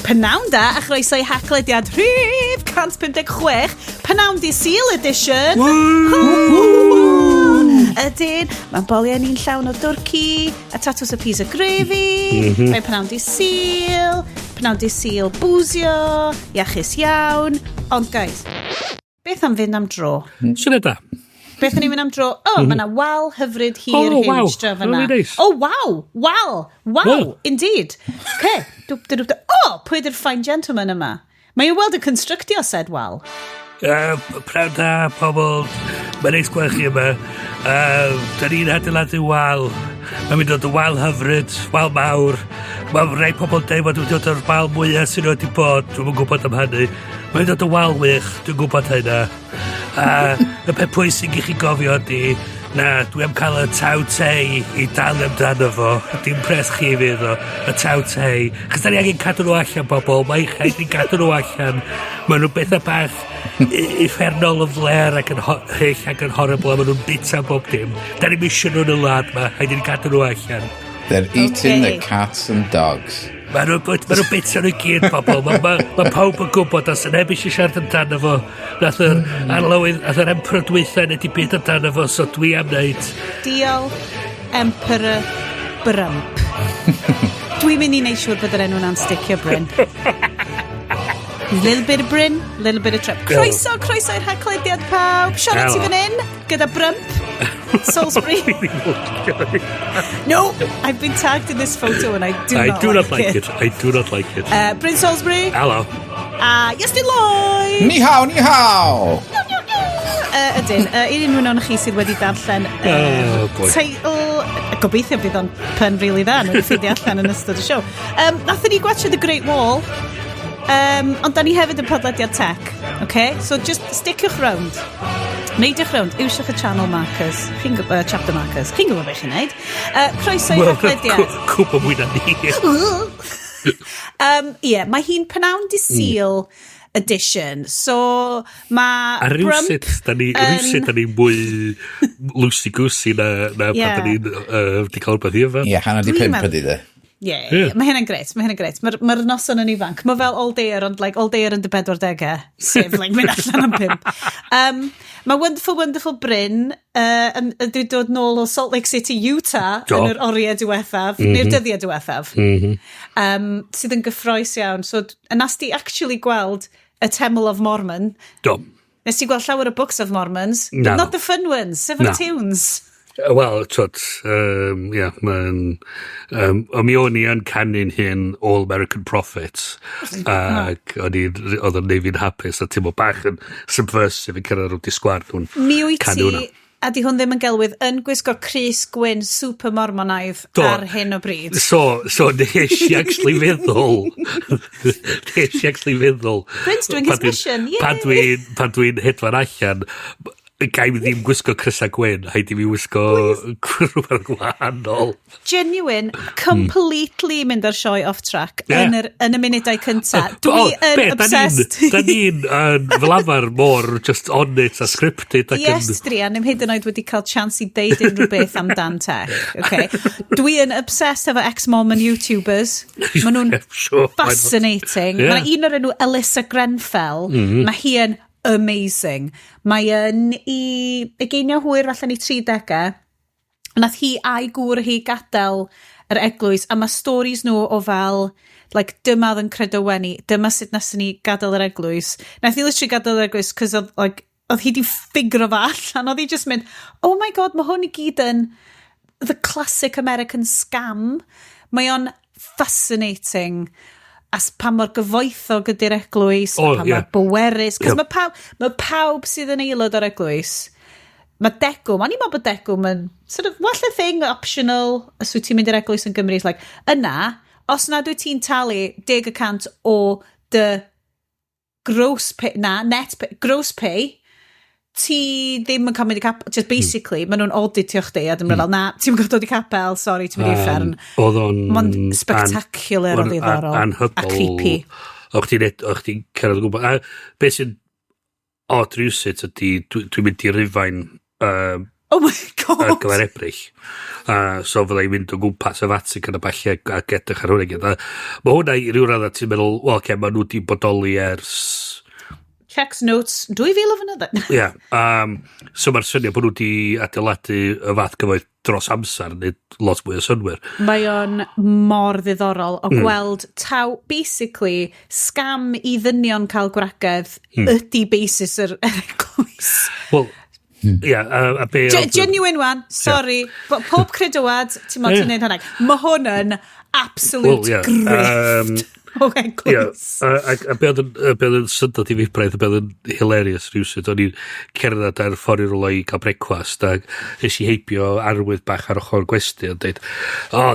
Pnawn da, a chroeso I Haclediad rhif 156, Pnawn Dydd Sul edition. Ydyn, mae'n boliau ni'n llawn o dwrci, a tatws o pizza gravy, mae'n Pnawn Dydd Sul bwsio, iachus iawn. Ond guys, beth am fynd am dro? Sy'n edrych? Beth yn ni'n mynd am dro? Mae yna wal hyfryd hir hinge dra fyna. Wow, indeed. Okay. Pwy ydy'r fine gentleman yma? Mae i'w weld y constructio said wal. Prawn da, pobl. Mae'n eich gweld chi yma. Da ni'n adeiladu wal. Mae'n mynd o'r wal hyfryd, wal mawr. Mae rai pobl dweud bod dwi'n dod o'r wal mwyaf sy'n wedi bod. Dwi'n gwybod am hynny. Mae'n dod o'r wal wych, dwi'n gwybod hynna. Y peth pwysig I chi gofio ydi na dwi am cael y taw tei I dalu amdano fo. Dim pres chi fydd o, y taw tei. Chos da ni angen cadw nhw allan, bobl. Mae eich rhaid ni'n cadw nhw allan. Mae nhw'n bethau bach uffernol o fler ac yn hyll ac yn horrible. Mae nhw'n bita bob dim. Da ni'n misio nhw'n y lad ma. Rhaid ni'n cadw nhw allan. They're eating the cats and dogs. Mae nhw'n bita nhw gyd, pobl. Mae pawb yn gwybod os yn heb eisiau siarad amdano fo. Nath yr emperor dwytha nid I byd amdano fo, so dwi am wneud. Diol Emperor Brymp. Dwi'n mynd I wneud siŵr bod yr enw'n ansticio Bryn. Little bit of Bryn, little bit of trip. Croeso i'r Haclediad pawb. Sian ti fan hyn, gyda Brymp. Salisbury. No, I've been tagged in this photo and I do not like it. I do not like it. Bryn Salisbury. Hello. Iestyn Lloyd. Ni hao. Ydyn, un o'n chi sydd wedi darllen teitl, gobeithio bydd o'n pen really dda, nhw'n ffeindio allan yn ystod y show. Nathon ni gwachio The Great Wall, ond da ni hefyd yn podlediad tech, okay? So just stickiwch round. Neidwch round, iwsiwch y channel markers, chapter markers. Chi'n gwybod beth chi'n neud. Croeso i'r Haclediad. Cwp o mwyn a ni. Mae hi'n Pnawn Dydd Sul edition. So, mae a rhywsyd da ni mwy loosey-goosey na pan da ni'n di cael rhywbeth I efo. Ie, hanner di 5 ydi de. Mae hynna'n gret. Mae'r noson yn ifanc. Mae fel all day ond like all day yn dy 40 sef like mynd allan am 5. Mae wonderful Bryn dwi dod nôl o Salt Lake City, Utah yn yr oriau diwethaf, neu'r dyddiau diwethaf, sydd yn gyffroes iawn. So, nas ti actually gweld y Temple of Mormon? Do. Nes ti gweld llawer o books of Mormons? No. Not the fun ones, seven tunes. Wel, mae'n... o mi o'n I yn canu'n hyn All American Prophets, ac oedd yn neud fi'n hapus, a teimlo bach yn subversive yn cyrraedd rhwng disgward nhw'n canw hwnna. A di hwn ddim yn gelwydd yn gwisgo Crys Gwyn super mormonaidd ar hyn o bryd. So nes I actually feddwl. Bryn's doing his mission, yay! Pan dwi'n hedfan allan, gai mi ddim gwisgo Crysa Gwyn, haid I mi wisgo rhywbeth gwahanol. Genuine, completely mynd ar sioe off track yn y munudau cynta. Dwi yn obsessed. Da ni'n fel arfer mor just on it a scripted. Yes, Drian, I'm hyd yn oed wedi cael chance I deud unrhyw beth amdan tech. Okay. Dwi yn obsessed efo ex-Mormon YouTubers. Maen nhw'n fascinating. Mae un o'r enw Alyssa Grenfell. Mae hi yn amazing. Mae yn I geinio hwyr allan I 30. Nath hi a'i gŵr hi gadael yr eglwys, a mae stories nhw o fel, like, dyma oedd yn credoweni, dyma sut nesyn ni gadael yr eglwys. Nath hi literally gadael yr eglwys, cos oedd hi di ffigro fa allan, oedd hi just mynd, oh my god, mae hwn I gyd yn the classic American scam. Mae o'n fascinating. As pa mor gyfoethog ydy'r eglwys, pa mor bwerus, cos mae pawb sydd yn aelod o'r eglwys, mae degwm, o'n i'n meddwl bod degwm yn sort of, well a thing, optional, os wyt ti'n mynd i'r eglwys yn Gymru, like, yna, os nad wyt ti'n talu 10% o dy gross pay, gross pay, ti ddim yn cael mynd I capel, just basically, maen nhw'n auditio chdi, a dwi'n meddwl, na, ti'n mynd dod I capel, sorry, ti'n mynd I uffern. Oedd o'n spectacular o ddiddorol, a creepy. O'ch ti'n cyrraedd o gwybod. Beth sy'n odd rhywsyd ydy, dwi'n mynd I Rufain Oh my god. Ar gyfer ebrych. So fydda i'n mynd o gwmpas y Vatican a falle ac edrych ar hwnna gyd. Mae hwnna i ryw radda ti'n meddwl, wel, mae nhw wedi bodoli ers... Checks notes, 2000 o fynydda. Ie. So mae'r syniad bod nhw wedi adeiladu y fath gyfoeth dros amser neu lot mwy o synwyr. Mae o'n mor ddiddorol o gweld basically, scam i ddynion cael gwragedd ydy basis yr eglwys. Wel, ie, a be... Genuine one, sorry. Pob credwad, ti'n modd ti'n neud hwnna. Mae hwn yn absolute grift. O eglwys. A be oedd yn syndod i fi braidd, a be oedd yn hilarious rhywsyd. O'n i'n cerdded ar ffordd i rwla i cael brecwast, a nes i heibio arwydd bach ar ochr gwesti, ond dweud,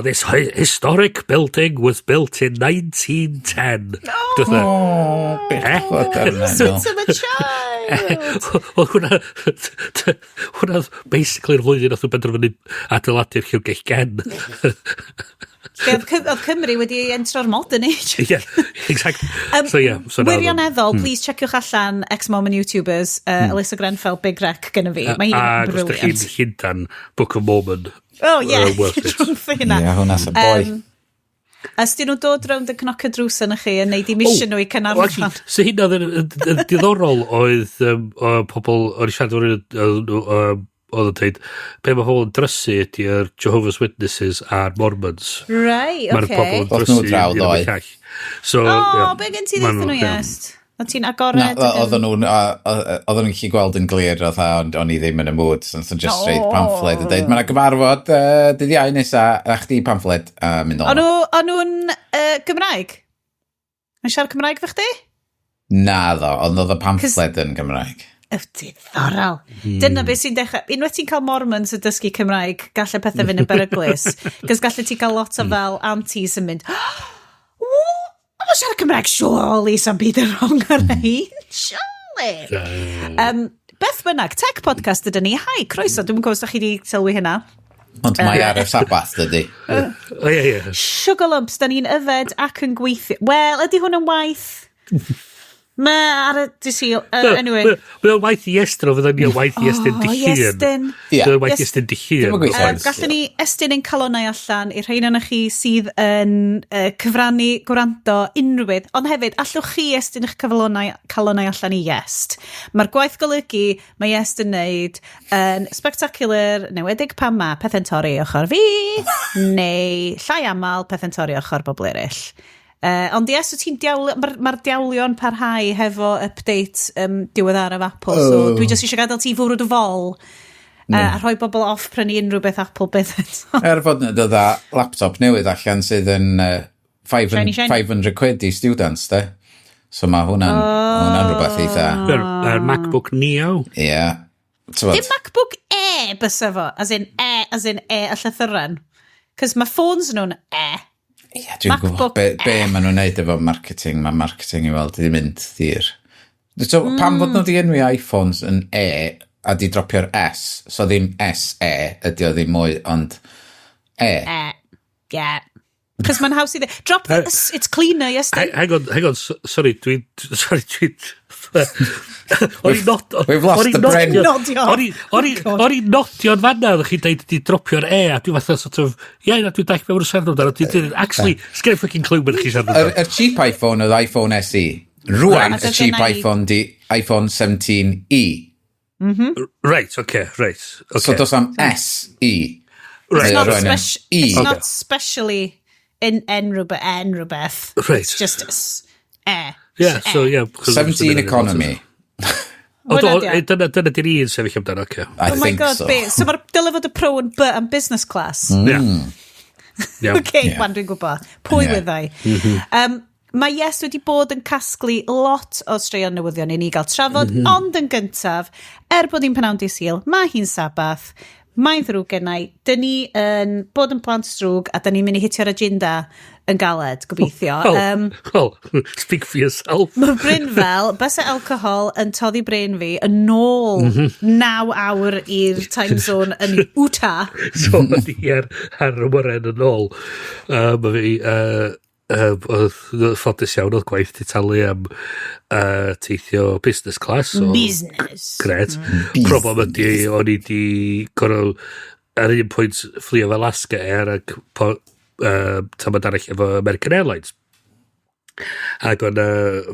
this historic building was built in 1910. Sweet of a child. Hwna basically'r flwyddyn oedd yn benderfynu adeiladu'r llyfrgell gen. Oedd Cymru wedi entro'r modern age. Yeah, exactly. Wirioneddol, please checiwch allan ex-moment YouTubers, Alyssa Grenfell, Big Rec gyda fi. Mae hi'n brilliant. Ac os chi'n hyndan Book of Mormon. Oh, yeah. Ie, hwnna's y boi. Os dyn nhw'n dod rownd y cnoc y drws yn chi yn neud i mission nhw i Cynarfon. So hynna oedd yn diddorol oedd pobl o'r siarad oedd yn dweud, be mae pobl yn drysu ydy'r Jehovah's Witnesses a'r Mormons. Right, Mae'r pobl yn drysu un o'r llall. Be gen ti ddeithio nhw, Iest? O ti'n agored? Oedden nhw'n gallu gweld yn glir ond o'n i ddim yn y mood, so yn just straight pamphlet yn dweud, mae'n gyfarfod dydd iau nesa, a chdi pamphlet a mynd o'n. O'n nhw'n Gymraeg? Yn siarad Cymraeg fy chdi? Na ddo, ond oedd y pamphlet yn Gymraeg. Diddorol. Dyna beth sy'n dechrau. Unwaith ti'n cael Mormons yn dysgu Cymraeg, gallai pethau fynd yn beryglus. Cos gallai ti cael lot o fel antis yn mynd, mae'n siarad Cymraeg, surely, sa'n byd yn wrong ar ein. Surely. Beth bynnag, tech podcast ydyn ni. Hi, croeso, dwi'n gwybod os da chi wedi sylwi hynna. Ond mae ar y sabath, dydi. Sugar lumps, da ni'n yfed ac yn gweithio. Wel, ydy hwn yn waith? Mae ar y disil, anyway. Mae o'n waith Iest fydd o'n waith Iest yn dillun. Mae'n waith Iest yn dillun. Gallwn ni estyn ein calonau allan i'r rhain o'n chi sydd yn cyfrannu gwrando unrhyw. Ond hefyd, allwch chi estyn eich calonau allan i Iest. Mae'r gwaith golygu mae Iest yn neud yn spectacular, newedig pan mae pethau'n torri ochr fi, neu llai amal pethau'n torri ochr bobl eraill. Ond yes, mae'r diawlion parhau hefo update diweddar of Apple, so dwi jyst eisiau gadael ti fwrw dy fol a rhoi bobl off prynu unrhyw beth Apple bydd eto. Fod dod a laptop newydd allan sydd yn 500 quid i students, de? So mae hwnna'n rhywbeth eitha. Yr MacBook Neo. Ie. Dim MacBook Air bysa fo, as in E a llythyren. Cos mae ffôns nhw'n E. Ie, dwi'n gwybod be maen nhw'n neud efo marketing. Mae marketing i weld i mynd ddir. So, pam fod nhw di enwi iPhones yn E a di dropio'r S, so ddim SE ydi o ddim mwy, ond E. Yeah. Cos mae'n haws i dde. Drop this, it's cleaner, yes. Hang on, sorry, dwi'n... We've lost the Bryn. O'n i'n nodio'n fanna, ddech chi'n dweud di dropio'r E, a dwi'n fatha sort of, dwi'n dach mewn siarad amdano, actually, sgen fucking clue beth chi'n siarad amdano. Yr cheap iPhone oedd iPhone SE. Rwan, y cheap iPhone di iPhone 17e. Right, okay. So dos am SE. It's not specially in rhywbeth. Right. It's just E. Yeah, so, 17 economy. Dyna di'r un sefyll amdano, oce. I think so. So mae'r dyle fod y pro yn business class. Wan dwi'n gwybod. Pwy wyddai. Mae Yes wedi bod yn casglu lot o straeon newyddion i ni gael trafod, ond yn gyntaf, bod hi'n penawd i Sul, mae hi'n sabath, mae'n ddrwg gennau, dyn ni yn bod yn plant strwg, a dyn ni'n mynd i hitio'r agenda yn galed, gobeithio. Well, speak for yourself. Mae Bryn fel, bys y alcohol yn toddi brain fi yn ôl 9 awr i'r time zone yn Utah. So, ydy ar y wyren yn ôl. Mae fi... ffodus iawn oedd gwaith ti talu am teithio business class. Business. Gret. Problem ydy, o'n i di gorau ar un pwynt fflio fel Alaska ac tamad arall efo American Airlines. Ac o'n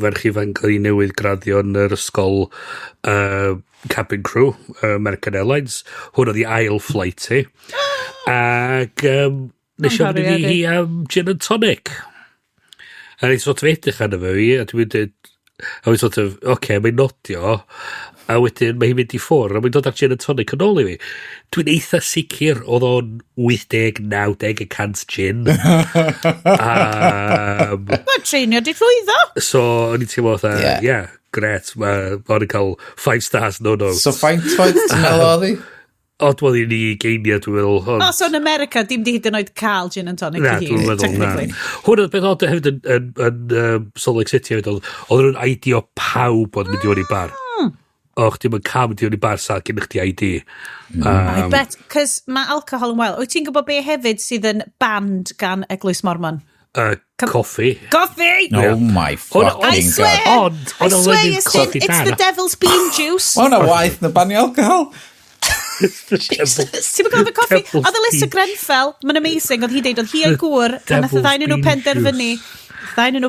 ferch ifanc oedd i newydd graddio yn yr ysgol cabin crew American Airlines. Hwn oedd i ail flight i. Ac nes i ofyn i hi am gin and tonic. A ni'n sort of edrych arno fe fi, a dwi'n dweud, a wy'n sort of, mae'n nodio, a wedyn mae hi'n mynd i ffwr, a mae'n dod ar gin and tonic yn ôl i fi. Dwi'n eitha sicr oedd o'n 80-90% gin. Mae'n treinio di llwyddo. So, o'n i'n teimlo fatha, gret, mae'n cael 5 stars, no. So, faint oedd ti'n meddwl oedd hi? Ond oedd ni geiniad, dwi'n meddwl. So yn America, dim di hyd yn oed cael gin and tonic i hi. Dwi'n meddwl, na. Hwna, beth oedd hefyd yn Salt Lake City, oedd nhw'n ID o pawb oedd mynd i o'n i bar. Chdi mae'n cael mynd i o'n i bar sa gen chdi ID. I bet, cos mae alcohol yn wael. Wyt ti'n gwybod be hefyd sydd yn band gan Eglwys Mormon? Coffee. Coffee! Oh my fucking God. I swear, it's the devil's bean juice. O, na waith na banio alcohol. Ti'n mynd gofio coffi? Oedd Alyssa Grenfell, mae'n amazing, oedd hi deud, oedd hi a'i gŵr, a nath y ddau nhw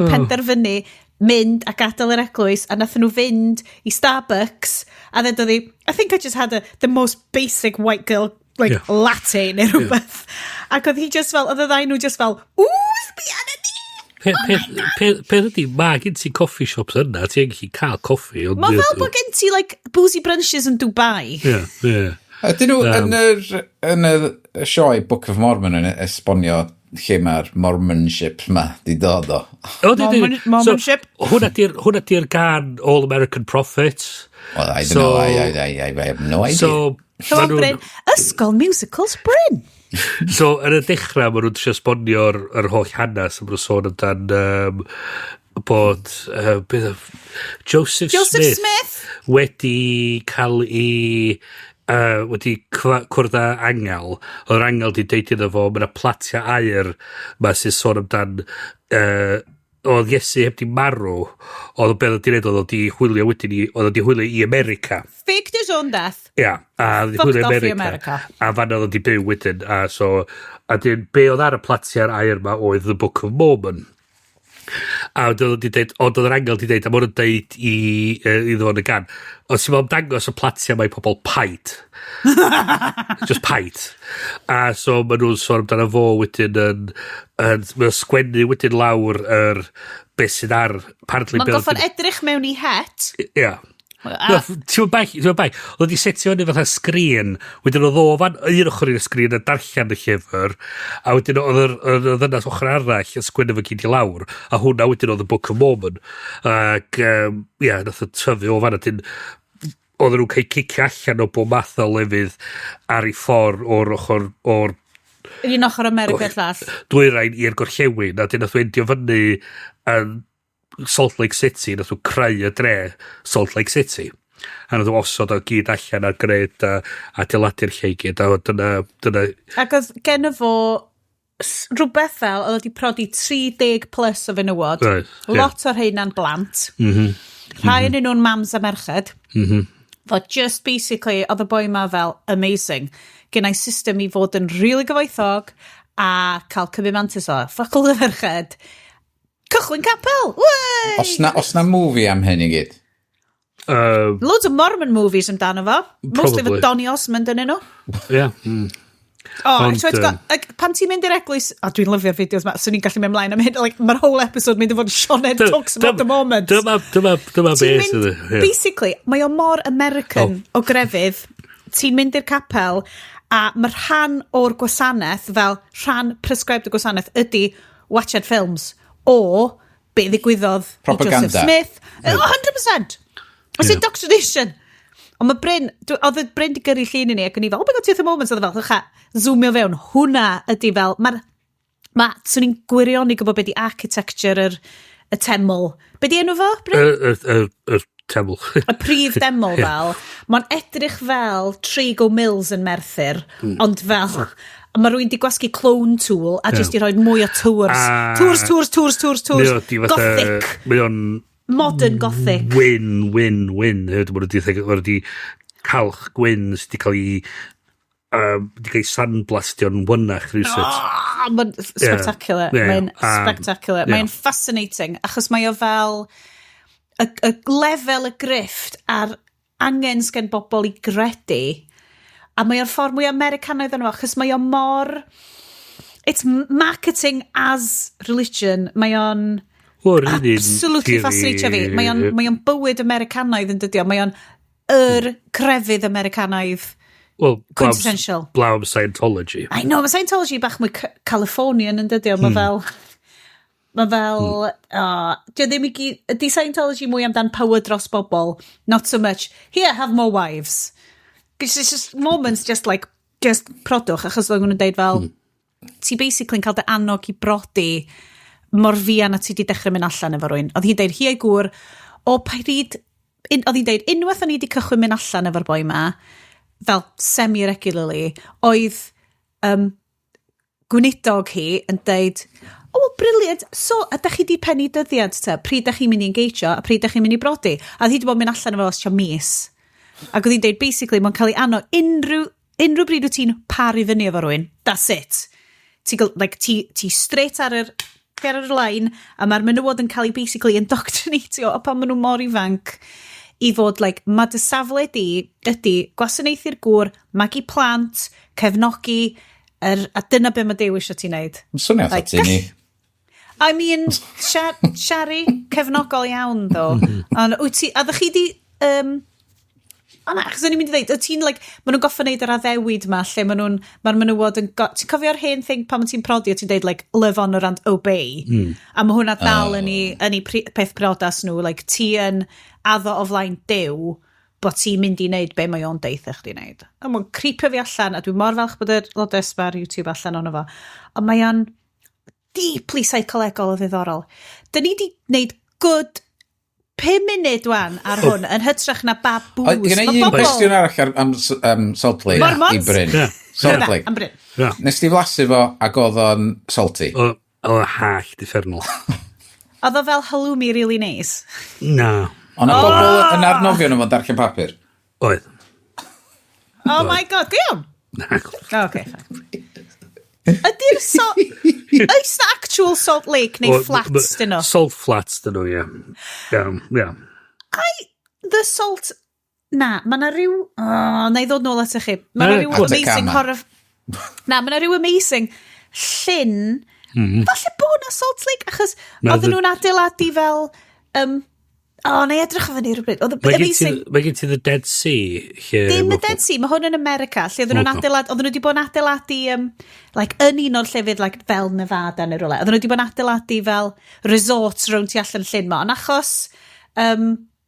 penderfynu, mynd a gadael yr eglwys, a nath nhw fynd i Starbucks, a then doedd hi, I think I just had the most basic white girl, latte neu rhywbeth. Ac oedd hi just fel, oedd y ddau nhw just fel, sbiana ni! Peth ydy, mae gen ti coffee shops yna, ti'n gallu cael coffi. Mae fel bod gen ti, boozy brunches yn Dubai. Ydyn nhw yn y sioe Book of Mormon yn esbonio lle mae'r Mormonship ma di dod o? Mormonship? Hwna di'r gan All American Prophets. Well, I don't know, I have no idea. So, Bryn, ysgol musicals Bryn. So, yn y dechrau, maen nhw'n eisiau esbonio'r holl hanes, a maen nhw'n sôn amdan bod Joseph Smith wedi cael wedi cwrdd â angel. O'r angel di deud iddo fo, mae'n platia air ma sy'n sôn amdan oedd Iesu heb di marw, oedd o beth oedd di wneud, oedd o di hwylio wedyn oedd o di hwylio i America. Faked his own death. Ia, a oedd di hwylio i America. A fan oedd o di byw wedyn. A dyn, be oedd ar y platia'r air ma oedd The Book of Mormon. A oedd o di deud, oedd yr angel di deud, a mae'n deud iddo fo'n y gan, oedd sy'n mewn dangos y platia mae pobl paid. Just paid. A so maen nhw'n sôn amdano fo wedyn mae'n sgwennu wedyn lawr beth sydd ar... Mae'n goffod edrych mewn i het. Ia. Ti'n bai, oedd i setio hynny fatha sgrin, wedyn oedd o fan un ochr i'r sgrin yn darllen y llyfr, a wedyn oedd yna ochr arall yn sgwennu fo gyd i lawr, a hwnna wedyn oedd y Book of Mormon. Ac, nath y tyfu o fan, oedd nhw'n cael cicio allan o bob math o lefydd ar ei ffordd o'r ochr un ochr America llall. Dwyrain i'r gorllewin, a dyn nath o endio fyny yn Salt Lake City, nath o creu y dre Salt Lake City. A nath o osod o gyd allan ar gred a adeiladu'r lle i gyd. A dyna... Ac oedd gen o fo rhywbeth fel, oedd wedi prodi 30 plus o fenywod. Lot o'r heina'n blant. Rhai yn nhw'n mams a merched. Fod just basically, oedd y boi ma fel amazing. Gennau system i fod yn really gyfoethog a cael cymryd mantis o. Ffacl y ferched. Cychwyn capel! Os na movie am hyn i gyd? Loads of Mormon movies amdano fo. Mostly fo Donny Osmond yn nhw. Ie. Pan ti'n mynd i'r eglwys... dwi'n lyfio'r fideos ma, so ni'n gallu mynd ymlaen am hyn. Mae'r whole episode mynd i fod Sioned talks about the moment. Dyma beth ydy. Basically, mae o mor American o grefydd. Ti'n mynd i'r capel, a mae rhan o'r gwasanaeth, fel rhan prescribed o gwasanaeth, ydy watched films o be ddigwyddodd i Joseph Smith. 100%! Os indoctrination. Ond mae Bryn, oedd y Bryn di gyrru llun i ni, ac yn i fel, oh my god, teeth moments, oedd fel, zoomio fewn, hwnna ydy fel, swn i'n gwirioni gwybod be di architecture y teml. Be di enw fo, Bryn? Y teml. Y prif deml fel, mae'n edrych fel Trigo Mills yn Merthyr, ond fel, mae rwy'n di gwasgu clone tool a jyst i roi mwy o tours. Gothic. Mae o'n modern gothic. Wyn. Mae wedi calch gwyn sydd wedi cael ei sandblastio'n wynach rhywsut. Mae'n spectacular. Mae'n spectacular. Mae'n fascinating, achos mae o fel y lefel y grifft a'r angen sgen bobl i gredu, a mae o'r ffordd mwy Americanaidd yn o, achos mae o mor... It's marketing as religion. Mae o'n absolutely fascinating fi. Mae o'n bywyd Americanaidd yn dydio. Mae o'n crefydd Americanaidd quintessential. Blawb Scientology. I know, mae Scientology bach mwy Californian yn dydio. Mae fel... Di Scientology mwy amdan power dros bobl, not so much, here, have more wives. Because it's just moments just prodwch, achos oedd nhw'n deud fel, ti basically'n cael dy annog i brodi mor fian a ti di dechrau mynd allan efo rwy'n. Oedd hi'n deud, hi ei gwr, oedd hi'n deud, unwaith o'n i di cychwyn mynd allan efo'r boi ma, fel semi-regularly, oedd gwynidog hi yn deud, brilliant, so, ydych chi di penny dyddiad ta, pryd ydych chi'n mynd i engeisio, a pryd ydych chi'n mynd i brodi, a oedd hi di bod mynd allan efo os tio mis. Ac oedd hi'n deud, basically, mae'n cael ei annog unrhyw bryd wyt ti'n pari fyny efo rwy'n, that's it. Ti straight ar yr line, a mae'r menywod yn cael ei basically indoctrinatio, a pan maen nhw mor ifanc, i fod, mae dy safle ydy gwasanaethu'r gŵr, magu plant, cefnogi, a dyna be mae Dew eisiau ti'n neud. Mae'n swnio at ti ni. I mean, Shari, cefnogol iawn, ddo. A ddech chi di... achos o'n i'n mynd i ddeud, ti'n, maen nhw'n goffa neud yr addewid ma, lle mae'r menywod yn... Ti'n cofio'r hen thing pan ti'n prodi, o ti'n deud, live on and obey. A mae hwnna dal yn ei peth priodas nhw, ti yn addo o flaen Dew, bod ti'n mynd i wneud be mae o'n deitha chdi wneud. A mae'n creepio fi allan, a dwi'n mor falch bod yr lodes ar YouTube allan ono fo. A mae o'n deeply psycholegol o ddiddorol. Da ni di wneud good 5 munud wan ar hwn, yn hytrach na babws. Gyda un cwestiwn arall am Salt Lake i Bryn. Salt Lake. Nes ti flasu fo ac oedd o'n salty? Oedd o'n hall differnol. Oedd o fel halloumi really nice? Na. Ond y bobl yn arnofio nhw fo'n darllen papur? Oedd. Oh my god, diolch! Okay, fine. Ydy'r oes na actual Salt Lake neu flats dyn nhw? Salt flats dyn nhw, ie. The salt... Na, mae na rhyw... na i ddod nôl at chi. Mae na rhyw amazing horror... Na, mae na rhyw amazing llyn... Falle bod na Salt Lake, achos oedden nhw'n adeiladu fel... na i edrych o fyny rhywbryd. Mae gen ti the Dead Sea. Dim the Dead Sea, mae hwn yn America, lle oedden nhw'n adeiladu, oedden nhw wedi bod yn adeiladu yn un o'r llefydd fel Nevada neu rhywle. Oedden nhw wedi bod yn adeiladu fel resorts rhwng tu allan llyn ma. Ond achos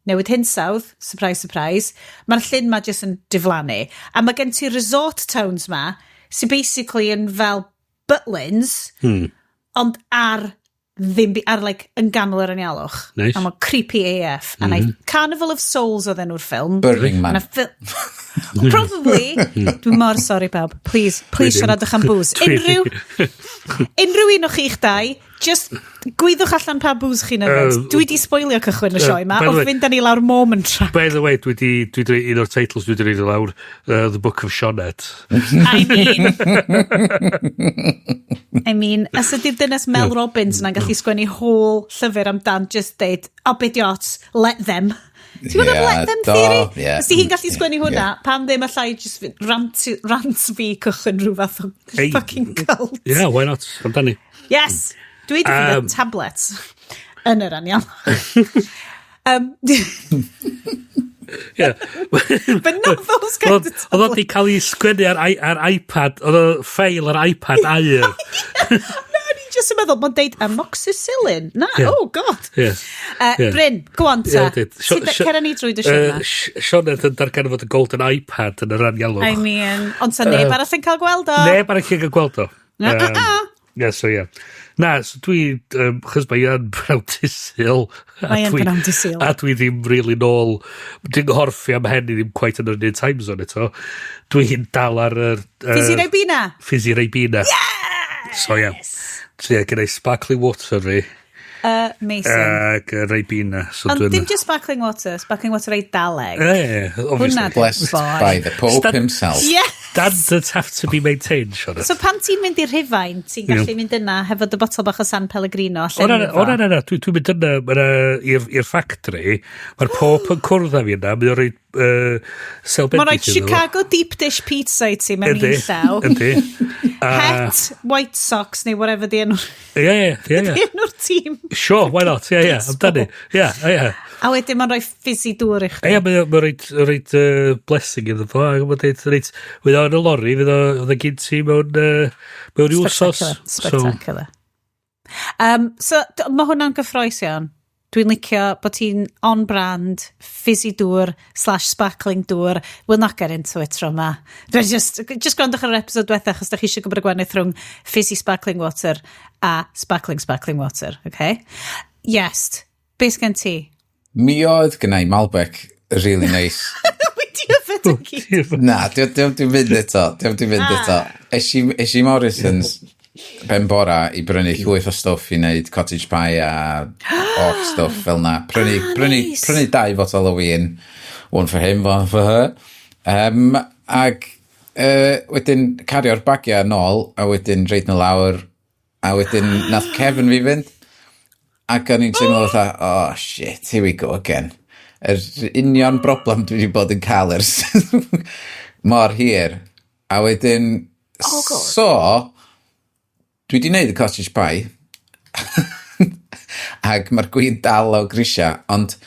newid hinsawdd, surprise, surprise, mae'r llyn ma jyst yn diflannu. A mae gen ti resort towns ma, sy'n basically yn fel Butlins, ond yn ganol yr anialwch. Nice. A mae'n creepy AF. A Carnival of Souls oedd enw'r ffilm. Burning Man. Probably. Dwi'n mor sorry, bawb. Please siaradwch am booze. Unrhyw un o chi'ch dau, just gwyddwch allan pa booze chi'n yfed. Dwi di spoilio cychwyn y sioe ma, o fynd â ni lawr moment track. By the way, un o'r teitls dwi wedi reid lawr, The Book of Sionet. I mean, as ydy'r dynes Mel Robbins na'n gallu sgwennu whole llyfr amdan just deud, bidiots, let them. Ti'n gwybod am let them theory? Os di hi'n gallu sgwennu hwnna, pam ddim allai just rant fi cychwyn rhyw fath o fucking cult. Yeah, why not? Amdani. Yes! Dwi wedi ffydd tablets yn yr anial. But not those kind of tablets. Oedd wedi cael ei sgwennu ar iPad, oedd o ffeil ar iPad air. No, ni'n just yn meddwl, mae'n deud amoxicillin. Na, oh god. Bryn, go on ta. Cer ni drwy dy siwr na. Sionet yn dargan fod y golden iPad yn yr anialwch. I mean, ond sa neb arall yn cael gweld o. Neb arall yn cael gweld o. So yeah. Na, so dwi, chys mae yn brawdisil. Mae yn brawdisil. A dwi ddim really nôl, dwi'n nghorffi am hen i ddim quite yn yr un time zone eto. Dwi hi'n dal ar yr... Fizzy Raibina? Fizzy Raibina. Yes! So, ia. So, ia, gyda'i sparkling water fi. Amazing. Ac Raibina. So ond dim just sparkling water ei daleg. Obviously. Blessed by the Pope himself. Yeah. Standards have to be maintained, Siona. So pan ti'n mynd i'r Rhufain, ti'n gallu mynd yna hefo dy botol bach o San Pellegrino. O na, dwi'n mynd yna i'r factory. Mae'r Pope yn cwrdd â fi yna. Mae'n rhaid self-edit. Mae'n rhaid Chicago deep dish pizza i ti mewn un llaw. Yndi. Het, White Sox, neu whatever di enw'r... Ie. Di enw'r tîm. Sure, why not? Ie. Amdani. Ie. A wedyn mae'n rhoi fizzy dŵr i chdi. Ie, mae'n rhaid blessing iddo fo. Fydd o'n y lori, fydd o'n gyd ti mewn i'w sos. Spectacular. So, mae hwnna'n gyffroes iawn. Dwi'n licio bod ti'n on-brand, fizzy dŵr / sparkling dŵr. We'll not get into it tro ma. Dwi'n just gwrandwch ar yr episode diwetha, achos da chi eisiau gwybod y gwanaeth rhwng fizzy sparkling water a sparkling water, okay? Yes. Beth gen ti? Mi oedd gynnau Malbec really nice. Wedi yfed yn gyd. Na, dwi'n mynd eto. Eisi Morrison's ben bora i brynu llwyth o stwff i wneud cottage pie a off stwff fel na. Prynu 2 botol o win. One for him, one for her. Ag wedyn cario'r bagiau nôl, a wedyn reid nhw lawr, a wedyn nath Kevin fi fynd. Ac o'n i'n teimlo fatha, oh shit, here we go again. Yr union broblem dwi wedi bod yn cael ers mor hir. A wedyn, so, dwi wedi gwneud y cottage pie, ac mae'r gwyn dal o grisia, ond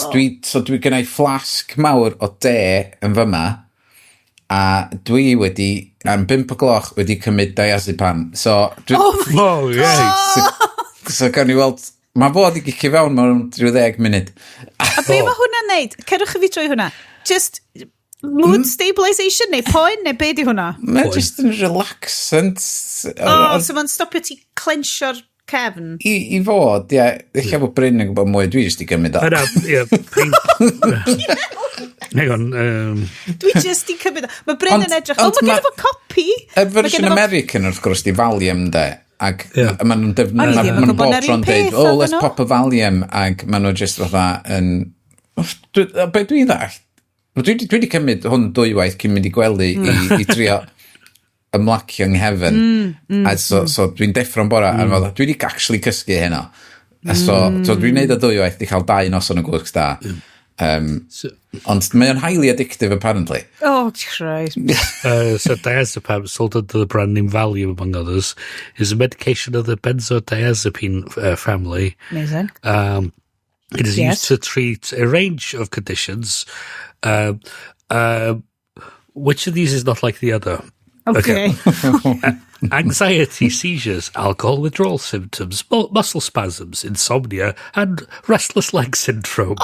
dwi gynnau flasg mawr o de yn fyma, a dwi wedi, am 5 o'cloch, wedi cymryd diazepam. So, so gan i weld, mae fod i gicio fewn mewn 30 munud. A be mae hwnna'n neud? Cerwch i fi trwy hwnna. Just mood stabilisation neu poen neu be di hwnna? Mae'n just yn relaxant. So mae'n stopio ti clensio'r cefn? I fod, ia. Eich bod Bryn yn gwybod mwy, dwi jyst i gymryd o. Hang on. Dwi just i cymryd o. Mae Bryn yn edrych. Mae gen i fo copi. Y fersiwn American wrth gwrs di Valium de. Ac maen nhw'n bob tro'n dweud, let's pop a Valium, ac maen nhw'n just fatha yn... Be dwi'n ddall? Dwi wedi cymryd hwn 2 waith cyn mynd i gwely i trio ymlacio yng nghefn. A so dwi'n deffro'n bora, a dwi wedi actually cysgu heno. So dwi'n neud o 2 waith, di cael 2 noson o gwrdd da. Ond mae o'n highly addictive apparently. Oh, Christ. So diazepam, sold under the brand name Valium, among others, is a medication of the benzodiazepine family. Amazing. It is used to treat a range of conditions. Which of these is not like the other? Okay. Anxiety, seizures, alcohol withdrawal symptoms, muscle spasms, insomnia, and restless leg syndrome.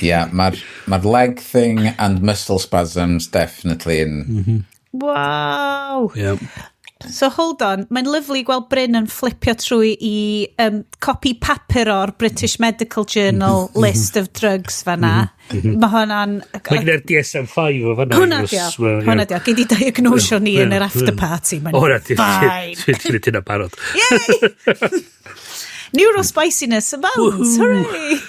Yeah, mae'r leg thing and muscle spasms definitely in... Wow. Yeah. So hold on, mae'n lyflu gweld Bryn yn flipio trwy i copi papur o'r British Medical Journal list of drugs fanna. Mae hwnna'n... Mae gyda'r DSM-5 o fanna. Hwna dio, gei di diagnosio ni yn yr after party. Hwna dio, ti'n yna barod. Yay! Neurospiciness abounds, hooray!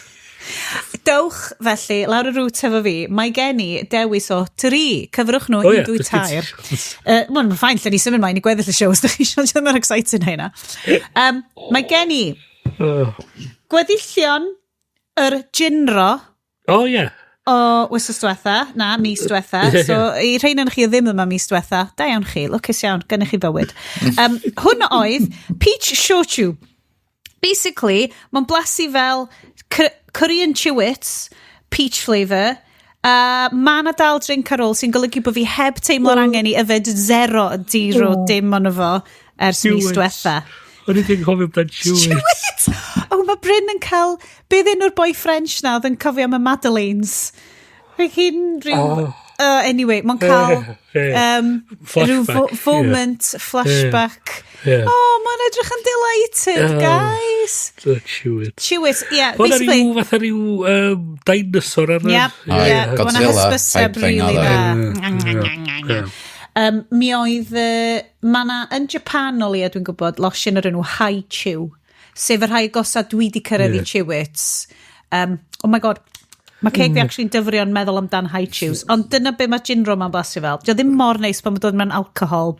Dewch, felly, lawr y rŵt efo fi, mae gen i dewis o 3. Cyfrwch nhw 1, 2, 3. Mae'n ffain, lle ni symud maen i gweddill y shows, da chi eisiau yn exciting hynna. Mae gen i gweddillion yr gynro. Oh, yeah. O wythnos diwetha, mis diwetha. So, i rhain yn chi ddim yma mis diwetha. Da iawn chi, lwcus iawn, gynnech chi bywyd. Hwna oedd Peach Shochu. Basically, mae'n blasu fel Korean chewits, peach flavour, mae na dal drink ar ôl sy'n golygu bod fi heb teimlo'r angen i yfed 0 dim ond fo ers mis diwetha. O'n i ddim cofio blaen chewits. O, mae Bryn yn cael, beth enw'r boi French na, oedd yn cofio am y Madeleines. Fe chi'n rhyw... Anyway, mae'n cael rhyw foment, flashback. Mae'n edrych yn delighted, guys. Chew it. Basically. Mae'n fatha rhyw dinosaur ar Godzilla type thing o dda. Mi oedd, ma'na yn Japan o lia, dwi'n gwybod, losin yr enw Haichu, sef yr rhai gosa dwi di cyrraedd i Chewits. Oh my god, mae ceg fi actually'n dyfrio'n meddwl amdan Haichus, ond dyna be mae gin rom yn blasu fel. Dio ddim mor neis pan mae dod mewn alcohol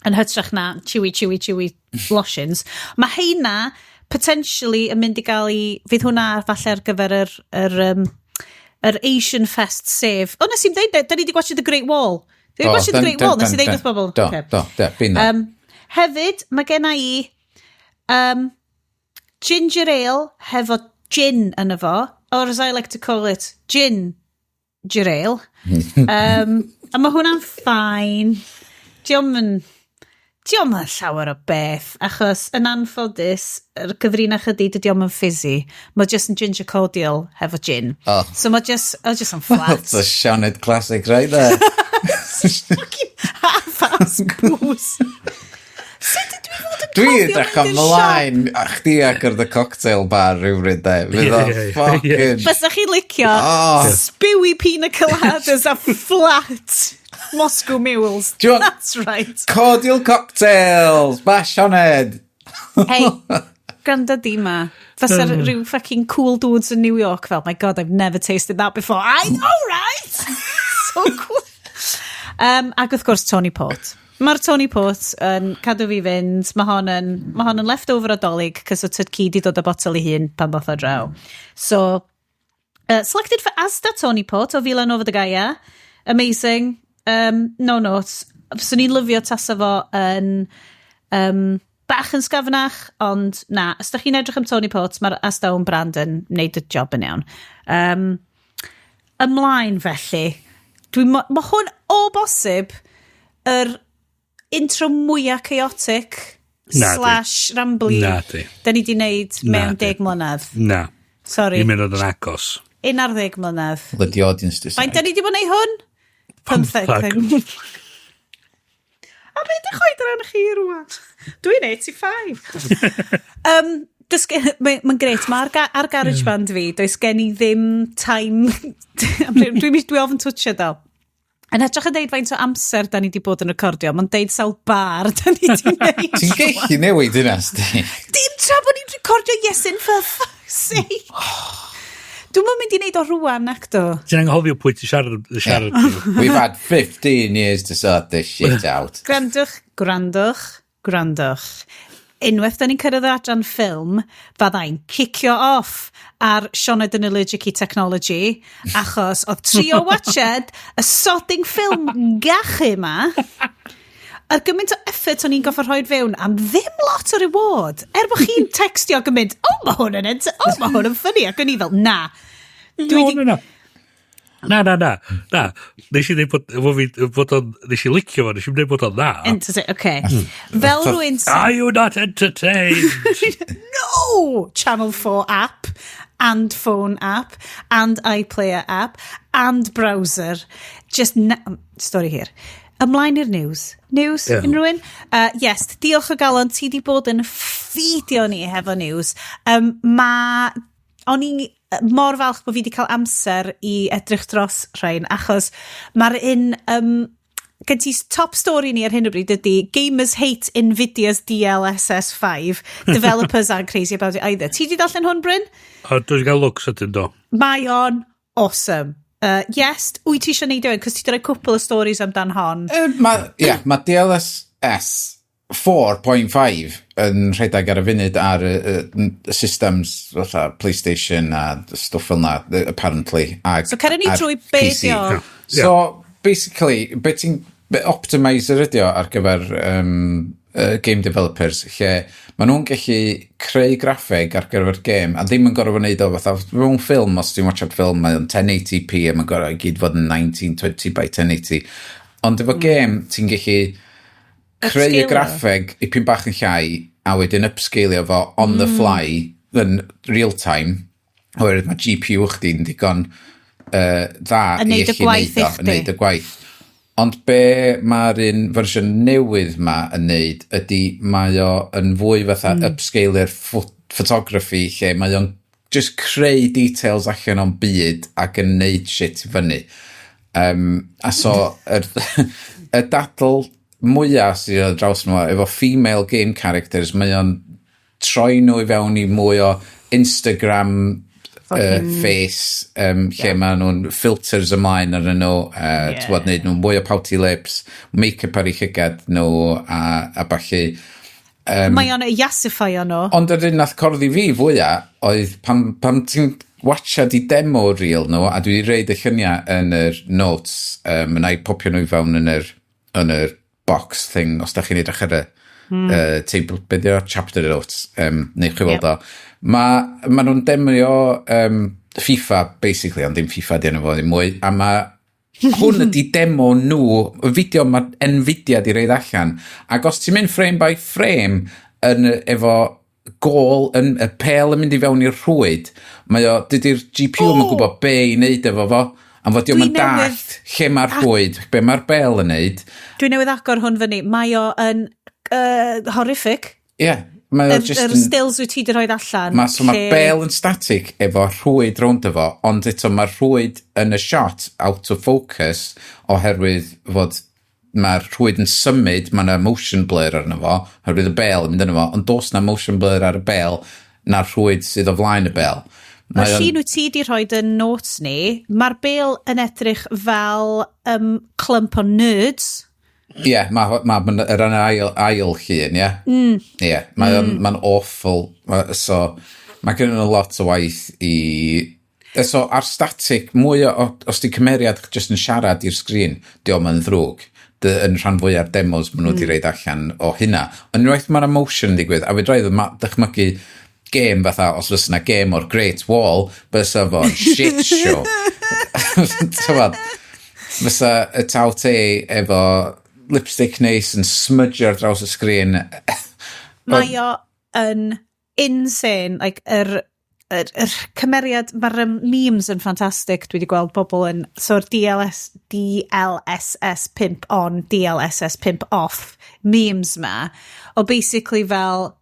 yn hytrach na chewy lotions. Mae heina potentially yn mynd i gael i, fydd hwnna falle ar gyfer yr Asian Fest sef. Nes i'n deud, da ni wedi gwachio The Great Wall. Nes i ddeud wrth bobl. Bina. Hefyd, mae genna i ginger ale hefo gin yn efo, or as I like to call it, ginger ale. A mae hwnna'n ffain. Diom yn llawer o beth, achos yn anffodus, yr cyfrinach ydy, diom yn fizzy. Mae just yn ginger cordial hefo gin. So mae just yn flat. That's a Sioned classic right there. Fucking half-ass booze. Dwi edrych ymlaen a chdi agor the cocktail bar rhywbryd de. Fydd o fucking... Fysa chi'n licio spewy pina coladas a flat Moscow mules. That's right. Cordial cocktails, Sioned. Hey, granda di ma. Fysa rhyw fucking cool dudes in New York fel, my god, I've never tasted that before. I know, right? So cool. Ac wrth gwrs Tony Port. Mae'r Tony Port yn cadw fi fynd. Mae hon yn leftover o dolyg cos o tyd ci di dod o botol i hun pan both o draw. So, selected for Asda Tony Port o Vila Nova de Gaia. Amazing. No notes. Fyswn ni'n lyfio tasa fo yn bach yn sgafnach, ond na, os da chi'n edrych am Tony Port, mae'r Asda o'n brand yn wneud y job yn iawn. Ymlaen felly. Mae hwn o bosib yr intro mwyaf chaotic / rambly da ni di wneud mewn 10 mlynedd. Na. Sorry. I'n mynd oedd yn agos. 11 mlynedd. Let the audience decide. Faint da ni di bod wneud hwn? 15. A beth ydych oed rhan chi rwan? Dwi'n 85. Mae'n gret. Mae ar GarageBand fi, does gen i ddim time... Dwi ofyn twtio do. Yn edrych yn deud faint o amser da ni di bod yn recordio, mae'n deud sawl bar da ni di wneud. Ti'n gallu newid yna, sti? Dim tra bod ni'n recordio Iesin for fuck's sake. Dwi'n mynd i wneud o rwan, ac do. Ti'n anghofio pwy ti siarad. We've had 15 years to sort this shit out. Grandwch. Unwaith da ni'n cyrraedd adran ffilm, faddai'n cicio off ar Sioned yn allergic i technology, achos oedd trio watched y sodding ffilm gachu yma, ar gymaint o effort o'n i'n goffa rhoi'r fewn am ddim lot o reward. Bod chi'n textio gymaint, mae hwn yn ffynnu, ac o'n i fel, na. Na. Nes i dweud bod o'n... Nes i licio fo, nes i'n dweud bod o'n na. Okay. Fel rwy'n... Are you not entertained? No! Channel 4 app, and phone app, and iPlayer app, and browser. Stori here. Ymlaen i'r news. News, unrhywun? Yes, diolch o galon, ti di bod yn ffidio ni hefo news. O'n i mor falch bod fi wedi cael amser i edrych dros rhain, achos mae'r gen ti top story ni ar hyn o bryd ydy Gamers Hate Nvidia's DLSS 5. Developers aren't crazy about it either. Ti di darllen hwn, Bryn? Dwi'n gael lwcs ydyn do. Mae o'n awesome. Yes, wyt ti eisiau neud o'n, cos ti wedi rhoi cwpl o stories amdan hon. Mae DLSS 4.5 yn rhedeg ar y funud ar systems fatha PlayStation a stwff fel na, apparently. So ceren ni trwy beidio. So, basically, optimizer ydi o ar gyfer game developers, lle maen nhw'n gallu creu graffeg ar gyfer game, a ddim yn gorfod wneud o fatha, mewn ffilm, os ti'n watchad ffilm, mae'n 1080p, a mae'n gorfod gyd fod yn 1920 by 1080. Ond efo game, ti'n gallu creu y graffeg i pyn bach yn llai, a wedyn upscaleo fo on the fly, yn real time, oherwydd mae GPU chdi'n digon dda i eich wneud y gwaith. Ond be mae'r un fersiwn newydd ma yn neud ydy mae o yn fwy fatha upscaler photography lle mae o'n just creu details allan o'n byd ac yn neud shit i fyny. A so y dadl mwyaf sydd o draws nhw efo female game characters, mae o'n troi nhw i fewn i mwy o Instagram face, lle mae nhw'n filters ymlaen ar nhw, neud nhw'n mwy o pouty lips, make-up ar eu llygad nhw a ballu. Mae o'n iasifio nhw. Ond yr un nath corddi fi fwyaf oedd pan ti'n watchad i demo reel nhw, a dwi wedi reid y lluniau yn yr notes, yna i popio nhw i fewn yn yr box thing, os da chi'n edrych ar y table, beth yw'r chapter notes, neu chi weld o. Mae nhw'n demio FIFA, basically, ond dim FIFA di enw fo ddim mwy, a hwn ydi demo nhw, y fideo mae Nvidia di reid allan, ac os ti'n mynd frame by frame efo gol, y pel yn mynd i fewn i'r rhwyd, dydy'r GPU yn gwybod be i wneud efo fo, a fod diwm yn dallt lle mae'r rhwyd, be mae'r bel yn wneud. Dwi'n newydd agor hwn fyny, mae o yn horrific. Ie. Yr stills wyt ti di roed allan. Mae'r bel yn static efo rhwyd rownd efo, ond eto mae'r rhwyd yn y shot out of focus oherwydd fod mae'r rhwyd yn symud, mae yna motion blur arno fo, oherwydd y bel yn mynd arno fo, ond dos na motion blur ar y bel na'r rhwyd sydd o flaen y bel. Mae'r llun wyt ti di roed yn notes ni, mae'r bel yn edrych fel clump o nerds. Ie, mae'r ail llun, ie? Ie, mae'n awful. So, mae gen nhw lot o waith i... So, ar static, mwy os di cymeriad jyst yn siarad i'r sgrin, diolch yn ddrwg. Yn rhan fwy ar demos maen nhw wedi reid allan o hynna. Ond unwaith mae'r emotion yn digwydd, a fe droedd dychmygu game fatha, os fysa yna game o'r Great Wall, fysa fo'n shit show. Fysa y tawte efo lipstick neis yn smudge ar draws y sgrin. Mae o yn insane, like, yr cymeriad, mae'r memes yn ffantastig, dwi wedi gweld bobl yn, so'r DLSS 5 on, DLSS 5 off memes ma, o basically fel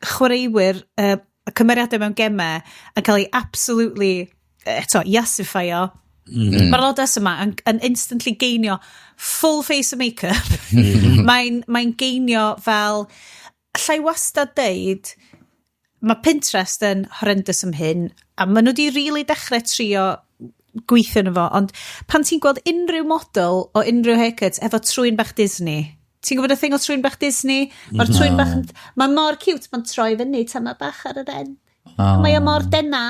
chwaraewyr, y cymeriadau mewn gemau yn cael ei absolutely, iasifio. Mae'r lodas yma yn instantly geinio full face of make-up. Mae'n geinio fel, llai wastad deud, mae Pinterest yn horrendous am hyn, a maen nhw wedi really dechrau trio gweithio yn efo, ond pan ti'n gweld unrhyw model o unrhyw haircut efo trwy'n bach Disney, ti'n gwybod y thing o trwy'n bach Disney? Mae'r trwy'n bach, mae'n mor cute, mae'n troi fyny, tama bach ar yr end. Mae mor dena,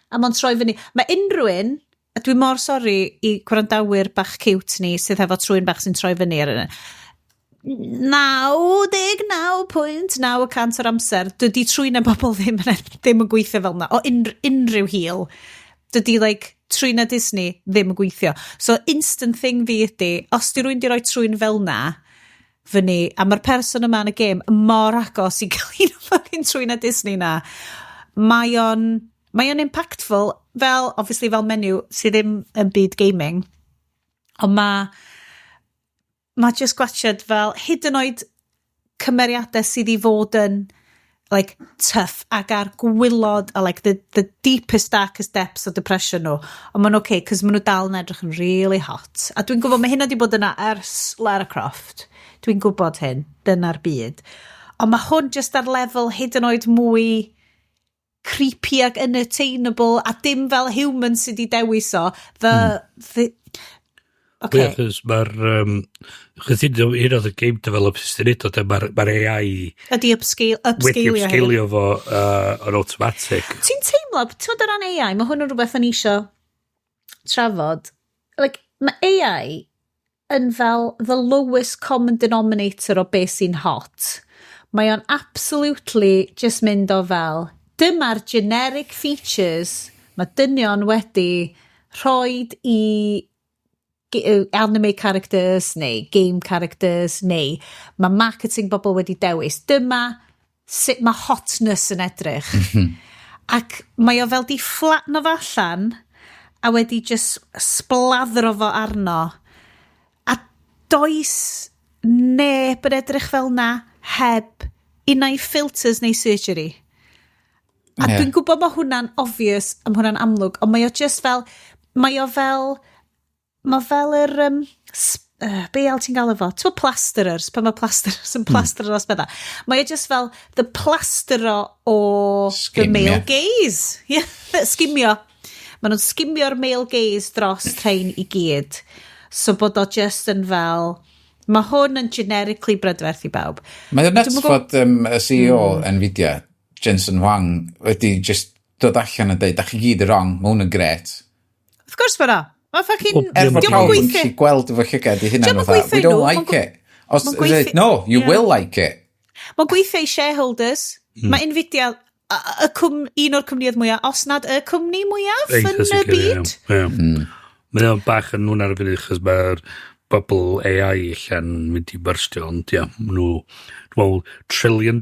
a mae'n troi fyny. Mae unrhyw un, a dwi'n mor sori i gwrandawyr bach cute ni sydd efo trwy'n bach sy'n troi fyny ar yna. 99.9% o'r amser, dydy trwy'n y bobl ddim yn gweithio fel na, o unrhyw hil. Dydy, like, trwy'n a Disney ddim yn gweithio. So, instant thing fi ydy, os di rwy'n di roi trwy'n fel na, fyny, a mae'r person yma yn y gêm mor agos i gael un o fucking trwy'n a Disney na, mae o'n impactful, fel, obviously, fel menu sydd ddim yn byd gaming, ond mae just gwachod fel hyd yn oed cymeriadau sydd i fod yn like tough ag ar gwylod a like the deepest, darkest depths o depression nhw, ond ma'n okay, cos maen nhw dal yn edrych yn really hot, a dwi'n gwybod mae hynna wedi bod yna ers Lara Croft, dwi'n gwybod hyn, dyna'r byd, ond mae hwn just ar lefel hyd yn oed mwy creepy ag unattainable a dim fel human sydd i dewis o Okay. Chos mae'r... Chos hyn oedd y game developers sy'n neud o, mae'r AI... Ydy upscalio fo yn automatic. Ti'n teimlo, ti'n o ran AI, mae hwn yn rhywbeth yn isio trafod. Like, mae AI yn fel the lowest common denominator o beth sy'n hot. Mae o'n absolutely just mynd o fel, dyma'r generic features mae dynion wedi rhoid i anime characters neu game characters neu mae marketing bobl wedi dewis, dyma sut mae hotness yn edrych ac mae o fel di flatno fo allan a wedi just sbladdro fo arno. A does neb yn edrych fel na heb unai filters neu surgery. A dwi'n gwybod mae hwnna'n obvious, a mae hwnna'n amlwg, ond mae o just fel, mae fel yr, be al ti'n gael efo? Ti'n plasterers, pan mae plasterers yn plasterer os bydda. Mae o just fel the plastero o the male gaze. Skimio. Mae nhw'n skimio'r male gaze dros rhain i gyd. So bod o just yn fel, mae hwn yn generically brydferth i bawb. Mae o'n nuts fod y CEO Nvidia, Jensen Huang, wedi just dod allan a dweud, da chi gyd yn wrong, mae hwn yn gret. Of course bod o. Mae ffacin... Fod pawb yn gallu gweld efo llygad i hynna, we don't like it. No, you will like it. Mae'n gweithio i shareholders. Mae Nvidia, un o'r cwmnïoedd mwyaf, os nad y cwmni mwyaf yn y byd. Mae'n bach yn nhw'n arfer chos mae'r bubble AI allan mynd i byrstio, ond maen nhw $1 trillion. Y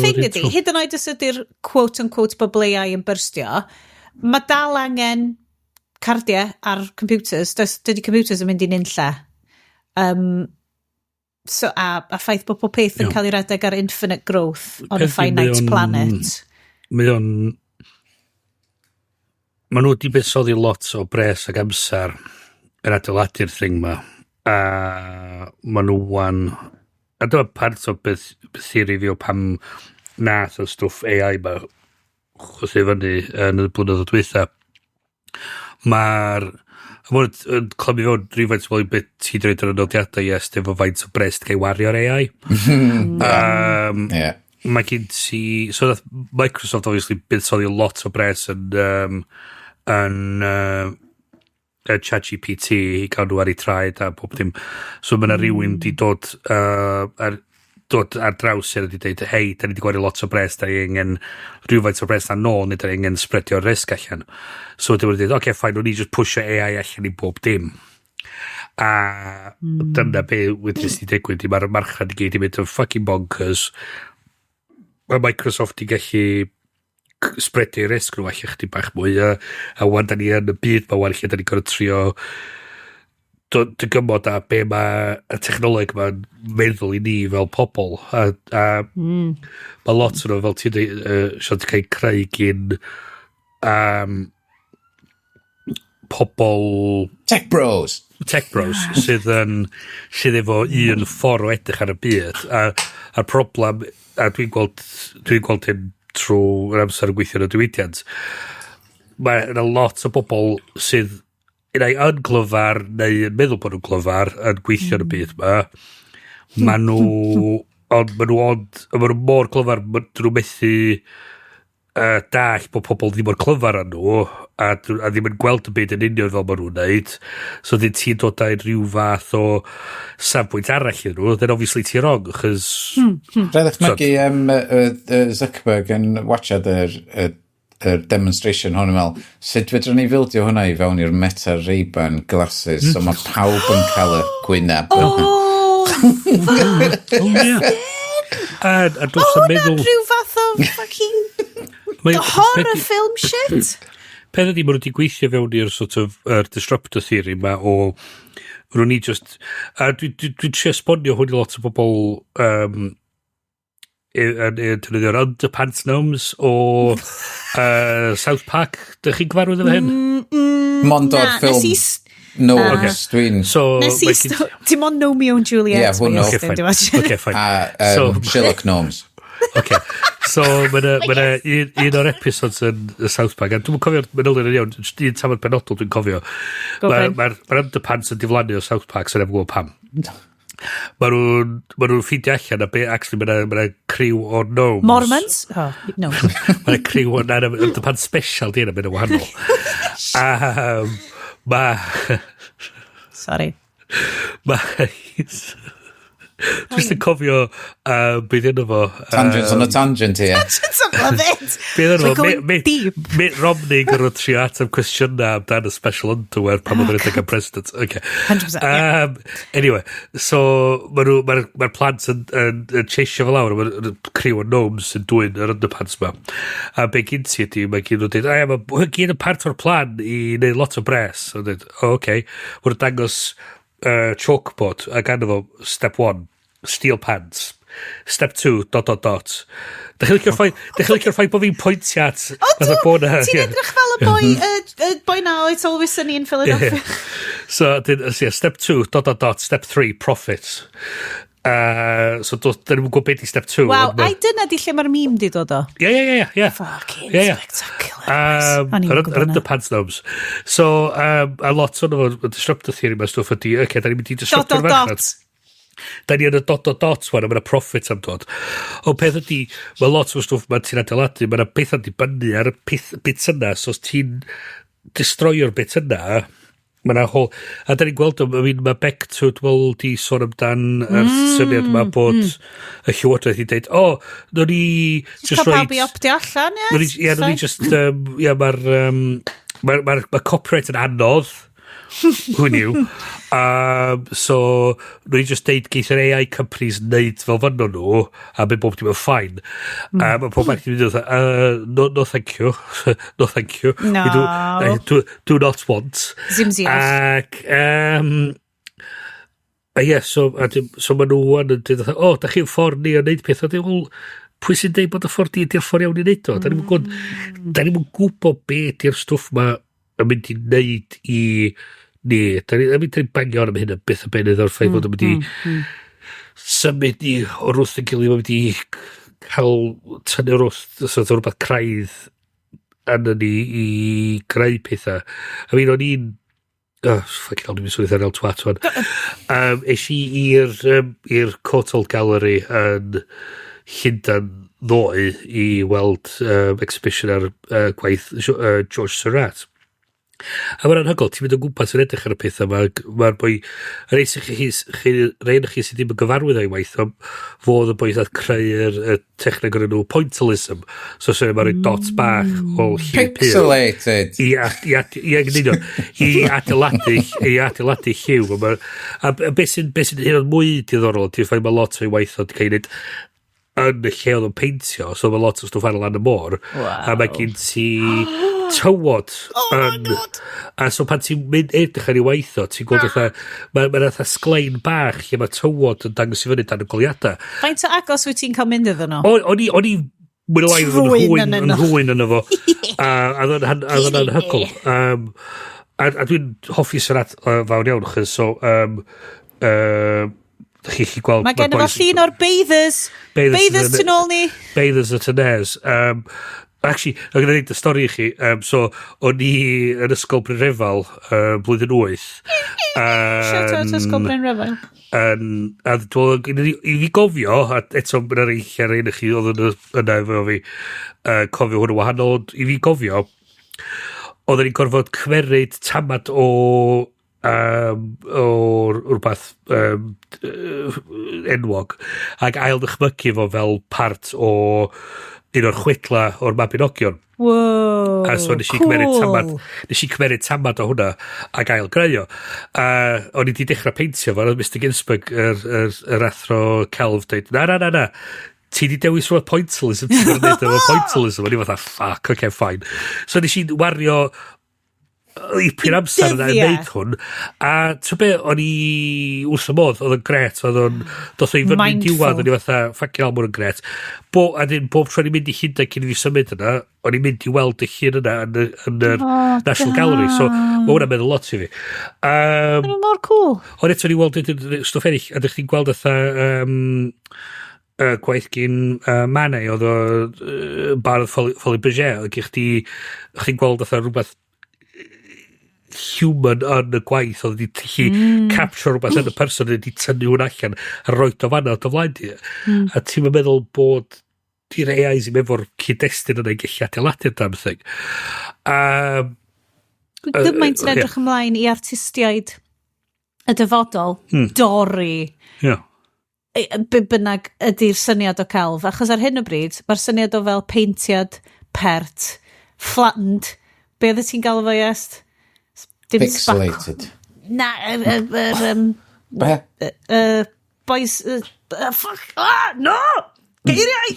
thing ydi, hyd yn oed os ydy'r quote-unquote bubble AI yn byrstio, mae dal angen cardiau ar computers. Dydy computers yn mynd i nunlla. So, a ffaith bod pob peth yn cael ei redeg ar infinite growth on a finite planet. Mae nhw wedi buddsoddi lot o bres ag amser yn adeiladu'r thing ma. A mae nhw wan... A dyma part o beth theori fi o pam nath o stwff AI ma chwthu fyny yn y blynyddoedd dwytha. Mae'r... Mae'n clymu fewn rhywfaint o beth ti'n dweud yn y nodiadau Iest efo faint o brest gael wario'r AI. Mae gen ti... So nath Microsoft obviously buddsoddi lot o bres yn ChatGPT i gael nhw ar ei traed a pob dim. So mae yna rhywun di dod ar draws sy'n wedi dweud, hei, da ni wedi gwario lot o bres, da ni angen rhywfaint o bres na nôl, neu da ni angen spreadio'r risg allan. So wedi dweud, oce, ffain, nhw'n ni just pushio AI allan i bob dim. A dyna be wedi sy'n digwydd, mae'r marchad i gyd i mynd yn fucking bonkers. Mae Microsoft i gallu spreadio'r risg nhw allan chdi bach mwy, a wan da ni yn y byd ma wan lle da ni gorau trio dy gymod a be mae y technoleg mae'n meddwl i ni fel pobl a mae lot o'n fel ti'n siarad ti'n cael creu gyn pobl Tech bros sydd efo un ffordd o edrych ar y byd a'r problem a dwi'n gweld hyn trwy yr amser yn gweithio yn y diwydiant mae yna lot o bobl sydd unai yn glyfar neu yn meddwl bod nhw'n glyfar yn gweithio yn y byd ma. Maen nhw mor glyfar, maen nhw methu dall bod pobl ddim mor clyfar yn nhw a ddim yn gweld y byd yn union fel maen nhw'n neud. So dyn ti'n dod â rhyw fath o safbwynt arall yn nhw, then obviously ti'n wrong, chys... Rhaid ydych Zuckerberg yn watchad yr demonstration hwn yn fel, sut fedrwn ni fildio hwnna i fewn i'r Meta Ray-Ban glasses, so mae pawb yn cael y gwyneb. A dwi'n meddwl... Hwna'n rhyw fath o fucking horror film shit. Peth ydi, maen nhw wedi gweithio fewn i'r sort of disruptor theory ma o... Rwy'n ni just... Dwi'n trio esbonio hwn i lot o bobl... yn defnyddio'r underpants gnomes o South Park. Dych chi'n gyfarwydd efo hyn? Mond o'r ffilm Gnomes, dwi'n... Ti'n mon Romeo and Juliet. Yeah, hwn o. Okay, fine. A Sherlock Gnomes. Okay. So, mae'n un o'r episodes yn South Park, a dwi'n cofio'r manylion yn iawn, un tafod penodol dwi'n cofio. Mae'r underpants yn diflannu o South Park, sy'n efo pam. Mae nhw'n ffidio allan a be, actually, mae'na criw o gnomes. Mormons? Oh, no. Mae'na criw o underpants special di yna, mae'n wahanol. Sorry. Dwi'n cofio bydd yno fo... Tangents on a tangent, ie. Tangents on a bit. Bydd yno fo, deep. Mitt Romney gyrru trio atam cwestiynau amdan y special underwear pan oedd yn edrych am president. Okay. 100%, Anyway, so mae'r plant yn cheisio fel awr, mae'r criw o gnomes yn dwy'n yr underpants ma. A be gyn ti ydi, mae gyn nhw'n dweud, mae gyn y part o'r plan i wneud lot o bres. Mae'n dweud, okay, mae'n dangos chalkboard a gan efo step 1 steel pants step 2 ... Dych chi'n licio'r ffaith bod fi'n pointiat ti'n edrych fel y boi na It's Always Sunny in Philadelphia. So step 2 ... step 3 profit. So dyn nhw'n gwybod beth i step 2. Wow, ai dyna di lle mae'r meme di dod o? Yeah. Fucking spectacular. Yr underpants gnomes. So, a lot o'n efo disruptor theory mae stwff ydi, da ni'n mynd i disruptor farchnad. Da ni yn y ... wan, a mae'na profit am dod. O peth ydi, mae lot o stwff mae'n ti'n adeiladu, mae'na beth yn dibynnu ar y bit yna, so os ti'n destroyo'r bit yna, mae'na hol... A da ni'n gweld mae Becto, dwi'n di sôn amdan yr syniad yma bod y llywodraeth i dweud, no ni... Just cael pawb i optio allan, yes? No ni just... Mae copyright yn anodd. Who knew? So, no ni just deud geith yr AI companies neud fel fanno nhw, a mynd bob dim yn ffain. Mae pob ac yn mynd no thank you. No thank you. No. Do not want. Zimzios. Ac, so maen nhw yn dweud, da chi'n ffordd ni o neud peth, pwy sy'n deud bod y ffordd ni ydy'r ffordd iawn i neud o? Da ni'n gwybod beth ydy'r stwff ma yn mynd i neud i ni. Da ni'n bangio am hyn beth o benydd o'r ffaith bod yn mynd i symud i o'r wrth yn gilydd, mynd i cael tynnu'r wrth, so rhywbeth craidd yn ni i greu pethau. O'n i'n ffacin o'n i'n swydd ar el twat wan. Eis i i'r Courtauld Gallery yn Llundain ddoe i weld exhibition ar gwaith George Seurat. A mae'n anhygol, ti'n mynd o gwmpas yn edrych ar y pethau, mae'r boi, rhaid chi sydd ddim yn gyfarwydd o'i waith, fodd y boi oedd creu'r techneg o'r enw pointillism, so sy'n mae'n rhoi dots bach o lliw pyr. Pixelated. I adeiladu lliw. A beth sy'n hyn o'n mwy diddorol, ti'n ffaith mae lot o'i waith oedd cael ei wneud yn y lle oedd yn peintio, so mae lot o stwff ar y lan y môr, a mae gen ti tywod a so pan ti'n mynd edrych ar ei waitho, ti'n gweld mae'n atha sglein bach lle mae tywod yn dangos i fyny dan y goliadau. Faint o agos wyt ti'n cael mynd iddyn nhw? O'n i mwyn o lai yn hwyn yn efo, a ddod yn anhygol. A dwi'n hoffi Seurat fawn iawn, achos so chi gweld... Mae gen efo llun o'r Bathers. Bathers tu nôl ni. Bathers at y nes. Actually, I'm going to read the stori i chi. So, o'n i yn ysgol Bryn Refal blwyddyn 8. Shout out ysgol Bryn Refal. A i fi gofio, a eto mae'n rhaid ar un i chi oedd yna efo fi cofio hwnnw wahanol, i fi gofio, oedd ni'n gorfod cymeryd tamad o rhywbeth enwog ac ail ddychmygu fo fel part o un o'r chwedla o'r Mabinogion. Wow, a so nes i cymeryd tamad o hwnna ac ail greu o. O'n i wedi dechrau peintio fo, oedd Mr Ginsberg yr athro celf dweud, na, ti di dewis rhywbeth pointillism, ti'n gwneud efo pointillism, o'n i fatha, fuck, okay, fine. So nes i wario ipyn amser yna yn neud hwn, a ti'n be, o'n i wrth y modd, oedd yn gret, doth o i fyny diwad, o'n i fatha, ffacin almwr yn gret. A dyn, bob tro o'n i'n mynd i Llundain cyn i fi symud yna, o'n i'n mynd i weld y llun yna yn yr National Gallery, so mae hwnna'n meddwl lot i fi. Mae'n mor cool. Ond eto ni weld stwff eraill, a ddech chi'n gweld ytha gwaith gyn Manau, oedd o bardd ffoli Berger, ac chi'n gweld ytha rhywbeth human yn y gwaith oedd wedi capture rhywbeth yn y person wedi tynnu hwn allan a roi o fanna o flaen di. A ti'n meddwl bod di'r AIs i mefo'r cyd-destun yna i gallu adeiladu'r damn thing. Gymaint yn edrych ymlaen i artistiaid y dyfodol dorri be bynnag ydy'r syniad o celf, achos ar hyn o bryd, mae'r syniad o fel peintiad, pert, flattened, be oedd ti'n galw fo, Iest? Pixelated. Na, boys, fuck, no! Geiriau!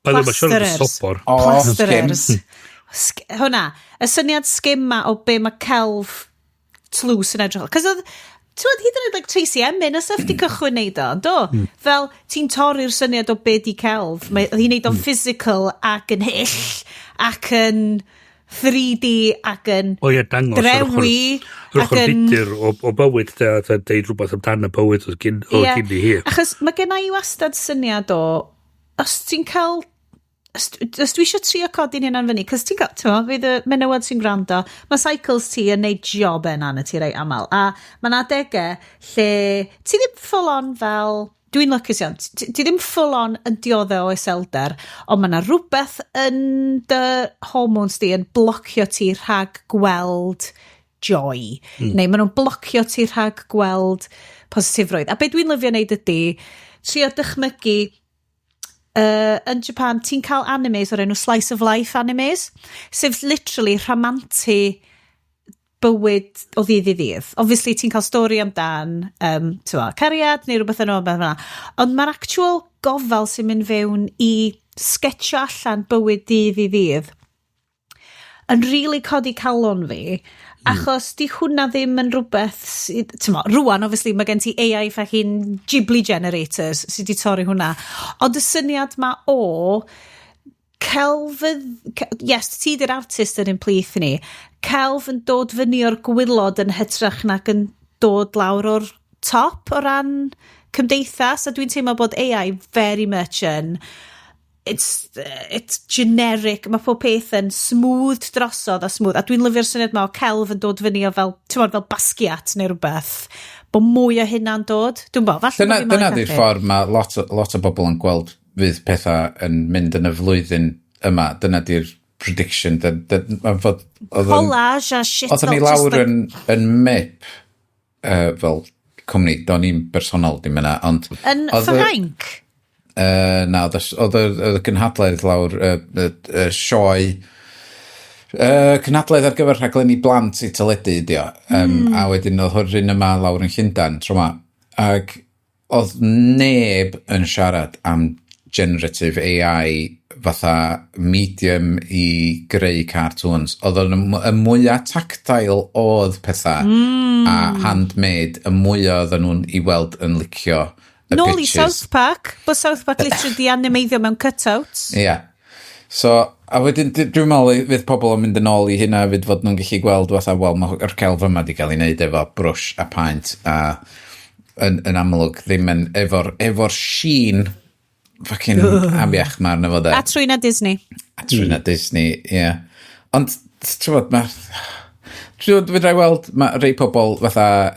Plasterers. Hwna, y syniad sgimma o be mae celf tlws yn edrych. Cos oedd, hyd yn oed like Tracy Emin y stuff di cychwyn neud o, do? Fel, ti'n torri'r syniad o be di celf. Oedd hi'n neud o'n physical ac yn hyll, ac yn 3D, ac yn drewi. Yr ochr fidr o bywyd, deud rhywbeth amdano bywyd o gyn i hi. Achos mae gen i wastad syniad o, os ti'n cael... Os dwi eisiau trio codi'n hynna'n fyny, cos ti'n cael, fydd y menywod sy'n gwrando, mae cycles ti yn neud job yna ti rei amal, a mae'n adegau lle ti ddim full on fel, dwi'n lwcus iawn, ti ddim full on yn dioddau o iselder, ond mae yna rhywbeth yn dy hormones di yn blocio ti rhag gweld joy, neu maen nhw'n blocio ti rhag gweld positifrwydd. A be dwi'n lyfio wneud ydy, trio dychmygu yn Japan, ti'n cael animes o'r enw slice of life animes, sef literally rhamantu bywyd o ddydd i ddydd. Obviously, ti'n cael stori amdan cariad neu rhywbeth yn o, ond mae'r actual gofal sy'n mynd fewn i sketcho allan bywyd dydd i ddydd yn really codi calon fi, achos di hwnna ddim yn rhywbeth, rwan, obviously, mae gen ti AI fucking Ghibli generators sydd wedi torri hwnna. Ond y syniad ma o celf, yes, ti di'r artist yn implith ni, celf yn dod fyny o'r gwylod yn hytrach nac yn dod lawr o'r top o ran cymdeithas, a dwi'n teimlo bod AI very much yn it's generic, mae pob peth yn smooth drosodd a smooth, a dwi'n lyfio'r syniad ma o celf yn dod fyny o fel, fel basgiat neu rhywbeth, bod mwy o hynna'n dod. Dwi'n bo, falle dyna di'r ffordd mae lot o bobl yn gweld fydd pethau yn mynd yn y flwyddyn yma. Dyna di'r prediction. Collage a shit. Oedden ni lawr yn MIP fel cwmni, do'n i'n bersonol dim yna, ond... Yn Ffrainc? Na, oedd y gynhadledd lawr y sioe cynhadledd ar gyfer rhaglenni blant i teledu ydi o, a wedyn oedd hwrr un yma lawr yn Llundain tro ma, ac oedd neb yn siarad am generative AI fatha medium i greu cartoons. Oedd y mwyaf tactile oedd pethau a handmade, y mwyaf oedd nhw'n i weld yn licio nôl i South Park, bod South Park literally di animeiddio mewn cutouts. Ie. So, a wedyn, dwi'n meddwl fydd pobl yn mynd yn ôl i hynna fydd fod nhw'n gallu gweld fatha, wel, mae'r celf yma di cael ei wneud efo brush a paint a yn amlwg ddim yn efo'r sheen fucking abiach ma'r na fod e. A trwy na Disney. Ie. Ond, ti'n bod, fydd rai weld, mae rei pobl fatha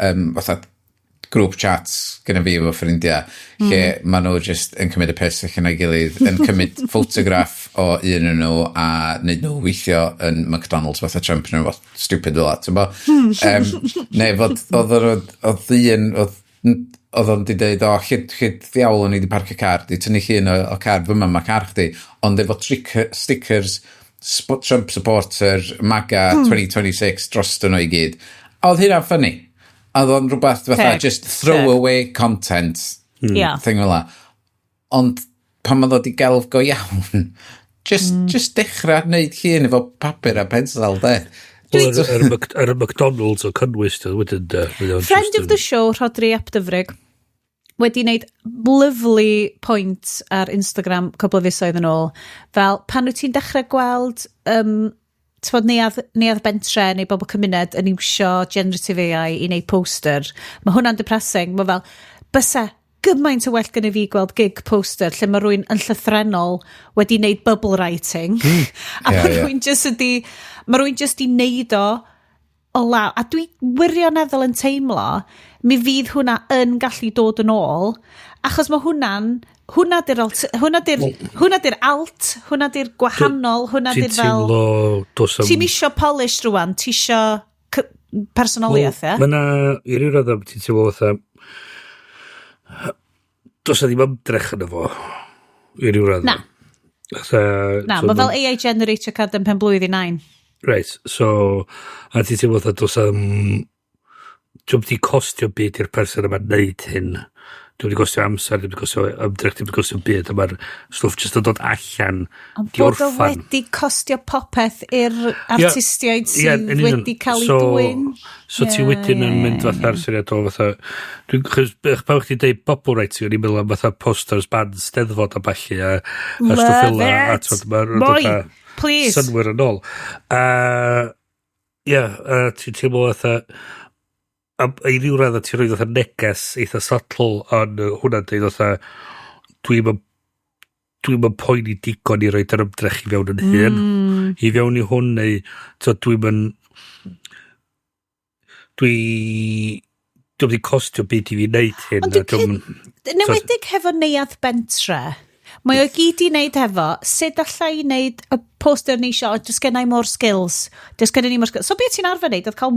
grŵp chats gyda fi efo ffrindiau lle maen nhw just yn cymryd y piss allan o'i gilydd, yn cymryd ffotograff o un yn nhw a wneud nhw weithio yn McDonald's fatha Trump nhw fath stupid fel that, ti'n bo? Neu oedd o'n di dweud, chyd ddiawl o'n i di parcio car, di tynnu llun o car, fyma mae car chdi, ond efo stickers, Trump supporter, MAGA 2026 dros nhw i gyd. A oedd hynna'n ffynnu. A oedd o'n rhywbeth fatha, just throw away content, thing fel la. Ond pan oedd o di gelf go iawn, just dechrau wneud llun efo papur a pensel, de. Yr McDonald's o cynnwys, wedyn... Friend of the show, Rodri Apdyfrig, wedi wneud lovely point ar Instagram cwbl o fisoedd yn ôl, fel pan wyt ti'n dechrau gweld... neuadd bentre neu bobl cymuned yn iwsio generative AI i wneud poster, mae hwnna'n depressing, mae fel, bysa gymaint o well gyda fi gweld gig poster lle mae rwy'n yn llythrenol wedi wneud bubble writing a mae rwy'n just i wneud o law, a dwi wirioneddol yn teimlo mi fydd hwnna yn gallu dod yn ôl, achos mae hwnna di'r alt, hwnna di'r gwahanol, hwnna di'r fel... Ti'n isio polish rwan, ti isio personoliaeth, ie? Mae'na, i ryw radd am ti'n teimlo fatha, Does ddim ymdrech yn efo. I ryw radd. Na. Na, mae fel AI generator cadw pen blwydd i 9. Right, so, a ti teimlo dda dos dwi'n di costio byd i'r person yma'n neud hyn. Dwi'n di costio amser, dwi'n di costio ymdrech, dwi'n di costio byd, a mae'r stwff jyst yn dod allan di orffan. Ond bod o wedi costio popeth i'r artistiaid sydd wedi cael ei dwyn. So ti wedyn yn mynd fatha'r syniad o fatha, dwi'n pawb chdi deud bobl writing, o'n i'n meddwl am fatha posters, bands, steddfod a balli, a stwff illa, a twyd mae'r please. Synwyr yn ôl. Ti'n teimlo fatha, i ryw radd ti'n rhoi fatha neges eitha subtle ond hwnna'n dweud fatha dwi'n yn poeni digon i roi yr ymdrech i fewn yn hyn i fewn i hwn neu dwi'n wedi costio byd i fi wneud hyn ond newedig hefo neuadd bentre mae o gyd i wneud hefo sut allai i wneud y poster ni isio just gennau more skills so beth ti'n arfer wneud oedd cael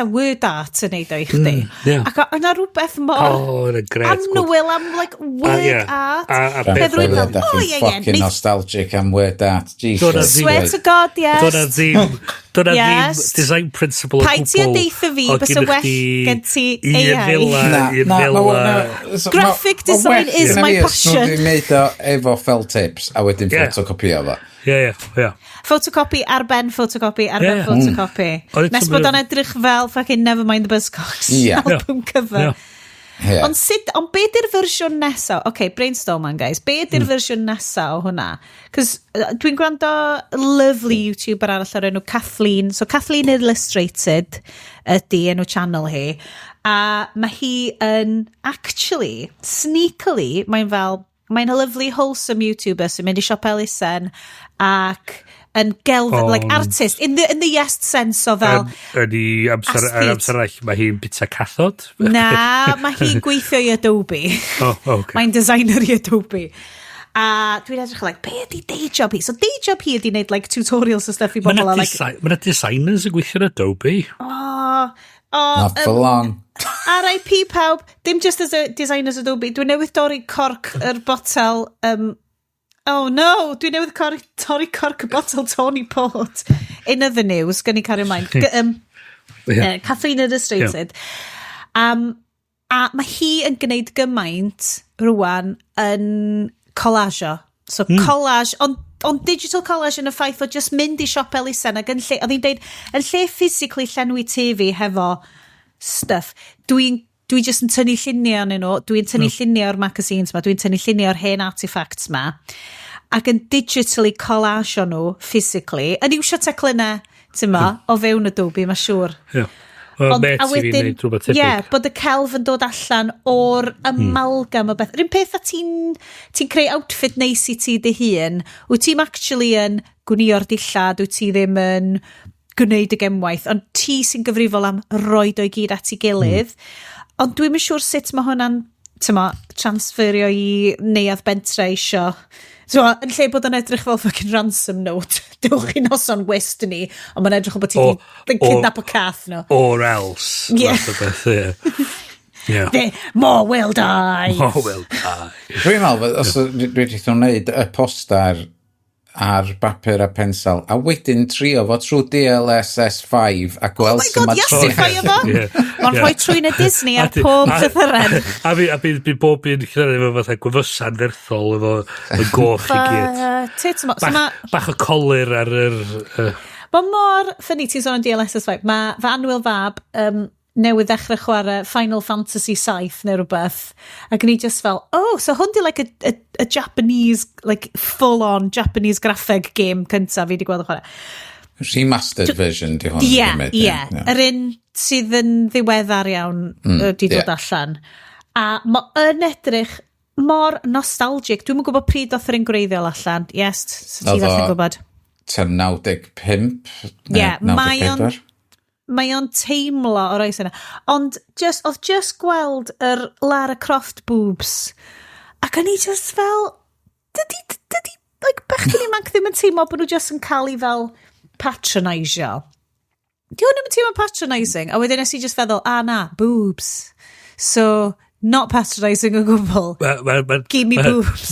word art yn neud o i chdi ac yna rhywbeth mor anwyl am like word art peth rwy'n fucking nostalgic am word art swear to god yes Dyna ddim design principle o gwbl. Pai ti a deitha fi, bys y well gen ti AI. Graphic design is my passion. Dwi'n neud o efo felt tips a wedyn photocopio fo. Photocopy ar ben photocopy. Nes bod o'n edrych fel fucking Nevermind the Buzzcocks album cover. Ond be di'r fersiwn nesa? Brainstorm man, guys. Be di'r fersiwn nesa o hwnna? Cos dwi'n gwrando lovely YouTuber arall ar enw Kathleen. So Kathleen Illustrated ydi enw channel hi. A mae hi yn actually, sneakily, mae'n a lovely wholesome YouTuber sy'n mynd i siop elusen ac yn like artist in the Iest sense o fel yn i amser all mae hi'n bita cathod na mae hi gweithio i Adobe mae'n designer i Adobe a dwi'n edrych like be ydi day job hi so day job hi ydi wneud like tutorials o stuff i bobl mae'na designers yn gweithio yn Adobe not for long R.I.P. pawb dim just as a designers Adobe dwi'n newydd dorri corc yr botel oh no, dwi'n newydd torri corc y botel Tony Port. In other news, gan i cario ymlaen. Kathleen Illustrated. A mae hi yn gwneud gymaint rwan yn collage. So collage, ond digital collage yn y ffaith o just mynd i siop elusen ac oedd hi'n deud, yn lle physically llenwi TV hefo stuff, Dwi just yn tynnu lluniau yn nhw, dwi'n tynnu lluniau o'r magazines ma, dwi'n tynnu lluniau o'r hen artefacts ma, ac yn digitally collage o nhw, physically, yn iwsio teclynau, ti'n ma, o fewn Adobe, mae siŵr. A wedyn, bod y celf yn dod allan o'r amalgam o beth. Rwy'n peth a ti'n creu outfit neis i ti dy hun, wyt ti'n actually yn gwnio'r dillad, wyt ti ddim yn gwneud y gemwaith, ond ti sy'n gyfrifol am roed o'i gyd at ei gilydd. Ond dwi'n yn siŵr sut mae hwnna'n transferio i neuadd bentre isio. So, yn lle bod yn edrych fel fucking ransom note, dewch i noson west ni, ond mae'n edrych o bod ti di kidnap o cath no. Or else. More will die. Dwi'n meddwl, os dwi'n wneud y poster ar bapur a pensel a wedyn trio fo trwy DLSS5 a gweld sy'n ma'n trwy ond rhoi trwy'n y Disney ar pob llythyren a bydd bob un llythyren efo fatha gwefysan ferthol efo y goch i gyd bach o colir ar yr mae mor ffynnu ti'n sôn yn DLSS5 mae fy anwyl fab newydd ddechrau chwarae Final Fantasy 7 neu rhywbeth ac ni just fel so hwn di like a Japanese like full on Japanese graphic game cyntaf fi di gweld y chwarae remastered version di hwn yr un sydd yn ddiweddar iawn di dod allan a mae'n edrych mor nostalgic dwi'n gwybod pryd oedd yr un gwreiddiol allan so ti falle'n gwybod 95 mae o'n teimlo o'r oes yna. Ond oedd just gweld yr Lara Croft boobs. Ac o'n i just fel, dydy like, bechgyn imanc ddim yn teimlo bod nhw just yn cael ei fel patronisio. Di hwn ddim yn teimlo patronising. A wedyn nes i just feddwl, na, boobs. So, Not patronising o gwbl. Give me boobs.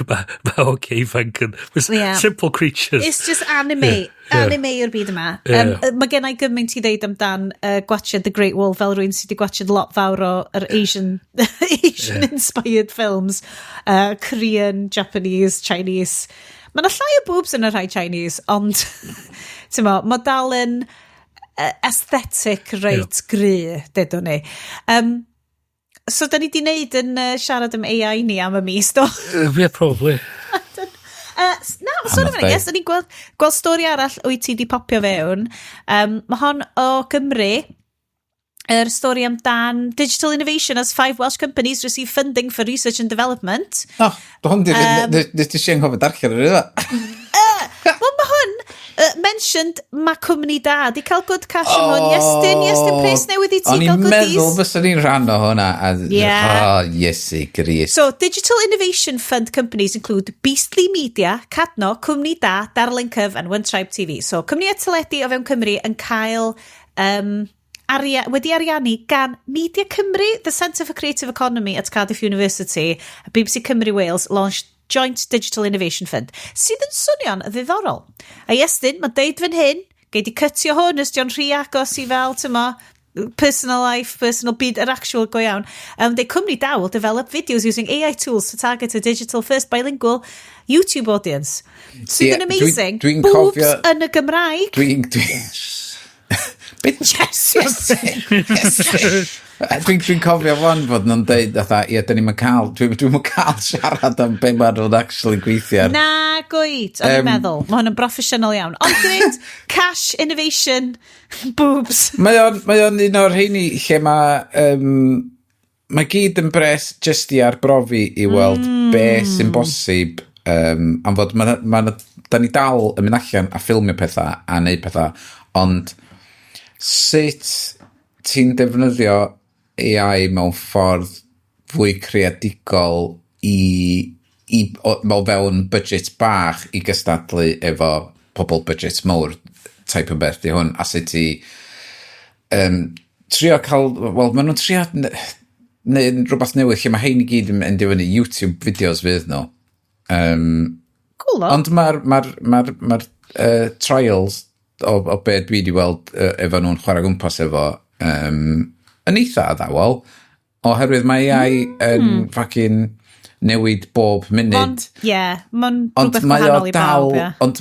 Mae okay, Franken. Simple creatures. It's just anime. Anime yw'r byd yma. Mae gen I gymaint i ddeud amdan gwachod The Great Wall fel rwy'n sydd wedi gwachod lot fawr o'r Asian-inspired films. Korean, Japanese, Chinese. Mae yna llai o boobs yn y rhai Chinese, ond mae dal yn aesthetic reit gry, dedwn ni. So, da ni di wneud yn siarad am AI ni am y mis, do? Yeah, probably. Sôn am hynny, yes, da ni'n gweld stori arall wyt ti di popio fewn. Mae hon o Cymru, yr stori amdan Digital Innovation as 5 Welsh companies receive funding for research and development. Hwn di siarad ngofod darllen yr ydw. Wel, mae hwn mentioned mae cwmni da di cael good cash yn hwn. Iestyn pres newydd i ti cael O'n goodies. i'n meddwl fysa ni'n rhan o hwnna. Iesu, gris. So, Digital Innovation Fund companies include Beastly Media, Cadno, Cwmni Da, Darlun Cyf and One Tribe TV. So, cwmni teledu o fewn Cymru yn cael wedi ariannu gan Media Cymru, the Centre for Creative Economy at Cardiff University, a BBC Cymru Wales launched Joint Digital Innovation Fund, sydd yn swnio'n ddiddorol. A Iestyn, mae deud fan hyn, gei di cytio hwn, ysdion rhy agos i fel, personal life, personal byd, yr actual go iawn. They cwmni da will develop videos using AI tools to target a digital first bilingual YouTube audience. Sydd yn amazing. Boobs yn y Gymraeg. Dwi'n cofio fan fod nhw'n deud dda ni'n cael siarad am be mae nhw'n actually gweithio. Na, gweud, o'n i'n meddwl. Mae hwn yn broffesiynol iawn. Ond gwneud, cash, innovation, boobs. Mae o'n un o'r heini lle mae gyd yn bres just i arbrofi i weld be sy'n bosib. Am fod, da ni dal yn mynd allan a ffilmio pethau a neud pethau, ond sut ti'n defnyddio AI mewn ffordd fwy creadigol mewn fewn budget bach i gystadlu efo pobl budget mawr type o beth di hwn, a sut ti trio cael, wel, maen nhw'n trio neu rhywbeth newydd lle mae hein i gyd yn difynnu YouTube videos fydd nhw. Cool, ond mae'r trials o be dwi wedi weld efo nhw'n chwarae gwmpas efo yn eitha addawol, oherwydd mae AI yn fucking newid bob munud. Mae'n rhywbeth gwahanol i bawb, Ond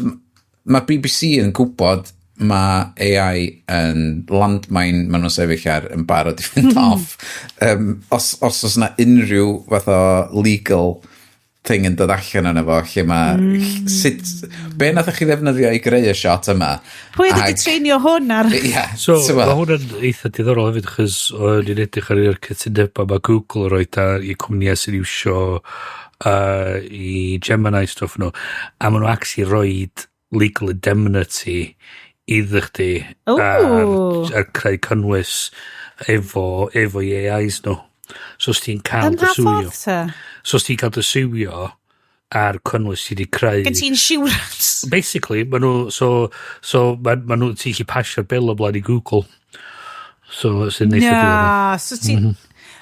mae BBC yn gwybod mae AI yn landmine maen nhw'n sefyll ar yn barod i fynd off. Os oes yna unrhyw fath o legal thing yn dod allan yna fo, lle mae be nath chi ddefnyddio i greu y shot yma? Pwy wedi treinio hwn ar... So, mae hwnna'n eitha diddorol hefyd, chys o'n i'n edrych ar yr cytundeba mae Google yn rhoi i cwmnïau sy'n iwsio i Gemini stuff nhw, a maen nhw actually roed legal indemnity iddo chdi ar creu cynnwys efo AIs nhw. So, os ti'n cael dy swio. So, os ti'n cael dy swio ar cynnwys ti wedi creu... Gen ti insurance? Basically, maen nhw... So maen nhw ti'n chi pasio'r bil o blaen i Google. So, sy'n neitha diwrnod.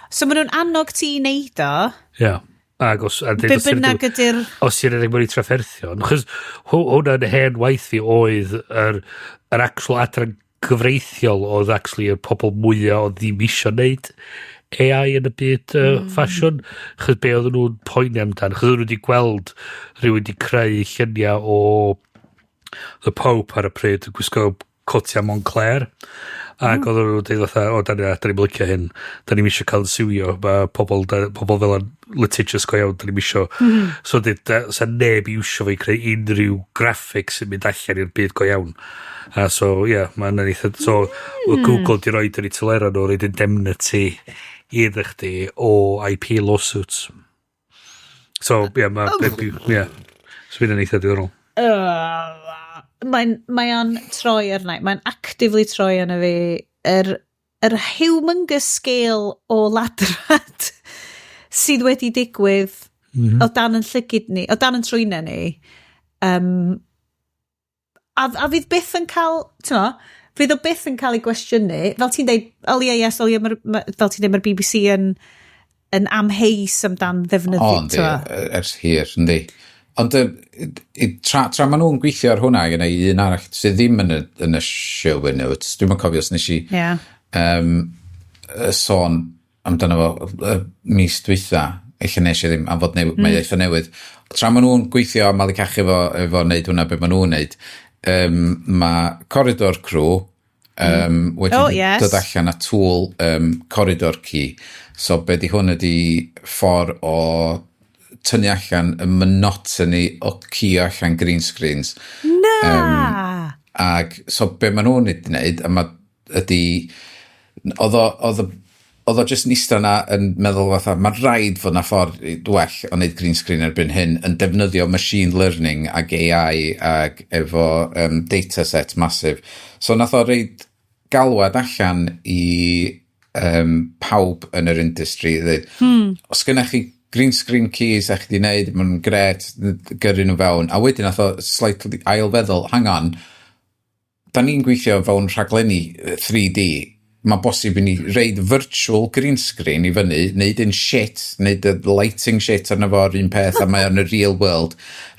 So, maen nhw'n annog ti i neud o? Ia. Os ti'n edrych mewn i trafferthion. Chos hwnna'n hen waith fi oedd yr actual adran gyfreithiol oedd actually y pobl mwyaf o ddim isio neud AI yn y byd ffasiwn. Chos be oedd nhw'n poeni amdan. Chos oedd nhw wedi gweld rhywun wedi creu lluniau o The Pope ar y pryd yn gwisgo cotia Montclair. Ac oedd nhw'n dweud fatha, da ni'n blicio hyn. Da ni'n eisiau cael yn siwio. Mae pobl fel yn litigious go iawn, da ni'n eisiau. So sa'n neb i iwsio fe i creu unrhyw graphics sy'n mynd allan i'r byd go iawn. So, mae'n eitha... So, Google di roed yn ei tylera nhw, roed indemnity iddo chdi o IP lawsuits. So, So, fi'n eitha diddorol. Mae'n troi arna. Mae'n actively troi arna fi. Yr humongous scale o ladrad sydd wedi digwydd o dan yn llygyd ni, o dan yn trwyna ni. A fydd byth yn cael, fydd o byth yn cael ei gwestiynu. Fel ti'n deud, fel ti'n deud, mae'r BBC yn amheus amdan ddefnyddio. Yndi, ers hir, yndi. Ond tra maen nhw'n gweithio ar hwnna, gyda un arall sydd ddim yn y show yn notes, dwi'n yn cofio os nes i sôn amdano fo mis dwytha, eich nes i ddim am fod mae eitha newydd. Tra maen nhw'n gweithio am malu cachu efo wneud hwnna be maen nhw'n wneud, mae CorridorKey wedi dod allan a tŵl CorridorKey. So be di hwn ydi ffordd o tynnu allan y monotony o cio allan green screens. Ag so be maen nhw'n wneud, oedd o just nista na yn meddwl fatha, mae rhaid fod na ffordd well o wneud green screen erbyn hyn yn defnyddio machine learning ag AI ag efo data set massive. So nath o reid galwad allan i pawb yn yr industry. Os gynnach chi green screen keys a chi di wneud, mae'n gret, gyrru nhw fewn. A wedyn nath o slightly ailfeddwl, hang on, da ni'n gweithio fewn rhaglenni 3D, mae bosib i ni reid virtual green screen i fyny, neud yn shit, neud y lighting shit arno fo'r un peth, a mae yn y real world,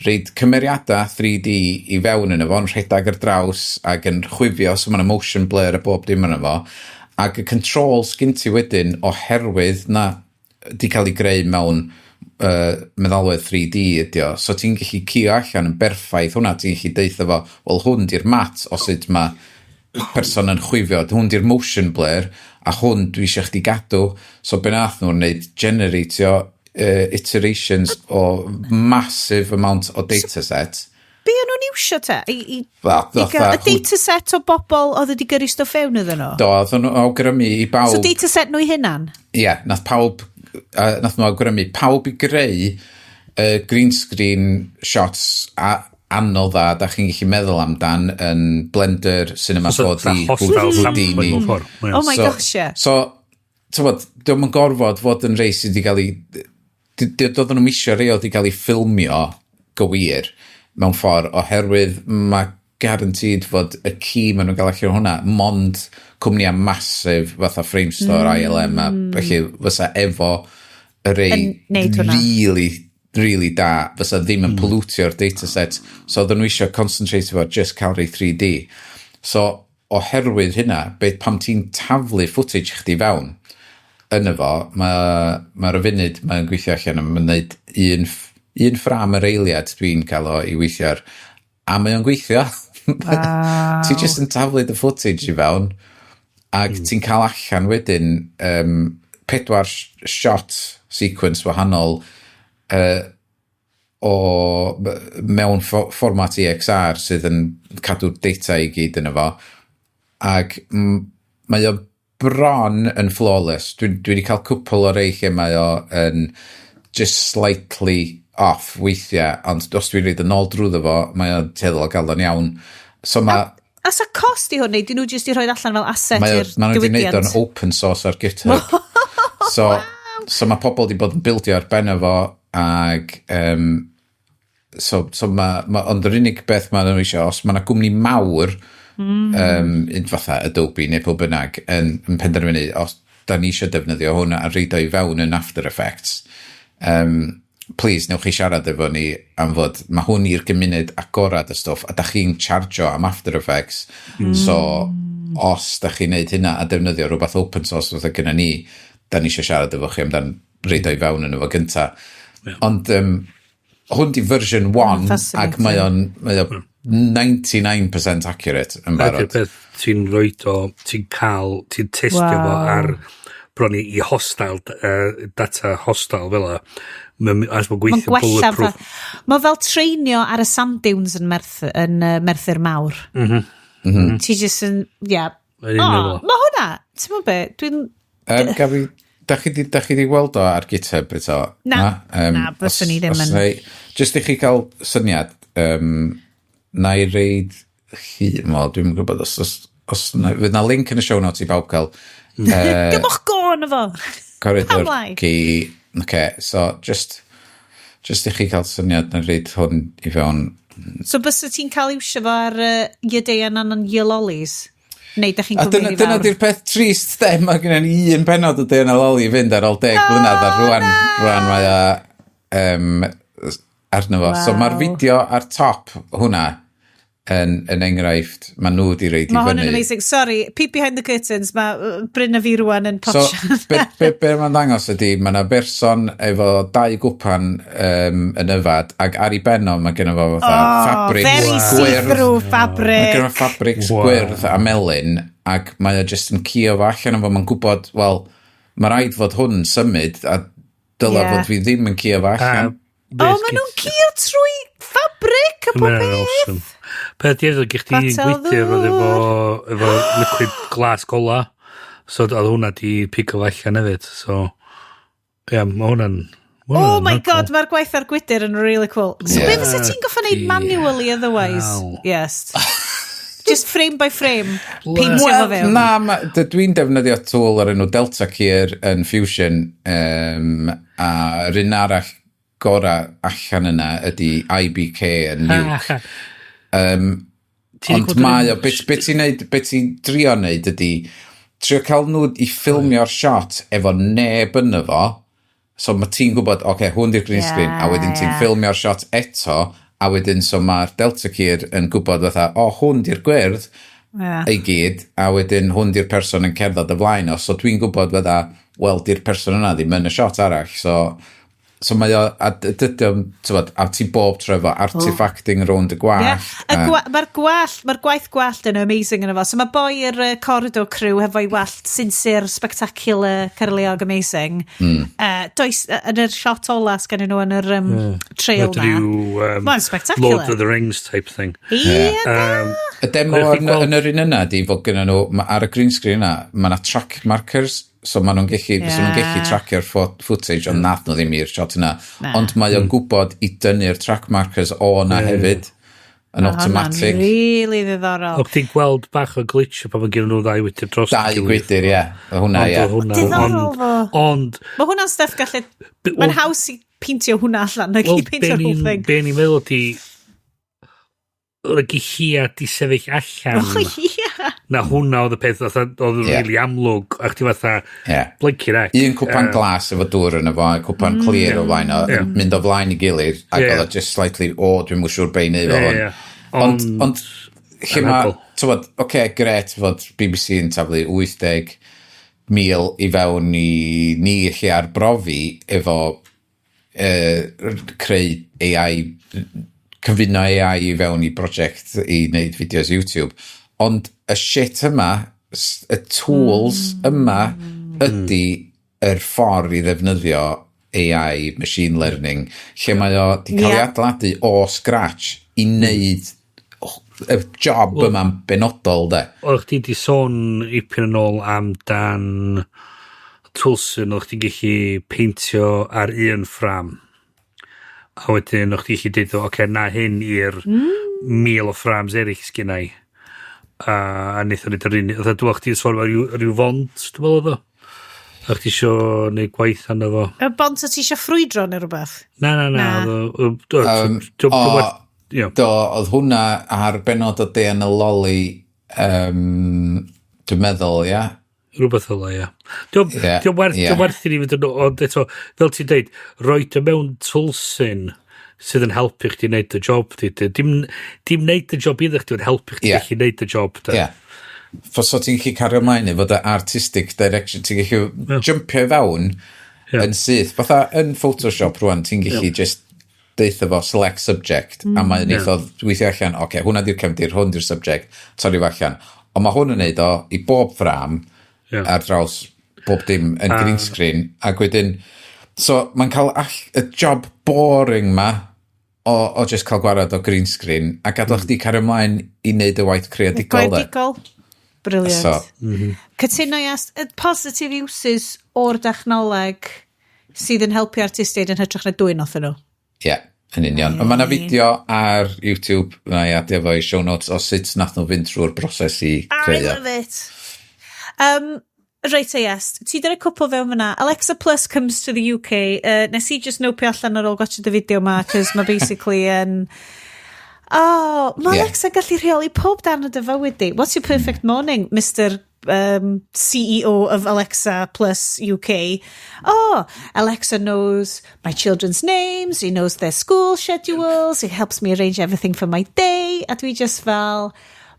reid cymeriadau 3D i fewn yn fo'n rhedag ar draws ac yn chwifio, so mae'n motion blur a bob dim arno fo, ac y controls gynti wedyn oherwydd na di cael ei greu mewn meddalwedd 3D ydio, so ti'n gallu cio allan yn berffaith hwnna, ti'n gallu deitha fo, wel hwn di'r mat o sut mae person yn chwifio, hwn di'r motion blur, a hwn dwi eisiau chdi gadw, so be nath nhw'n neud generatio iterations o massive amount o dataset. Be o'n nhw'n iwsio te? Y dataset o bobl oedd wedi gyrru stwff fewn iddyn nhw? Do, oedd nhw awgrymu i bawb... So dataset nhw i hynna'n? Ie, nath nhw awgrymu pawb i greu green screen shots anodd a da chi'n gallu meddwl amdan yn Blender, Cinema 4D, Houdini. Oh my gosh, yeah. So, dwi'n yn gorfod fod yn rei sydd wedi cael ei... Doedden nhw'n misio rei oedd wedi cael ei ffilmio gywir mewn ffordd, oherwydd mae guaranteed fod y key maen nhw'n gael allan hwnna, mond cwmnia massive fatha Framestore, ILM, a felly fysa efo y rei really da, fysa ddim yn pollutio'r dataset, so oedden nhw eisiau concentrate fo just cael rei 3D. So, oherwydd hynna, beth pam ti'n taflu footage chdi fewn yna fo, mae'r funud mae'n gweithio allan yn mynd un ffram yr eiliad dwi'n cael o i weithio ar, a mae'n gweithio. Ti just yn taflu dy footage i fewn, ac ti'n cael allan wedyn 4 shot sequence wahanol o mewn fformat EXR sydd yn cadw data i gyd yna fo, ac mae o bron yn flawless. Dwi wedi cael cwpl o rei lle mae o yn just slightly off weithiau, ond os dwi'n reid yn ôl drwyddo fo, mae o'n teddol o gael o'n iawn. So As a cost i hwnni, dyn nhw jyst i rhoi allan fel asset i'r diwydiant? Mae nhw wedi gwneud o'n open source ar GitHub. So mae pobl wedi bod yn bildio ar ben fo, ag so ond yr unig beth mae nhw eisiau, os mae yna gwmni mawr, fatha Adobe neu pob bynnag, yn penderfynu, os da ni eisiau defnyddio hwnna a reid o i fewn yn After Effects, please, newch chi siarad efo ni am fod, mae hwn i'r gymuned agorad y stwff, a da chi'n chargio am After Effects, so os da chi'n neud hynna a defnyddio rhywbeth open source fatha gyda ni, da ni eisiau siarad efo chi amdan reid o i fewn yn efo gynta. Ond hwn di version 1, ac mae o'n 99% accurate yn barod. Ti'n roed o, ti'n testio fo ar bron i hostile, data hostile fel o. As mae'n gweithio bulletproof. Mae fel treinio ar y sand dunes yn Merthyr Mawr. Ti jyst yn, mae hwnna, ti'n mwyn be, dwi'n... Da chi di weld o ar GitHub eto? Na, byswn ni ddim yn... Just i chi cael syniad, na i reid chi, dwi'n gwybod, os fydd na link yn y show notes i bawb cael... Gymwch go yn efo! CorridorKey. Okay, so just i chi cael syniad na reid hwn i fewn. So bys ti'n cael iwsio fo ar ydeian a'n ylollis? Neu da chi'n cyfeirio fawr? Dyna di'r peth trist, de. Mae gen ni un penod o dechnoleg i fynd ar ôl 10 blynedd, a rwan mae arno fo. So mae'r fideo ar top hwnna yn enghraifft, mae nhw wedi reid i fyny. Mae hwn yn amazing. Sorry, peep behind the curtains, mae Bryn a fi rwan yn potsian. So, be mae'n dangos ydy, mae yna berson efo 2 gwpan yn yfad, ac ar ei beno mae gen fo fabrics very see-through fabric. Mae gen fo fabrics gwyrdd a melyn, ac mae o just yn cio fo allan efo, mae'n gwybod, wel, mae rhaid fod hwn symud, a dyla fod fi ddim yn cio fo allan. Mae nhw'n cio trwy fabric a pob beth. Peth i'r gych ti gwydyr oedd efo liquid glas gola. So oedd hwnna di pico allan hefyd. So, mae hwnna'n... Oh my god, mae'r gwaith ar gwydyr yn really cool. So beth fysa ti'n goffa neud manually otherwise? Yes. Just frame by frame. Peintio fo fewn. Na, dwi'n defnyddio tool ar enw DeltaKey yn Fusion. A rhan arall gorau allan yna ydy IBK yn Nuke. Ond mae o, beth ti'n drio neud ydy, trio cael nhw i ffilmio'r shot efo neb yna fo, so mae ti'n gwybod, hwn di'r green screen, a wedyn ti'n ffilmio'r shot eto, a wedyn so mae'r DeltaKey yn gwybod fatha, hwn di'r gwyrdd, ei gyd, a wedyn hwn di'r person yn cerdded y flaen o, so dwi'n gwybod fatha, wel, di'r person yna ddim yn y shot arall, so mae o, a ti bob tro efo artifacting rownd y gwallt. Mae'r gwaith gwallt yn amazing yn efo. So mae boi'r CorridorKey hefo'i wallt sinsir, spectacular, cyrliog, amazing. Does, yn yr shot ola sgan nhw yn yr trail na. Mae'n spectacular. Lord of the Rings type thing. Y demo yn yr un yna di fod gyda nhw, ar y green screen yna, mae yna track markers, so maen nhw'n gallu tracio'r footage, ond nath nhw ddim i'r shot yna. Ond mae o'n gwybod i dynnu'r track markers o yna hefyd, yn automatic. Hwna'n really ddiddorol. O'ch ti'n gweld bach o glitch pan mae gen nhw 2 wydyr dros. 2 gwydyr, ie. Hwna, ie. Diddorol fo. Ond... Mae hwnna'n stuff gallu... Mae'n haws i peintio hwnna allan, nag i peintio'r whole thing. Be ni'n meddwl di... Oedd y gihia di sefyll allan. Na hwnna oedd y peth oedd yn really amlwg, a chdi fatha blinking ac. Un cwpan glas efo dŵr yn efo, cwpan clir o flaen o, mynd o flaen i gilydd, ac oedd o just slightly, dwi'n mwyn siŵr bein efo hwn. Ond, lle mae, gret fod BBC yn taflu 80,000 i fewn i ni lle arbrofi efo creu AI, cyfuno AI i fewn i brosiect i wneud fideos YouTube. Ond y shit yma, y tools yma ydy yr ffordd i ddefnyddio AI, machine learning, lle mae o di cael ei adeiladu o scratch i wneud y job yma'n benodol, de. O'ch ti di sôn ipyn yn ôl am dan toolsyn, o'ch ti'n gallu peintio ar un ffram. A wedyn o'ch ti'n gallu dweud, na hyn i'r 1000 o fframs eraill sgynnau. A wnaethon ni yr un. Oedd dwi'n chdi'n sôn rhyw font, dwi'n meddwl o. O'ch ti isio neud gwaith anna fo. Y bont o ti isio ffrwydro neu rhywbeth? Na. Oedd hwnna ar benod o dechnoleg, dwi'n meddwl, ia? Rhywbeth ola, ia. Dwi'n werth i ni fynd yn ôl, ond eto, fel ti'n dweud, roed y mewn twlsyn sydd yn helpu chdi wneud y job. Dim wneud y job iddo chdi, ond helpu chdi gallu wneud y job. Ie. So ti'n gallu cario ymlaen i fod y artistic direction, ti'n gallu jumpio i fewn yn syth. Fatha yn Photoshop rwan, ti'n gallu just deitha fo select subject, a mae'n eithodd weithio allan, hwnna di'r cefndir, hwn di'r subject, torri fo allan. Ond mae hwn yn neud o i bob ffram, ar draws bob dim yn green screen, ac wedyn, so mae'n cael y job boring ma o just cael gwared o green screen, a gadael chdi cario ymlaen i wneud y waith creadigol. Brilliant. Cytuno Iest, positive uses o'r dechnoleg sydd yn helpu artistiaid yn hytrach na dwy'n othyn nhw. Ie, yn union. Mae yna fideo ar YouTube, na i adio fo i show notes, o sut nath nhw fynd trwy'r broses i creu. I love it. Reit Iest, ti dyna cwpl fewn fyna. Alexa Plus comes to the UK. Nes i just nopio allan ar ôl gwachod y fideo ma, cos mae basically yn... Mae Alexa gallu rheoli pob dan o dy fywyd di. What's your perfect morning, Mr. CEO of Alexa plus UK? Alexa knows my children's names, he knows their school schedules, he helps me arrange everything for my day, a dwi just fel...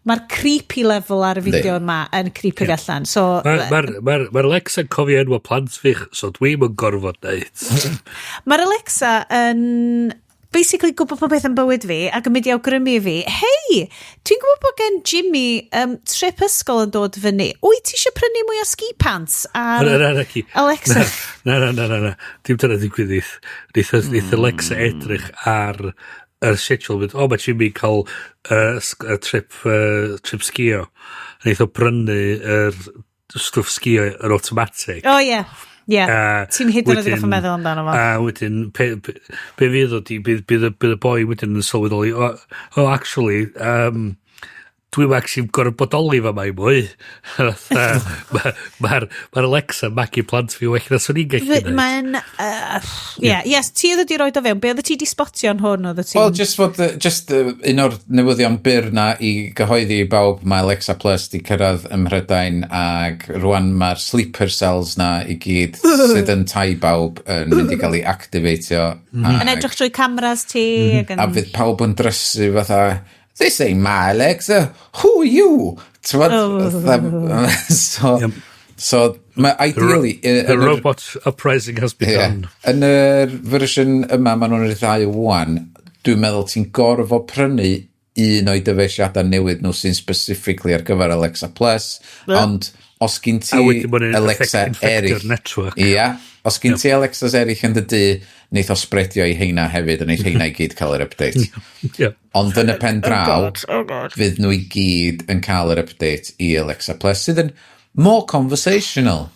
Mae'r creepy level ar y fideo yma yn creepy gallan. So, Mae'r Alexa cofio enw plant fych, so dwi'n yn gorfod neud. Mae'r Alexa yn basically gwybod pa beth yn bywyd fi ac yn mynd i awgrymu fi, hei, dwi'n gwybod bod gen Jimmy trip ysgol yn dod fyny. Wyt ti eisiau prynu mwy o ski pants ar Alexa? Na. Dim dyna digwydd. Neith Alexa edrych ar schedule. Mae Jimmy cael trip sgio. Neith o brynu stwff sgio yn automatic. Ti'n hyd yn oed yn meddwl amdano fo. A wedyn, be fydd o di, bydd y boi wedyn yn sylweddoli, actually, dwi'n actually gorau bodoli fa mai mwy. Mae'r Alexa magu plant fi well na swn i'n gallu gwneud. Yes, ti oedd wedi roed o fewn. Be oedd ti di spotio'n hwn oedd ti? Wel, just un o'r newyddion byr na i gyhoeddi bawb, mae Alexa Plus di cyrraedd ym Mhrydain ac rwan mae'r sleeper cells na i gyd sydd yn tai bawb yn mynd i gael ei activatio. Yn edrych trwy cameras ti. A fydd pawb yn drysu fatha... This ain't my Alexa. Who are you? So, ideally... The robot uprising has begun. Yn y fersiwn yma, maen nhw'n rhyddhau wan, dwi'n meddwl ti'n gorfod prynu un o'i dyfeisiadau newydd nhw sy'n specifically ar gyfer Alexa Plus, ond os gyn ti Alexa eraill... Os gyn ti Alexas eraill yn dy dy, neith o spredio i heina hefyd, a neith heina i gyd cael yr update. Ond yn y pen draw, fydd nhw i gyd yn cael yr update i Alexa Plus, sydd yn more conversational.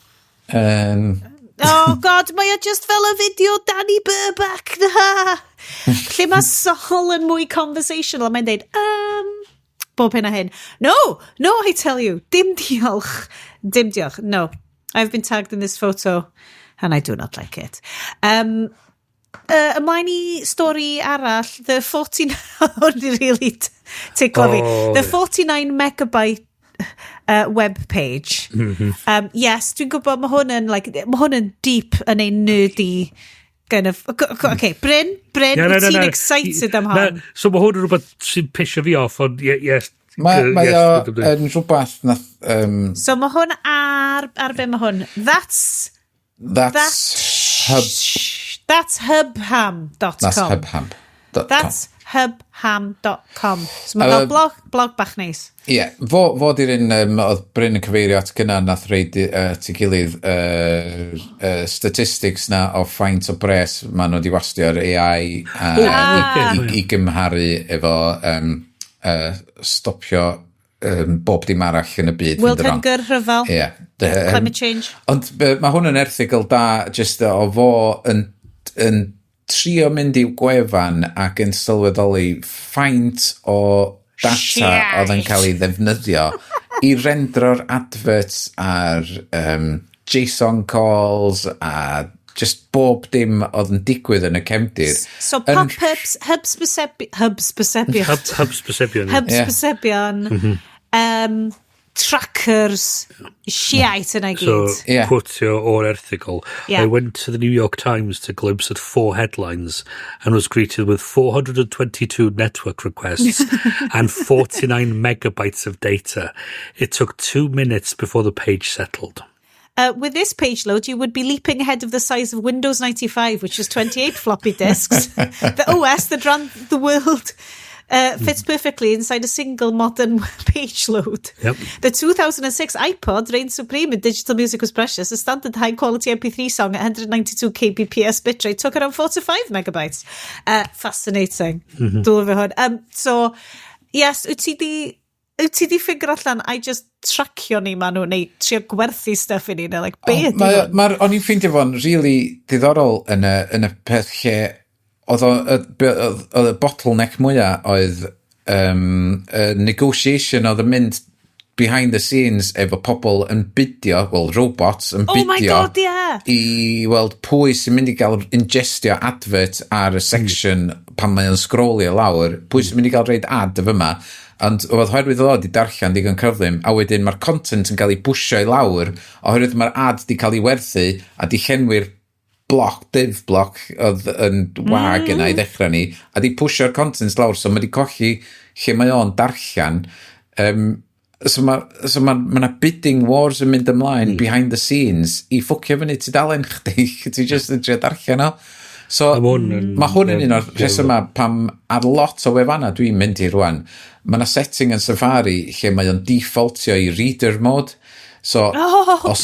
Mae o just fel y fideo Danny Burback na. Lle mae Sol yn mwy conversational, a mae'n deud, bob hyn a hyn. No, I tell you, dim diolch. No, I've been tagged in this photo, and I do not like it. Ymlaen i stori arall, the 49, really tickle me. The 49 megabyte web page. Yes, dwi'n gwybod mae hwn yn deep yn ein nerdy kind of... Okay, Bryn, wyt ti'n excited am hwn? So mae hwn yn rhywbeth sy'n pisio fi off, ond yes... Mae o yn rhywbeth... So mae hwn ar be mae hwn? That's hubham.com. That's hubham.com. So mae fel blog bach neis. Fod i'r un oedd Bryn yn cyfeirio at gyna nath reid ti gilydd statistics na o faint o bres maen nhw wedi wastio'r AI i gymharu efo stopio bob dim arall yn y byd. World Hunger, rhyfel. Climate change. Ond mae hwn yn erthigol da just o fo yn trio mynd i'w gwefan ac yn sylweddoli faint o data oedd yn cael ei ddefnyddio i rendro'r adverts ar JSON calls a just bob dim oedd yn digwydd yn y cefndir. So pop-ups, hubsbysebion, trackers, shiite yna gyd. So, quotio o'r erthigol. I went to the New York Times to glimpse at 4 headlines and was greeted with 422 network requests and 49 megabytes of data. It took 2 minutes before the page settled. With this page load, you would be leaping ahead of the size of Windows 95, which is 28 floppy disks. The OS that ran the world fits perfectly inside a single modern page load. Yep. The 2006 iPod reigned supreme in digital music was precious. A standard high-quality MP3 song at 192 kbps bitrate took around 4 to 5 megabytes. Fascinating. Dwl fi hwn. So, yes, wyt ti di ffigur allan, I just tracio ni ma nhw, neu trio gwerthu stuff i ni, neu like, be ydi hwn? O'n i'n ffeindio fo'n really diddorol yn y peth lle oedd y bottleneck mwyaf oedd negotiation oedd yn mynd behind the scenes efo pobl yn bidio, well, robots yn bidio. Oh my god, yeah! I weld pwy sy'n mynd i gael ingestio advert ar y section pan mae'n scrollio lawr, pwy sy'n mynd i gael reid ad efo yma, ond oedd oherwydd ddod i darllen digon cyflym, a wedyn mae'r content yn cael ei bwysio i lawr, oherwydd mae'r ad di cael ei werthu, a di llenwi'r div block oedd yn wag yna i ddechrau ni, a di pwysio'r content lawr, so mae di colli lle mae o'n darllen. So mae bidding wars yn mynd ymlaen behind the scenes i ffwcio fyny tudalen chdi, ti just yn trio darllen o. So mae hwn yn un o'r rheswm pam ar lot o wefannau dwi'n mynd i rwan, mae yna setting yn Safari lle mae o'n defaultio i reader mode. So, os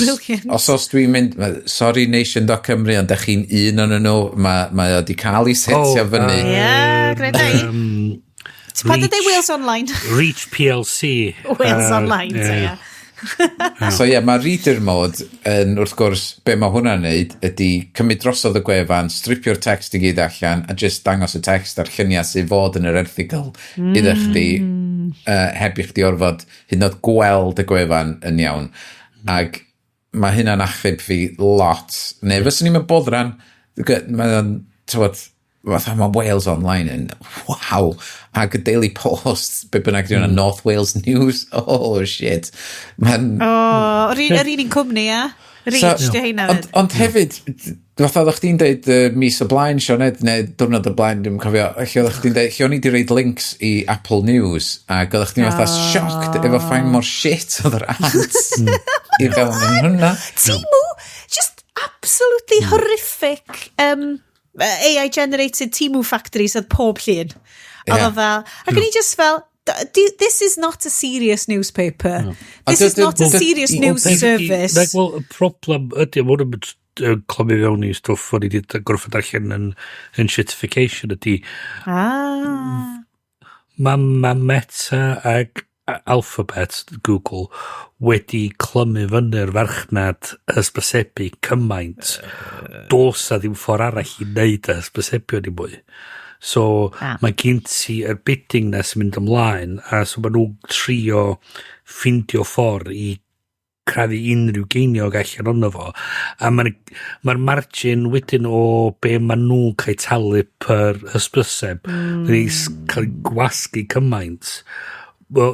dwi'n mynd, sorry Nation.Cymru, ond ydych chi'n un o'n nhw, mae o di cael ei setio fyny. Great day. Pa dydau Wales Online? Reach PLC. Wales Online, so yeah. So mae reader mode yn wrth gwrs be mae hwnna'n neud ydy cymryd drosodd y gwefan, stripio'r text i gyd allan a just dangos y text ar lluniau sydd fod yn yr erthigol iddo chdi heb i chdi orfod hyd yn oed gweld y gwefan yn iawn. Ac mae hynna'n achub fi lot. Neu fyswn ni'n boddran, mae'n Wales Online yn wow, ac y Daily Post be bynnag diwn North Wales News, oh shit yr un cwmni Reach di heina ond hefyd fatha oeddech chdi'n dweud mis o blaen Sioned neu diwrnod o blaen dwi'n cofio lle oeddech chdi'n dweud lle o'n i di reid links i Apple News ac oeddech chdi'n fatha shocked efo ffain mor shit oedd yr ads i fewn yn hwnna Timu just absolutely horrific AI generated Timu factories at pob llun. Oedd fel, ac o'n i just fel, this is not a serious newspaper. No. This is not a serious news service. Well, y problem ydy, mae hwn yn clymu fewn i stwff o'n i wedi gorfod darllen yn shitification ydy. Mae Meta ag Alphabet, Google, wedi clymu fyny'r farchnad hysbysebu cymaint. Dos a ddim ffordd arall i wneud y hysbysebion i mwy. So, mae gen ti yr bidding na sy'n mynd ymlaen, a so mae nhw'n trio ffindio ffordd i craddu unrhyw geiniog allan onno fo. A mae'r margin wedyn o be mae nhw'n cael talu per hysbyseb. Mae'n cael gwasgu cymaint.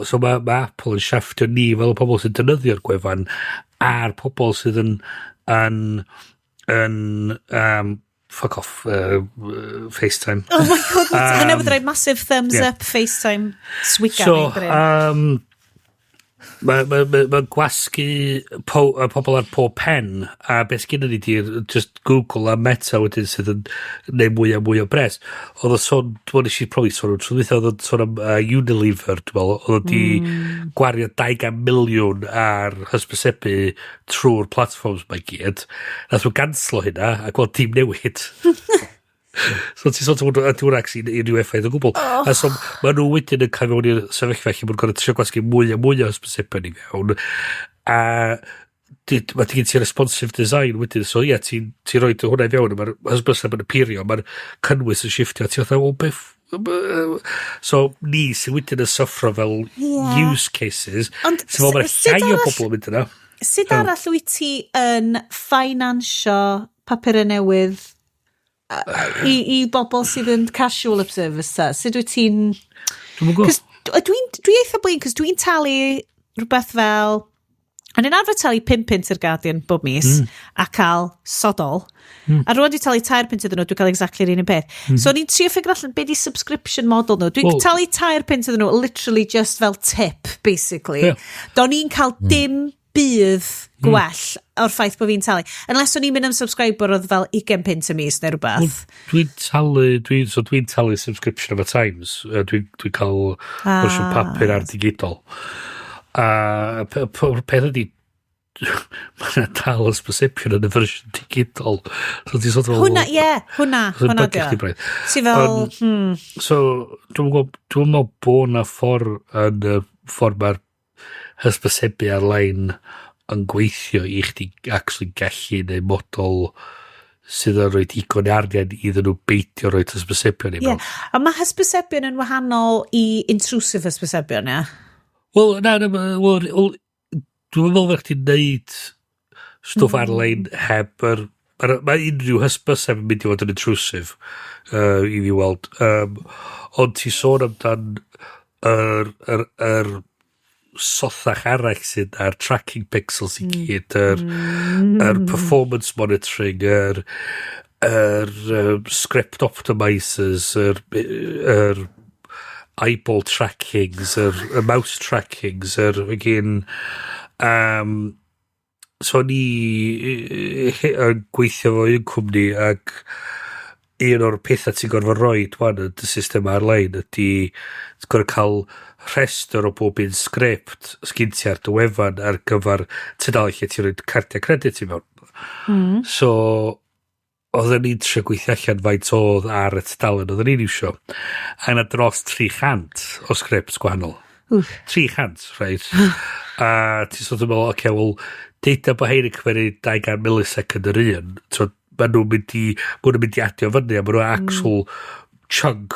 So mae Apple yn siafftio ni fel y pobl sy'n defnyddio'r gwefan a'r pobl sydd yn fuck off FaceTime. Oh my god, I never tried massive thumbs up FaceTime swiga ni, Bryn. Mae'n gwasgu pobl ar pob pen a beth gyda ni di'r just Google a Meta wedyn sydd yn neud mwy o bres. Oedd o sôn, dwi'n eisiau profi sôn oedd o sôn am Unilever, oedd o di gwario 20 miliwn ar hysbysebu trwy'r platforms mae gyd. Nath nhw ganslo hynna a gweld tîm newid. So ti'n sôn dwi'n actually unrhyw effaith o gwbl. A so mae nhw wedyn yn cael mewn i'r sefyllfa lle mae'n gorfod trio gwasgu mwy o hysbysebion i fewn. A mae ti'n ti responsive design wedyn. So ia, ti'n rhoi hwnna i fewn, mae'r hysbyseb yn appeario, mae'r cynnwys yn shiftio. Ti'n fatha, o beth... So ni sy'n wedyn yn suffro fel use cases. So mae'r llai o bobl yn mynd yna. Sut arall wyt ti yn finansio papur newydd i bobl sydd yn casual observers ta? Sut wyt ti'n... Dwi eitha blin, cos dwi'n talu rhywbeth fel... Ond yn arfer talu 5 pint i'r Guardian bob mis a cael sodol. A rwan dwi'n talu 3 pint iddyn nhw, dwi'n cael exactly yr un peth. So ni'n trio ffigur allan beth i subscription model nhw. Dwi'n talu 3 pint iddyn nhw, literally just fel tip, basically. Do'n ni'n cael dim bydd gwell o'r ffaith bod fi'n talu. Unless o'n i'n mynd am subscriber oedd fel 20 pint y mis neu rhywbeth. Dwi'n talu subscription of a Times. Dwi'n cael fersiwn papur ar digidol. A peth ydi mae'n dal ysbysebion yn y fersiwn digidol. So ti'n sort of... Hwna dio. Ti fel... So, dwi'n meddwl bod na ffordd yn y ffordd mae'r hysbysebu ar-lein yn gweithio i chdi actually gallu neu model sydd yn rhoi digon arian iddyn nhw beidio rhoi hysbysebion i mewn. A mae hysbysebion yn wahanol i intrusive hysbysebion, ia? Wel, dwi'n meddwl fe chdi'n neud stwff ar-lein heb mae unrhyw hysbys hefyd mynd i fod yn intrusive i fi weld. Ond ti sôn amdan yr sothach arall sydd ar tracking pixels i gyd, yr performance monitoring, yr script optimizers, yr eyeball trackings, yr mouse trackings, so ni yn gweithio fo un cwmni ac un o'r pethau ti'n gorfod roed wan yn y system ar-lein ydy ti'n gorfod cael rhestr o bob un sgript sgyn ti ar dy wefan ar gyfer tynnu lle ti'n rhoi cardiau credit i mewn. So oedden ni'n trio gweithio allan faint oedd ar y tudalen oedden ni'n iwsio. A yna dros 300 o sgript gwahanol. 300, right? A ti'n sort of meddwl, okay, wel, deita bod hein yn cymryd 200 millisecond yr un, so maen nhw'n mynd i adio fyny, a maen nhw'n actual chunk.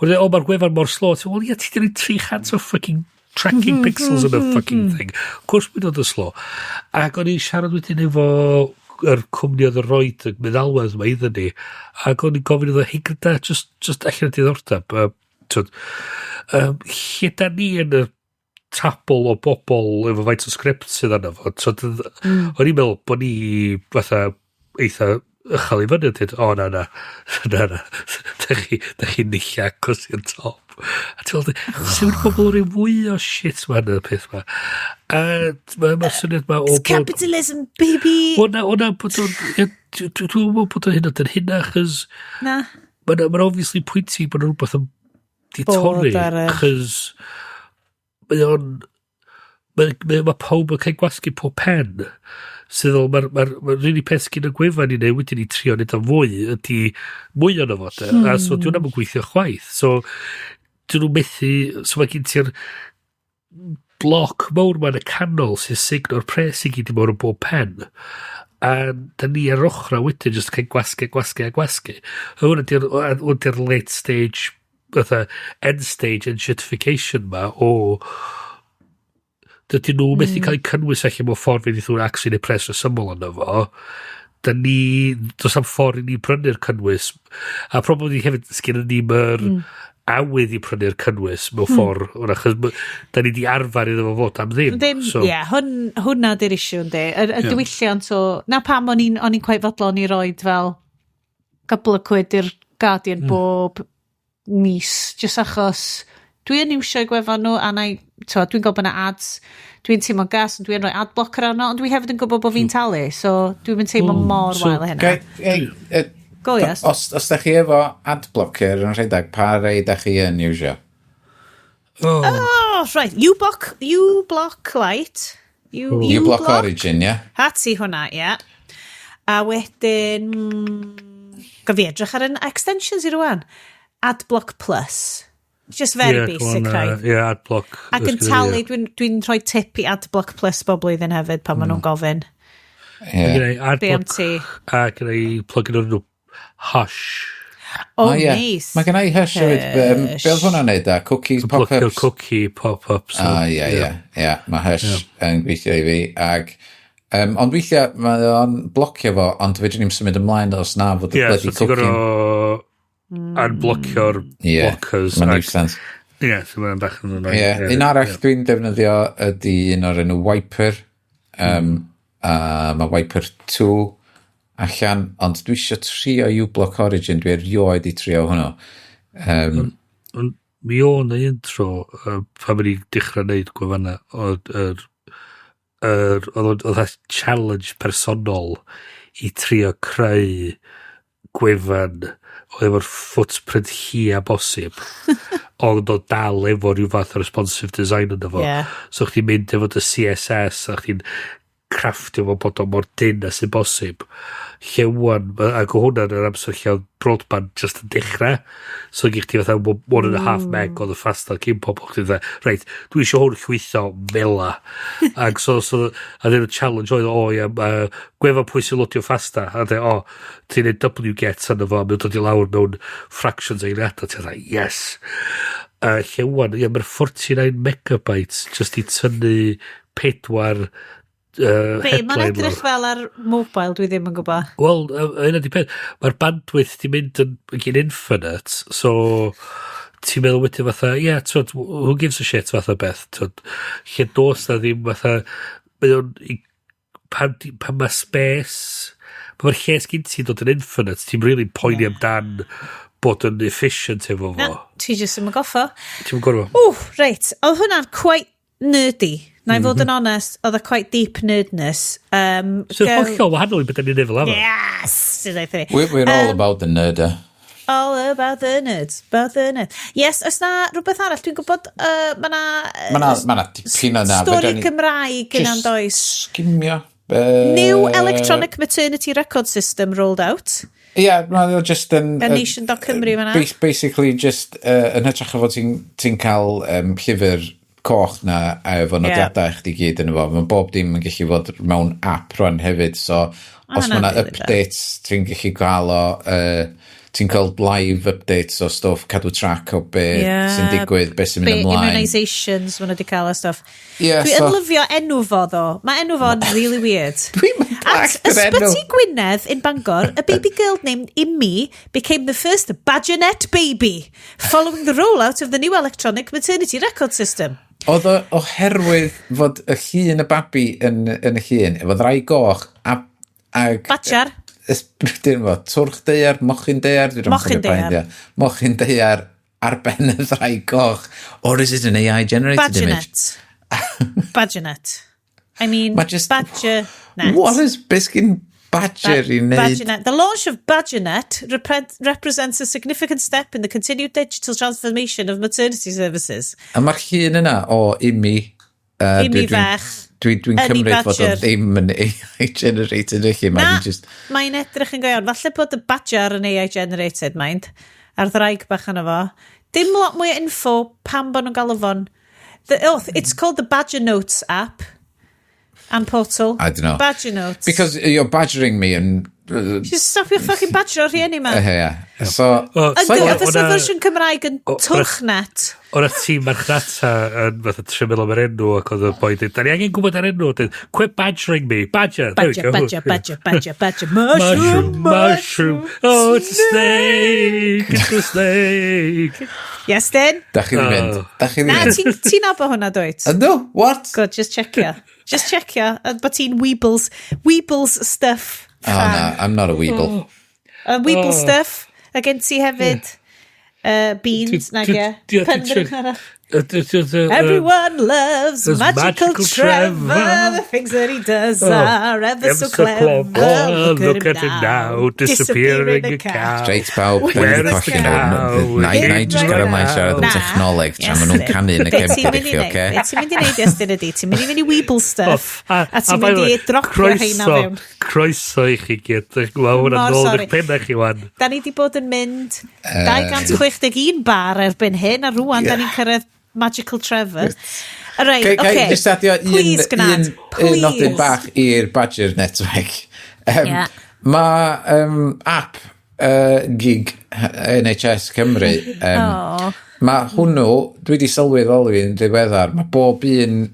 Mae'r gwefan mor slow, ti'n meddwl, ia, ti'n dweud 300 o fucking tracking pixels yn y fucking thing. Of course, mae'n dod yn slow. Ac o'n i'n siarad wedyn efo yr cwmni oedd yn roed y meddalwedd yma iddyn ni, ac o'n i'n gofyn iddo, hei gyda, just allan y diddordeb. Lle da ni yn y tabl o bobl efo faint o sgript sydd arno fo. O'n i'n meddwl bod ni fatha eitha ychal i fyny, na. Da chi'n nilla cos i'r top. A ti'n meddwl, sy'n mynd pobl o'r fwy o shit ma'n y peth ma. A mae'r syniad ma o bod... Capitalism, baby! Dwi'n meddwl bod o'n hyn yn hynna, chys... Na. Mae'n obviously pwynti bod o'n rhywbeth yn di torri, chys... Mae pawb yn cael gwasgu pob pen sydd mae'r rili peth sgyn y gwefan i neu wedyn i trio nid am fwy ydy mwy o'n fod a so dwi'n am yn gweithio chwaith so dyn nhw methu so mae gen ti'r bloc mawr ma'n y canol sy'n signo'r pres i gyd i mawr o bob pen a da ni ar ochra wedyn jyst cael gwasgu hwn ydy'r late stage end stage enshittification ma o dydyn nhw methu cael eu cynnwys allan mewn ffordd fydd nhw'n actually pres o syml yno fo da ni dos am ffordd i ni brynu'r cynnwys a probably ni hefyd sgyn ni my'r awydd i prynu'r cynnwys mewn ffordd achos da ni di arfer iddo fo fod am ddim hwnna di'r issue yndi y diwylliant o na pam o'n i'n quite fodlon i roed fel couple of quid i'r Guardian bob mis, just achos dwi'n iwsio i gwefan nhw a dwi'n gwybod bod yna ads dwi'n teimlo'n gas ond dwi'n rhoi ad blocker arno ond dwi hefyd yn gwybod bod fi'n talu so dwi'n teimlo mor wael hynna Go Iest os da chi efo ad blocker yn rhedeg pa rei da chi yn iwsio right U-block light U-block origin hati hwnna a wedyn gofi edrych ar yn extensions i rwan Adblock Plus. Just very basic, right? Yeah, Adblock. Ac yn talu, dwi'n rhoi tip i Adblock Plus bob blwyddyn hefyd pan maen nhw'n gofyn. Adblock. A gyda i plug-in o'r nhw Hush. Nice. Mae gen i Hush hefyd. Be oedd hwnna'n neud cookies pop-ups? Cookie pop-ups. Mae Hush yn gweithio i fi. Ond weithiau, mae o'n blocio fo, ond fedrwn ni'n symud ymlaen os na fod y bloody cookie. Unblockio'r blockers. Mae'n neud sens. So mae'n bach yn nhw'n un arall dwi'n defnyddio ydy un o'r enw Wiper. Mae Wiper 2 allan, ond dwi eisiau trio U-block origin, dwi'n erioed i trio hwnnw. Mi o'n ei intro, pan mynd i dechrau wneud gwefanna, oedd challenge personol i trio creu gwefan efo'r footprint hi a bosib ond o dal efo rhyw fath o responsive design yna fo so chdi'n mynd efo dy CSS a chdi'n crafftio fo bod o mor dyn a sy'n bosib lle wan ac o hwnna'n yr amser lle oedd broadband just yn dechrau so gych ti fatha 1.5 meg oedd y fasta cyn pobl chdi'n dda reit dwi eisiau hwn chwytho mela ac so a dyn y challenge oedd gwefan pwy sy'n lodio fasta a dyn ti'n neud wget yna fo a mae'n dod i lawr mewn fractions eiliadau ti'n dda yes A llewan, mae'r 49 megabytes just i tynnu 4 Mae'n edrych fel ar mobile, dwi ddim yn gwybod. Wel, yna di peth. Mae'r bandwidth di mynd yn gyn infinite, so ti'n meddwl wedyn fatha, who gives a shit fatha beth, lle dos na ddim fatha, pan mae space, pan mae'r lles gyn ti'n dod yn infinite, ti'n really poeni amdan bod yn efficient efo fo. Ti jyst yn goffo. Ti'n gorfo. Reit, oedd hwnna'n quite nerdy. Na i fod yn onest, oedd quite deep nerdness. Sy'n hollol wahanol i beth ni'n nefel am. Yes! We're all about the nerder. All about the nerds. Yes, oes na rhywbeth arall? Dwi'n gwybod, Ma' na dipyn yna. Stori Cymraeg yn andoes. Skimio. New electronic maternity record system rolled out. Yeah, mae'n just yn... A nation.cymru fanna. Basically, just yn hytrach o fod ti'n cael llyfr coch na efo nodiadau chdi gyd yn efo. Mae bob dim yn gallu fod mewn app rwan hefyd, so os mae yna updates, ti'n gallu gael o... ti'n cael live updates o stuff, cadw track o sy'n digwydd, sy'n mynd ymlaen. Immunisations, maen nhw wedi cael o stuff. Dwi'n lyfio enw fo, ddo. Mae enw fo'n really weird. At Ysbyty Gwynedd in Bangor, a baby girl named Imi became the first BadgerNet baby, following the rollout of the new electronic maternity record system. Oedd oherwydd fod y llun y babi yn y llun, efo ddrai goch Badger? Twrch deiar, mochyn deiar. Mochyn deiar ar ben y ddrai goch. Or is it an AI generated image? BadgerNet. I mean, BadgerNet. What is biscuit Badger i wneud? The launch of BadgerNet represents a significant step in the continued digital transformation of maternity services. A mae'r llun yna o Imi. Imi fech. Dwi'n cymryd fod o ddim yn AI generated eich. Mae'n edrych yn goion. Falle bod y Badger yn AI generated, mind. Ar ddraig bach yna fo. Dim lot mwy o info pam bod nhw'n gael o fon. It's called the Badger Notes app. And portal. I don't know. Badger Notes. Because you're badgering me and... Just stop your fucking badger rhieni, man. So... Oedd y fersiwn Cymraig yn twrchnet. O'r tîm marchnata yn fath o 3 mil am yr enw ac oedd y boi dweud, da ni angen gwybod ar enw, quit badgering me. Badger, there we go. Badger. Mushroom. Oh, it's a snake. It's a snake. Yes, then? Da chi ddim mynd. Na, ti'n abo hwnna, dweud? Ynddo? What? Good, just checkio. But ti'n Weebles stuff. Oh, no, I'm not a Weeble. Weeble stuff. A gen ti hefyd beans, nag e. Everyone loves magical Trevor. The things that he does are ever so clever. Look at him now, disappearing a cow. Straight bawb. Where is the cow? Na I just gael ymlaen siarad yn dechnoleg tra maen nhw'n canu yn y cefndir i chi, oce? Be ti'n mynd i wneud ystod ydi? Ti'n mynd i fynd i Weeble stuff a ti'n mynd i dropio heina fewn. Croeso i chi gyd. Hwna'n ôl eich pennau chi wan. Da ni di bod yn mynd 261 bar erbyn hyn a rwan da ni'n cyrraedd Magical Trevor. Right, okay. Can I just add un nodyn bach i'r BadgerNet reg? Mae app gig NHS Cymru. Mae hwnnw, dwi wedi sylweddoli yn ddiweddar, mae bob un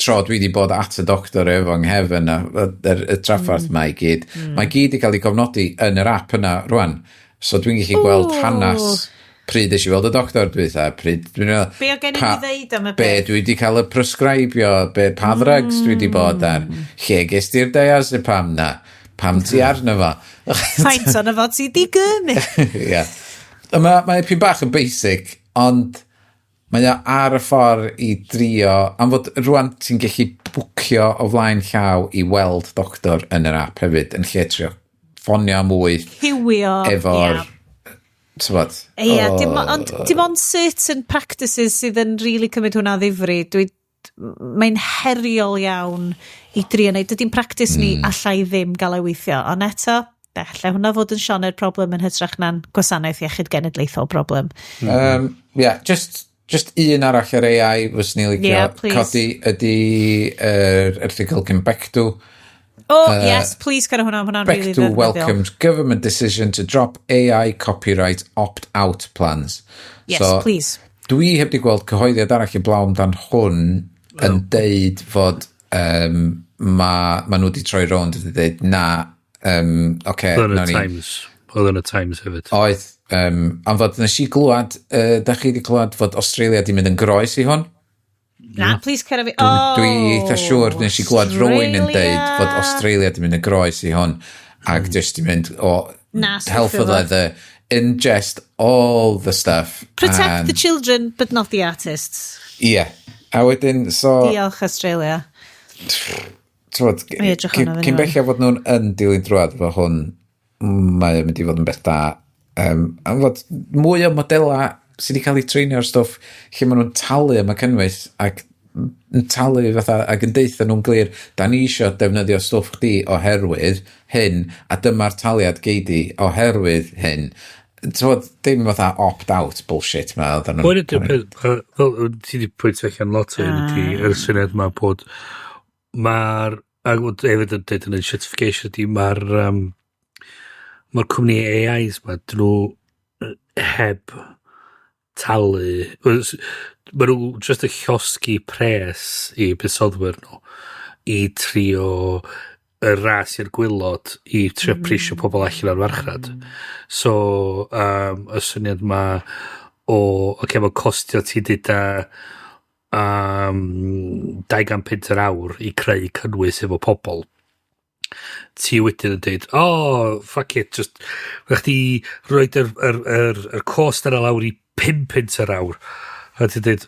tro dwi wedi bod at y doctor efo nghefn y traffarth mae i gyd. Mae gyd i cael ei gofnodi yn yr app yna rwan. So dwi'n gallu gweld hanas pryd eisiau weld y doctor, be o gen i ddeud am y beth? Be dwi wedi cael y prescribio, pa ddrugs dwi wedi bod ar, lle ges ti'r dias y pam na, pam ti arno fo. Faint o'n fo ti di gymryd. Ie. Mae pyn bach yn basic, ond mae ar y ffordd i drio, am fod rwan ti'n gallu bwcio o flaen llaw i weld doctor yn yr app hefyd, yn lle trio ffonio am wyth. Hiwio. Efo'r... dim ond certain practices sydd yn really cymryd hwnna ddifri. Mae'n heriol iawn i drio neud. Dydy'n practice ni allai ddim gael ei weithio. Ond eto, allai hwnna fod yn sione'r problem yn hytrach na'n gwasanaeth iechyd genedlaethol problem. Just un arall yr AI fys ni licio codi ydy erthigol Cymbectw. Yes, please cer hwnna really Bechdel welcomes government decision to drop AI copyright opt-out plans. Yes, so, please. Dwi heb di gweld cyhoeddiad arall I blaw amdan hwn yn deud fod ma nhw wedi troi rownd wedi deud na Oedd yn y Times hefyd. Oedd, am fod nes I glwad, da chi wedi glwad fod Australia di mynd yn groes I hwn? Na, please cer fi. Dwi eitha siŵr nes I glwad rwy'n yn deud fod Australia di mynd yn groes I hwn ac just di mynd health of leather, ingest all the stuff. Protect the children, but not the artists. Yeah. A wedyn, so... Diolch Australia. Cyn bellaf fod nhw'n yn dilyn drwad fo hwn, mae'n mynd I fod yn beth da. Am fod mwy o modela sydd wedi cael ei treinio ar stwff lle maen nhw'n talu am y cynnwys ac yn talu fatha ac yn deitha nhw'n glir da ni eisiau defnyddio stwff chdi oherwydd hyn a dyma'r taliad geidi oherwydd hyn. Dim fatha opt-out bullshit ma. Wel, ti wedi pwynt allan lot o hyn yr syniad ma bod mae'r hefyd yn dweud yn y certification ydy mae'r cwmni AIs ma dyn nhw heb talu mae nhw just y llosgi pres I busoddwyr nhw I trio y ras i'r gwylod I trio prisio pobl allan ar farchnad so y syniad ma mae costio ti dyda 200 pint yr awr I creu cynnwys efo pobl ti wedyn yn dweud fuck it just rhaid ti roed yr cost yna lawr I 5 pint yr awr a ti'n dweud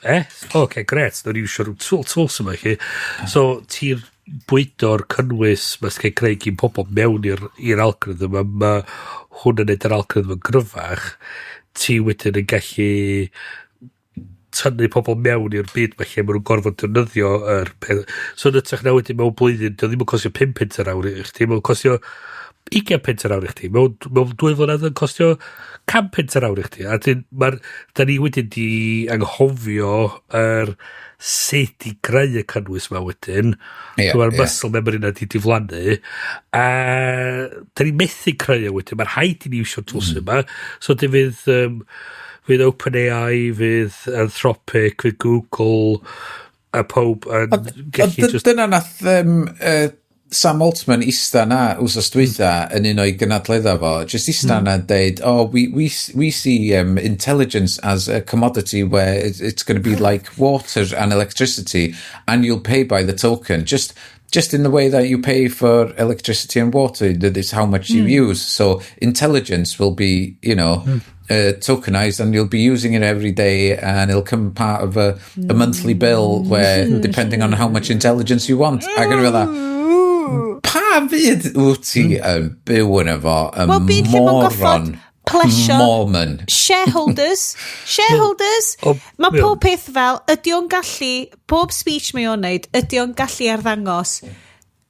gret nawr I iwsio rhyw tools yma chi so ti'n bwydo'r cynnwys mae'n cael creu gyn pobl mewn i'r algorithm mae hwn yn neud yr algorithm yn gryfach ti wedyn yn gallu tynnu pobl mewn i'r byd mae lle maen nhw'n gorfod defnyddio yr peth. So yn ytrach na wedyn mewn blwyddyn, dio ddim yn costio 5 pint yr awr I chdi, mae'n costio 20 pint yr awr I chdi. Mewn 2 flynedd yn costio 100 pint yr awr I chdi. A da ni wedyn di anghofio sut I greu y cynnwys ma wedyn. So mae'r muscle memory na di diflannu. A da ni methu creu wedyn. Mae'r haid I ni iwsio tools yma. So di fydd OpenAI, fydd Anthropic, fydd Google, a pob yn gallu just... Dyna nath Sam Altman ista na wsos dwytha yn un o'i gynadledda fo, just ista na deud, we see intelligence as a commodity where it's going to be like water and electricity, and you'll pay by the token, just in the way that you pay for electricity and water, that is how much you use. So intelligence will be, tokenized and you'll be using it every day and it'll come part of a monthly bill where, depending on how much intelligence you want. Ac yn fydda, pa fyd wyt ti yn byw yn efo moron? Pleasure. Shareholders. Mae pob peth fel, ydy o'n gallu, pob speech mae o'n neud, ydy o'n gallu arddangos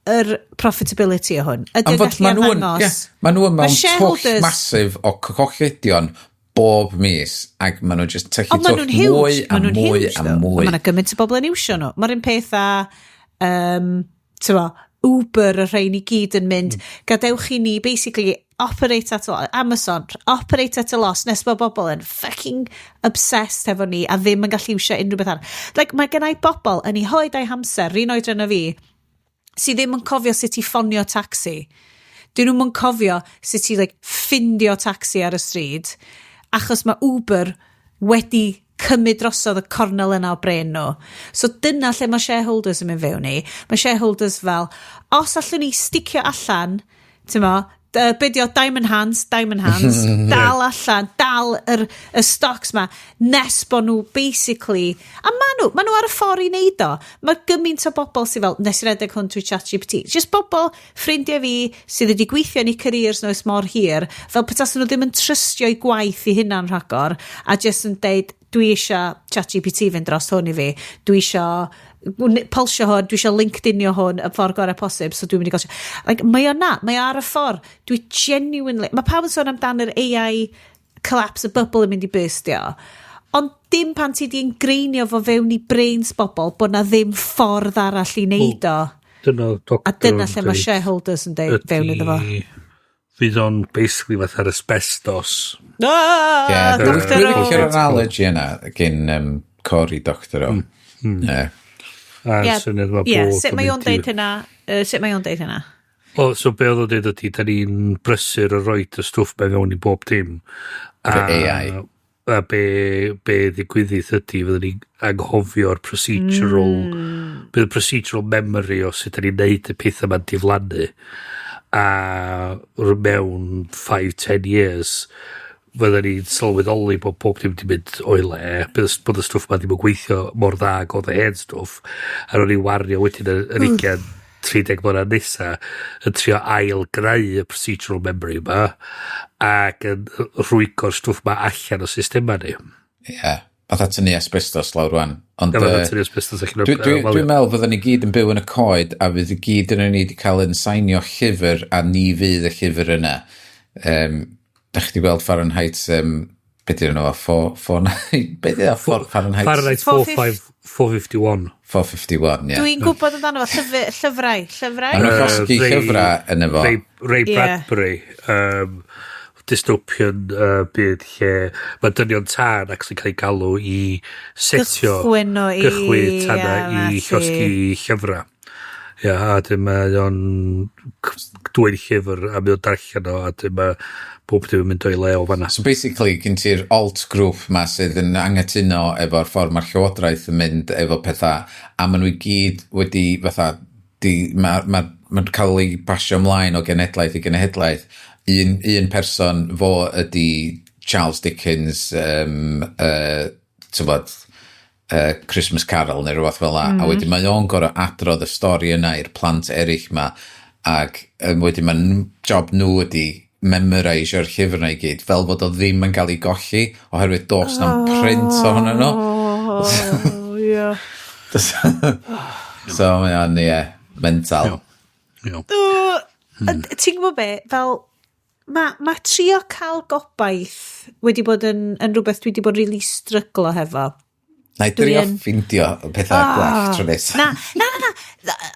yr profitability o hwn. Ydy o'n gallu arddangos. Mae nhw mewn twll masif o cochedion bob mis, ac mae nhw just tychu twll mwy a mwy a mwy. Mae nhw gymaint o bobl yn iwsio nhw. Mae'r un peth Uber y rhain I gyd yn mynd, gadewch I ni, basically, operate at a loss, Amazon, operate at a loss, nes mae bobl yn fucking obsessed efo ni, a ddim yn gallu iwsio unrhyw beth arall. Like, mae gennau bobl yn ei hoed a'i hamser, rhan oedran o fi, sydd ddim yn cofio sut I ffonio taxi. Dyn nhw'n cofio sut I ffindio taxi ar y stryd, achos mae Uber wedi cymryd drosodd y cornel yna o Bryn nhw. So dyna lle mae shareholders yn mynd fewn I. Mae shareholders fel, os allwn ni sticio allan, bydio diamond hands, dal allan, dal y stocks ma, nes bod nhw basically, a ma nhw ar y ffordd I neud o. Mae gymaint o bobl sydd fel, nes I redeg hwn trwy ChatGPT, just bobl, ffrindiau fi, sydd wedi gweithio yn eu careers nhw ys mor hir, fel petas nhw ddim yn trystio I gwaith I hynna'n rhagor, a just yn deud, dwi eisiau ChatGPT fynd dros hwn I fi, dwi eisiau polsio hwn, dwi eisiau LinkedInio hwn y ffordd gorau posib, so dwi'n mynd I gosio. Mae ar y ffordd, dwi genuinely, mae pawb yn sôn amdan yr AI collapse, y bubble yn mynd I byrstio, ond dim pan ti di ingreinio fo fewn I brains bobl, bod na ddim ffordd arall I neud o. A dyna lle mae shareholders yn deud fewn iddo fo. Fydd o'n basically fatha'r asbestos. Dwi'n licio'r analogy yna gyn CorridorKey. Sut mae o'n deud hynna? So be oedd o'n deud ydy, da ni'n brysur o roed y stwff mewn i bob dim. AI. A be ddigwyddiad ydy, fyddwn ni'n anghofio'r procedural, bydd y procedural memory o sut da ni'n neud y pethau ma'n diflannu. A mewn 5-10 years, fydden ni'n sylweddoli bod pob dim wedi mynd o'i le, bod y stwff ma ddim yn gweithio mor dda oedd y hen stwff, a ro'n i'n wario wedyn yr 30 mlynedd nesa yn trio ail greu y procedural memory yma ac yn rhwygo'r stwff ma allan o systema ni. Fatha tynnu asbestos lawr rwan. Dwi'n meddwl fydden ni gyd yn byw yn y coed a fydd y gyd yn ni wedi cael yn sainio llyfr a ni fydd y llyfr yna. Da chi wedi gweld Fahrenheit, beth yw'n nhw, Fahrenheit 451. 451, ie. Dwi'n gwybod amdano fo, llyfrau. Maen nhw'n llosgi llyfrau yn efo. Ray Bradbury, dystopian byd lle mae dynion tan ac sy'n cael ei galw i setio gychwyn tanna i llosgi llyfrau. A dyma o'n dweud llyfr a mi o'n darllen o a dyma bob dim yn mynd o'i le o fanna. So basically, gyn ti'r alt group ma sydd yn angytuno efo'r ffordd mae'r llywodraeth yn mynd efo pethau a maen nhw i gyd wedi fatha mae'n cael ei basio ymlaen o genedlaeth i genedlaeth. Un person fo ydy Charles Dickens Christmas Carol neu rhywbeth fel la a wedyn mae o'n gorau adrodd y stori yna i'r plant eraill ma ac wedyn mae'n job nhw ydy memorisio'r llyfr na i gyd fel fod o ddim yn cael ei golli oherwydd dos na'n print o hwnna nhw. So mae'n mental. Ti'n gwybod be, fel mae trio cael gobaith wedi bod yn rhywbeth dwi wedi bod really stryglo hefo. Na i drio ffindio pethau gwell tro nes. Na.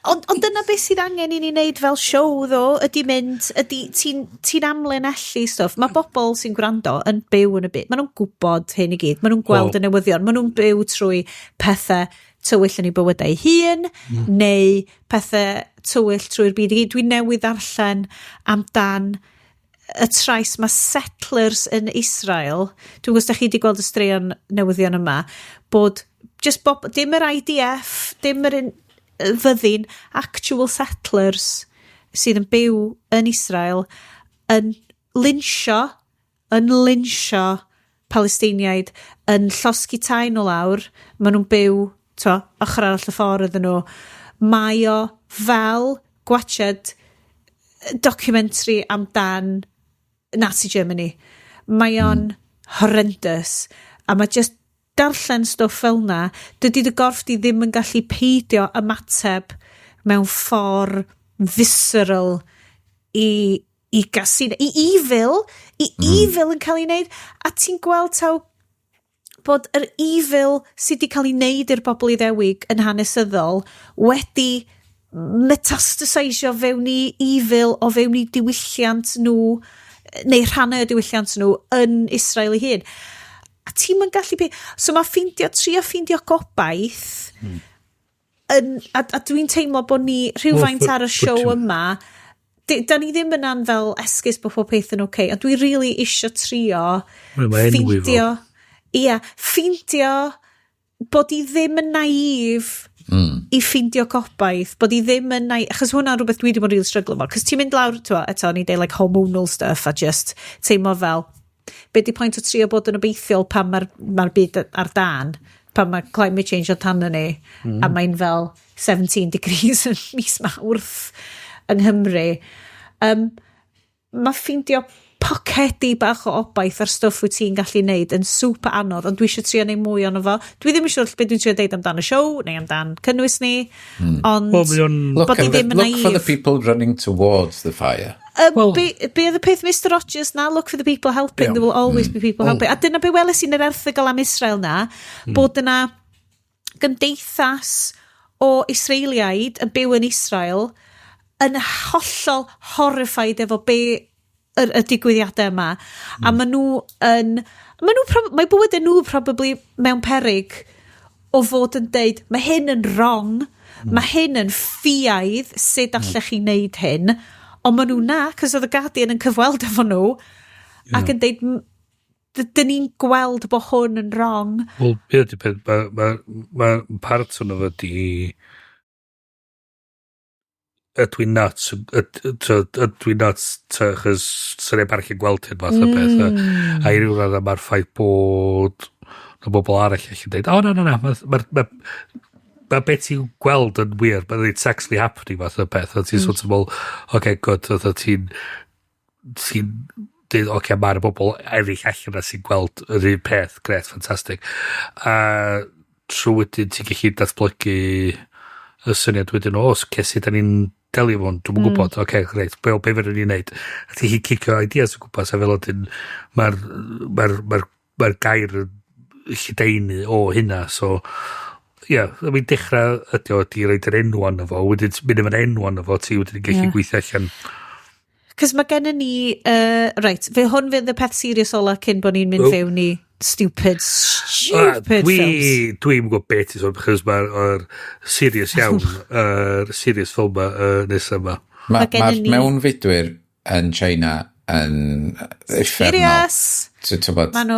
Ond dyna beth sydd angen i ni wneud fel siow ddo, ydy mynd, ti'n amlinellu stwff. Mae bobl sy'n gwrando yn byw yn y byd. Maen nhw'n gwybod hyn i gyd. Maen nhw'n gweld y newyddion. Maen nhw'n byw trwy pethau tywyll yn ei bywydau hun, neu pethau tywyll trwy'r byd i gyd. Dwi'n newydd darllen amdan y trais mae settlers yn Israel. Dwi'n gwybod chi wedi gweld y straeon newyddion yma, bod dim yr IDF, dim yr fyddin, actual settlers sydd yn byw yn Israel yn linsio Palestiniaid, yn llosgi tai nhw lawr, maen nhw'n byw ochr arall y ffordd iddyn nhw. Mae o fel gwachod documentary amdan Nazi Germany. Mae o'n horrendous a mae just darllen stwff fel na, dydy dy gorff di ddim yn gallu peidio ymateb mewn ffordd visceral i gasino, i evil yn cael ei wneud, a ti'n gweld taw bod yr evil sydd wedi cael ei wneud i'r bobl Iddewig yn hanesyddol wedi metastasisio fewn i evil o fewn i diwylliant nhw, neu rhannau y diwylliant nhw yn Israel ei hun. A ti'n yn gallu so mae trio ffindio gobaith a dwi'n teimlo bod ni rhywfaint ar y siow yma da ni ddim yn fel esgus bod pob peth yn oce, a dwi really isio trio ffindio bod i ddim yn naif i ffindio gobaith, bod i ddim yn naif, achos hwnna'n rhywbeth dwi wedi bod really struggle fo, cos ti'n mynd lawr eto ni deud like hormonal stuff a just teimlo fel be di pwynt o trio bod yn obeithiol pan mae'r byd ar dan, pan mae climate change o tan ni, a mae'n fel 17 degrees yn mis Mawrth yng Nghymru. Mae ffindio pocedi bach o obaith ar stwff wyt ti'n gallu neud yn super anodd, ond dwi eisiau trio neud mwy o'n efo. Dwi ddim yn siŵr beth dwi'n trio deud amdan y siow, neu amdan cynnwys ni, ond look for the people running towards the fire. Be oedd y peth Mr Rogers na, look for the people helping, there will always be people helping. A dyna be weles i'n yr erthygl am Israel na, bod yna gymdeithas o Israeliaid yn byw yn Israel yn hollol horrified efo be y digwyddiadau yma. A mae nhw yn... Mae bywydau nhw probably mewn peryg o fod yn deud, mae hyn yn wrong, mae hyn yn ffiaidd, sut allech chi wneud hyn, ond mae nhw na, cos oedd y Guardian yn cyfweld efo nhw, ac yn deud, dyn ni'n gweld bod hwn yn wrong. Wel, mae part o'n efo di... Ydw i'n nuts, chos sy'n ei barchu gweld hyn fath o beth, a i ryw radd mae'r ffaith bod na bobl arall allan dweud, na, mae beth ti'n gweld yn wir, but it's actually happening fath o beth, a ti'n sort of fel, good, a ti'n dweud, mae'r bobl eraill allan na sy'n gweld yr un peth, gret, ffantastig. A trwy wedyn ti'n gallu datblygu y syniad wedyn, sut da ni'n delio fo'n, dwi'n gwybod, greit, be fydden ni'n neud. A ti'n hi cicio ideas o gwmpas, a fel ydyn, mae'r gair lledaenu o hynna, so, mi'n dechrau ydi roed yr enw anna fo, wedyn mynd efo'r enw anna fo, ti wedyn gallu gweithio allan. Cys mae gen i ni, fe hwn fydd y peth serious ola cyn bod ni'n mynd fewn i stupid films. Dwi'n gwybod beth i sôn, chos mae'r serious iawn, serious film nes yma. Mae'r mewnfudwyr yn China yn effernol. Serious! Maen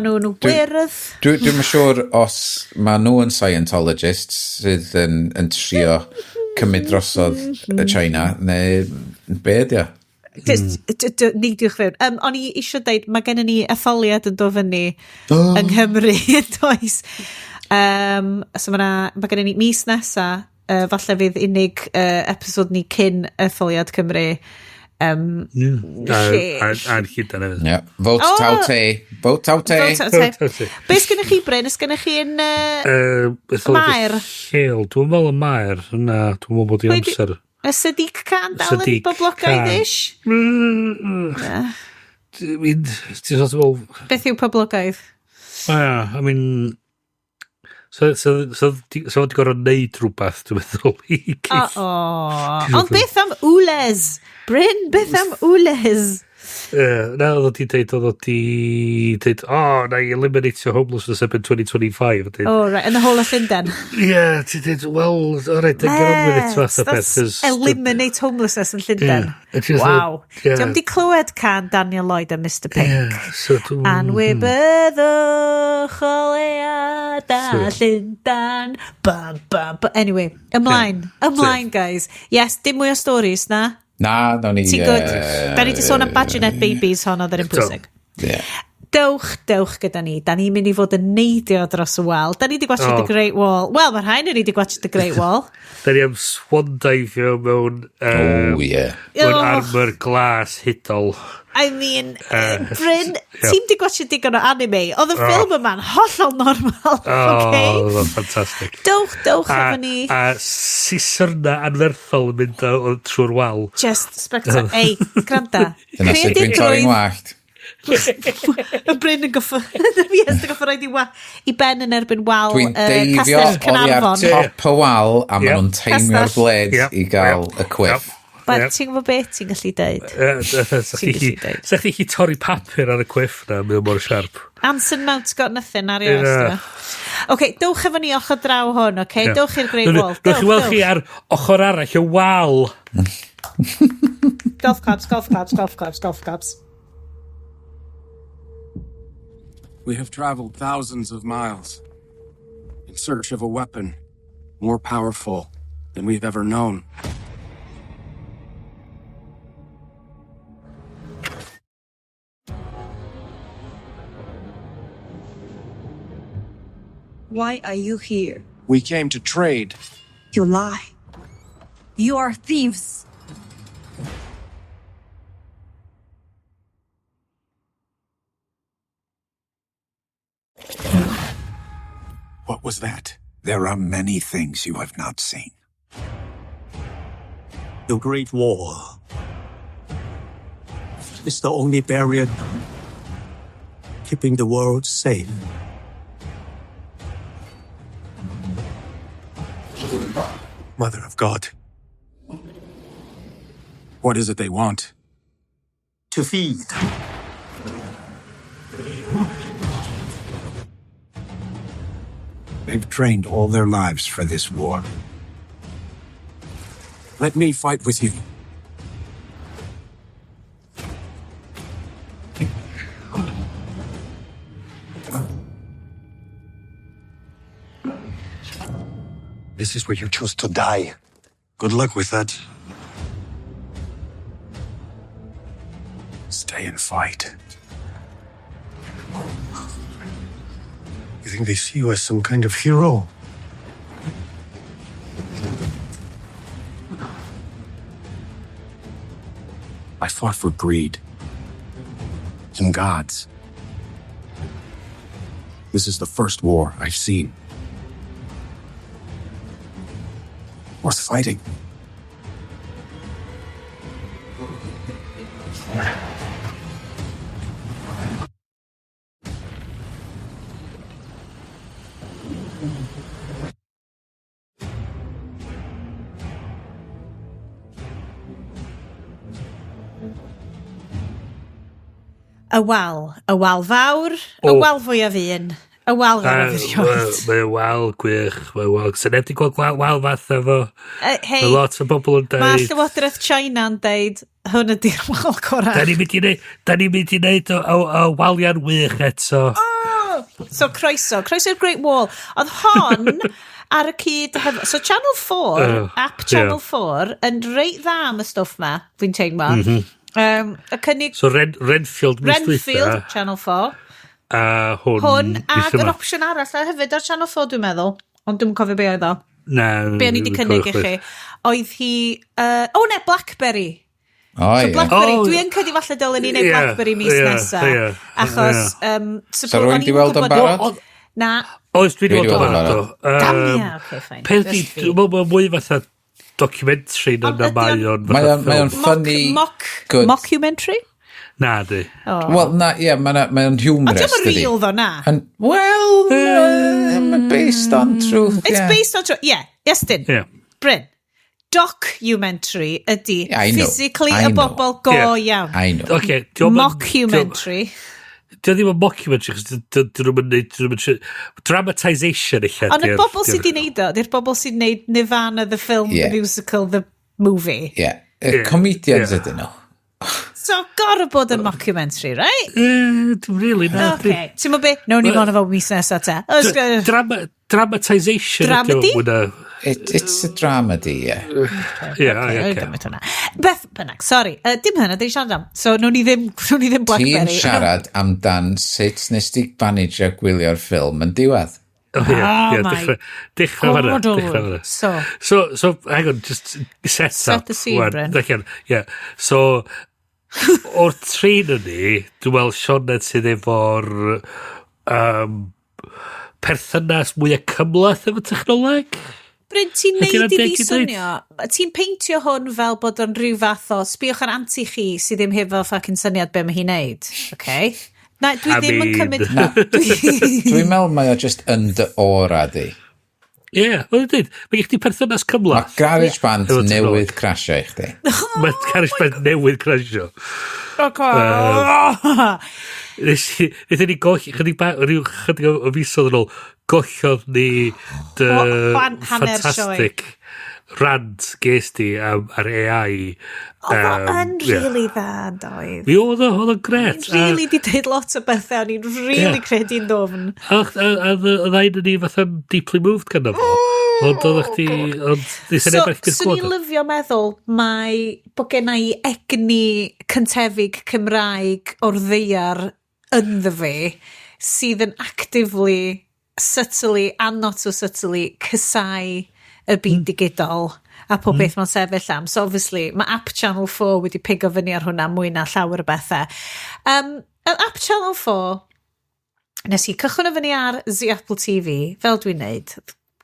nhw'n gwyrdd. Dwi'n siŵr os maen nhw yn Scientologists sydd yn trio cymryd drosodd y China, neu beth, Ni diwch fewn. O'n i eisiau dweud, mae gen ni etholiad yn dod fyny yng Nghymru, does. So mae gen ni mis nesa, falle fydd unig episod ni cyn etholiad Cymru. A'n chydan efo. Vote Tau Te. Be sgynnych chi, Bryn? Sgynnych chi yn Mae'r? Dwi'n meddwl y Mae'r. Na, dwi'n meddwl bod i amser. Y Sadiq Khan dal yn boblogaidd-ish? Beth yw poblogaidd? I mean... So di gorau neud rhywbeth, dwi'n meddwl. Ond beth am wles? Bryn, beth am wles? Na, oedd ti dweud, na i eliminatio homelessness ebyn 2025. Right, yn y whole of Llundain. Ti dweud, well, alright, then get on with it, fath o beth. Eliminate homelessness yn Llundain. Wow. Diolch di clywed can Daniel Lloyd a Mr Pink. Anwybyddwch o lead a Llundain. Anyway, ymlaen, guys. Yes, dim mwy o stories, na? Na, no ni... Ti'n good? Da ni di sôn am BadgerNet babies hon oedd yn pwysig. Dewch gyda ni. Da ni'n mynd i fod yn neidio dros y wal. Da ni di gwachod The Great Wall. Wel, mae'r rhain yn ni di gwachod The Great Wall. Da ni am swan dive mewn armor glas hydol. I mean, Bryn, ti'n di gwachod digon o anime. Oedd y ffilm yma'n hollol normal. Oedd o'n ffantastig. Dewch efo ni. A sisyrna anferthol yn mynd trwy'r wal. Just spectacular. Ei, granda. Dyna sydd dwi'n torri'n wallt. Y Bryn yn goffo roed i ben yn erbyn wal dwi'n deifio oddi ar top y wal a maen nhw'n teimio'r bled i gael y cwiff. Ti'n gwybod beth ti'n gallu deud? Sa'ch chi torri papur ar y cwiff na, mynd mor siarp. Anson Mount's got nothing ar ei oes. Dewch efo ni ochr draw hwn, dewch i'r Great Wall. Dewch i weld chi ar ochr arall y wal. Golf clubs. We have traveled thousands of miles in search of a weapon more powerful than we've ever known. Why are you here? We came to trade. You lie. You are thieves. What was that? There are many things you have not seen. The Great Wall is the only barrier keeping the world safe. Mother of God. What is it they want? To feed. They've trained all their lives for this war. Let me fight with you. This is where you chose to die. Good luck with that. Stay and fight. You think they see you as some kind of hero? I fought for greed. Some gods. This is the first war I've seen. Worth fighting. Y wal fawr, y wal fwyaf un, y wal fawr fyddiod. Mae wal gwych, mae wal. Sy'n edrych gweld wal fath efo. Hei, Mae lot o bobl yn dweud. mae Llywodraeth China yn deud, hwn ydy'r wal gorau. Da ni mynd i wneud o walian wych eto. So croeso'r Great Wall. Oedd hon ar y cyd hefo. So Channel 4, app Channel 4, yn reit dda am y stwff ma, fi'n teimlo. Y cynnig... So Renfield, Channel 4. Hwn ac yr opsiwn arall a hefyd ar Channel 4 dwi'n meddwl. Ond dwi'n cofio be oedd o. Na. Be o'n i wedi cynnig i chi. Oedd hi... Blackberry. Ie. Blackberry, dwi'n cedi falle dylen ni wneud Blackberry mis nesa. Achos... So rwy'n di weld o'n barod? Na. Oes, dwi wedi weld o'n barod. Damn, okay, fine. Peth i, mae'n mwy fatha documentary na mae o'n... Mae o'n funny... Mockumentary? Na, di. Wel, na, ie, mae o'n humorous. A dim yn real ddo, na? Well, based on truth, It's based on truth, yeah. Iestyn. Bryn. Documentary ydy physically y bobl go iawn. I know. Okay, Mockumentary. Dio ddim yn mockumentary, chos dyn nhw'n mynd dramatisation eich. Ond y bobl sydd wedi neud o, di'r bobl sydd wedi neud Nirvana, the film, the musical, the movie. Yeah. Comedians ydyn nhw. So, gorau bod yn mockumentary, right? Dwi'n really na. Okay. Ti'n mwyn beth? Nawn ni fan o mis nesaf te. Dramatisation. Dramedy? It's a dramedy, yeah. Okay. Beth bynnag, sorry. Dim hynna, dyn ni siarad am. So, nawn ni ddim Blackberry. Ti'n siarad amdan sut nes di banigio gwylio'r ffilm yn diwedd? Dechrau fanna. So, hang on, just set the scene, Bryn. Yeah. So, o'r trin ni, dwi'n meddwl Sioned sydd efo'r perthynas mwy cymlaeth efo technoleg? Bryn, ti'n neud i fi swnio, ti'n peintio hwn fel bod o'n rhyw fath o, sbiwch ar anti chi sydd ddim hefo ffacin syniad be mae hi'n neud, okay? Na, dwi ddim yn cymryd... Dwi'n meddwl mae o just yn dy ora di. Ie, wel ydyn, mae eich di perthynas cymlaeth. Mae GarageBand newydd crasio i chdi. Mae GarageBand newydd crasio. Nid ni chydig o fisodd yn ôl, gollodd ni dy ffantastig rant ges di ar AI. Oedd o'n really dda, doedd. Mi oedd o'n gret. Really di dweud lot o bethau, o'n i'n really credu'n ddofn. A ddain ni fatha deeply moved gan fo. Ond oedd chdi... So ni'n lyfio meddwl bod genna i egni cyntefig Cymraeg o'r ddeiar ynddo fi sydd yn actively, subtly, and not so subtly, cysau y byd digidol a pob beth mae'n sefyll am. So obviously, mae app Channel 4 wedi pigo fyny ar hwnna mwy na llawer o bethau. Y app Channel 4, nes i cychwyn o fyny ar Apple TV, fel dwi'n neud,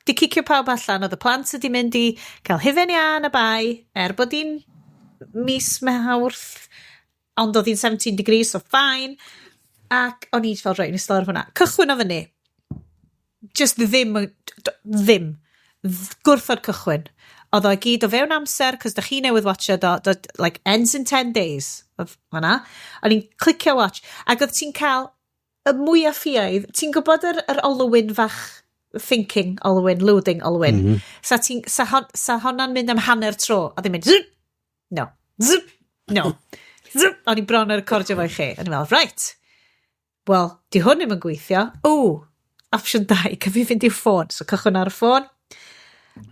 di cicio pawb allan, oedd y plant ydi mynd i cael hufen iawn y bai, bod hi'n mis Mehawrth, ond oedd hi'n 17 degrees, so fine, ac o'n i'n fel rhaid, nes ddod ar hwnna. Cychwyn o fyny, just ddim gwrth o'r cychwyn. Oedd o gyd o fewn amser, cos da chi newydd watcha like, ends in 10 days. Oedd hwnna. O'n i'n clicio watch. Ac oedd ti'n cael y mwyaf ffiaidd. Ti'n gwybod yr olwyn fach thinking olwyn, loading olwyn. Sa honna'n mynd am hanner tro. A ddim mynd, zip, no, zip, no, zip. O'n i'n bron ar recordio fo i chi. O'n i'n meddwl, right. Wel, di hwn ddim yn gweithio. Option 2, cyfi fynd i'r ffôn. So cychwyn ar y ffôn.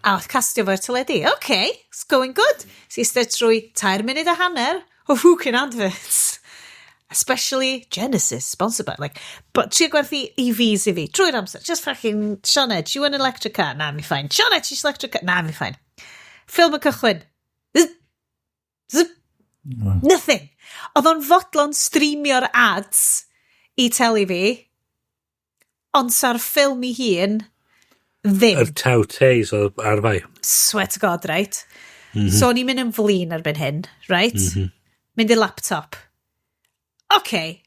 A oedd castio fo'r teledu. Okay, it's going good. So eistedd trwy 2 munud a hanner o fucking adverts. Especially Genesis, sponsored by, like, but tri gwerthu EVs i fi, trwy'r amser, just fucking, Sioned, you want an electric car? Na, mi fine. Sioned, she's electric car? Na, mi fine. Ffilm y cychwyn. Zip. Nothing. Oedd o'n fodlon streamio'r ads i teli fi, ond sa'r ffilm i hun, ddim. Yr taw teis ar fai. Swear to God, right? So o'n i'n mynd yn flin erbyn hyn, right? Mynd i'r laptop. Okay,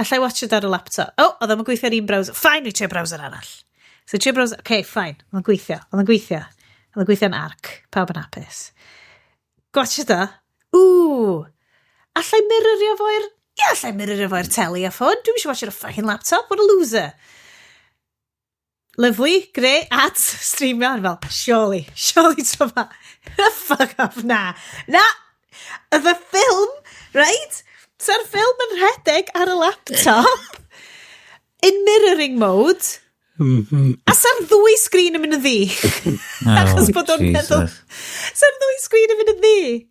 allai watch it ar y laptop. Oedd o'n gweithio ar un browser. Fine, i trio browser arall. So trio browser, okay, fine. Oedd o'n gweithio'n arc. Pawb yn hapus. Gwatch it o. Allai mirrorio fo'r... Ie, allai mirrorio fo'r teli a ffôn. Dwi'n eisiau watch it a fucking laptop. What a loser. Lovely, great, ads, streamio. Fel, surely to ma. Fuck off, na. The film, right? Sa'r ffilm yn rhedeg ar y laptop in mirroring mode a sa'r ddwy sgrin yn mynd y ddi. Achos bod o'n meddwl sa'r ddwy sgrin yn mynd y ddi.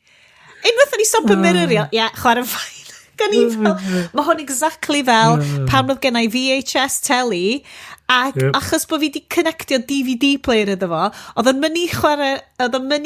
Unwaith o'n i stop y mirrorio, chwarae'n ffain. Gan i fel, mae hwn exactly fel pan oedd gennau VHS teli ac achos bod fi di connectio DVD player iddo fo, oedd o'n mynd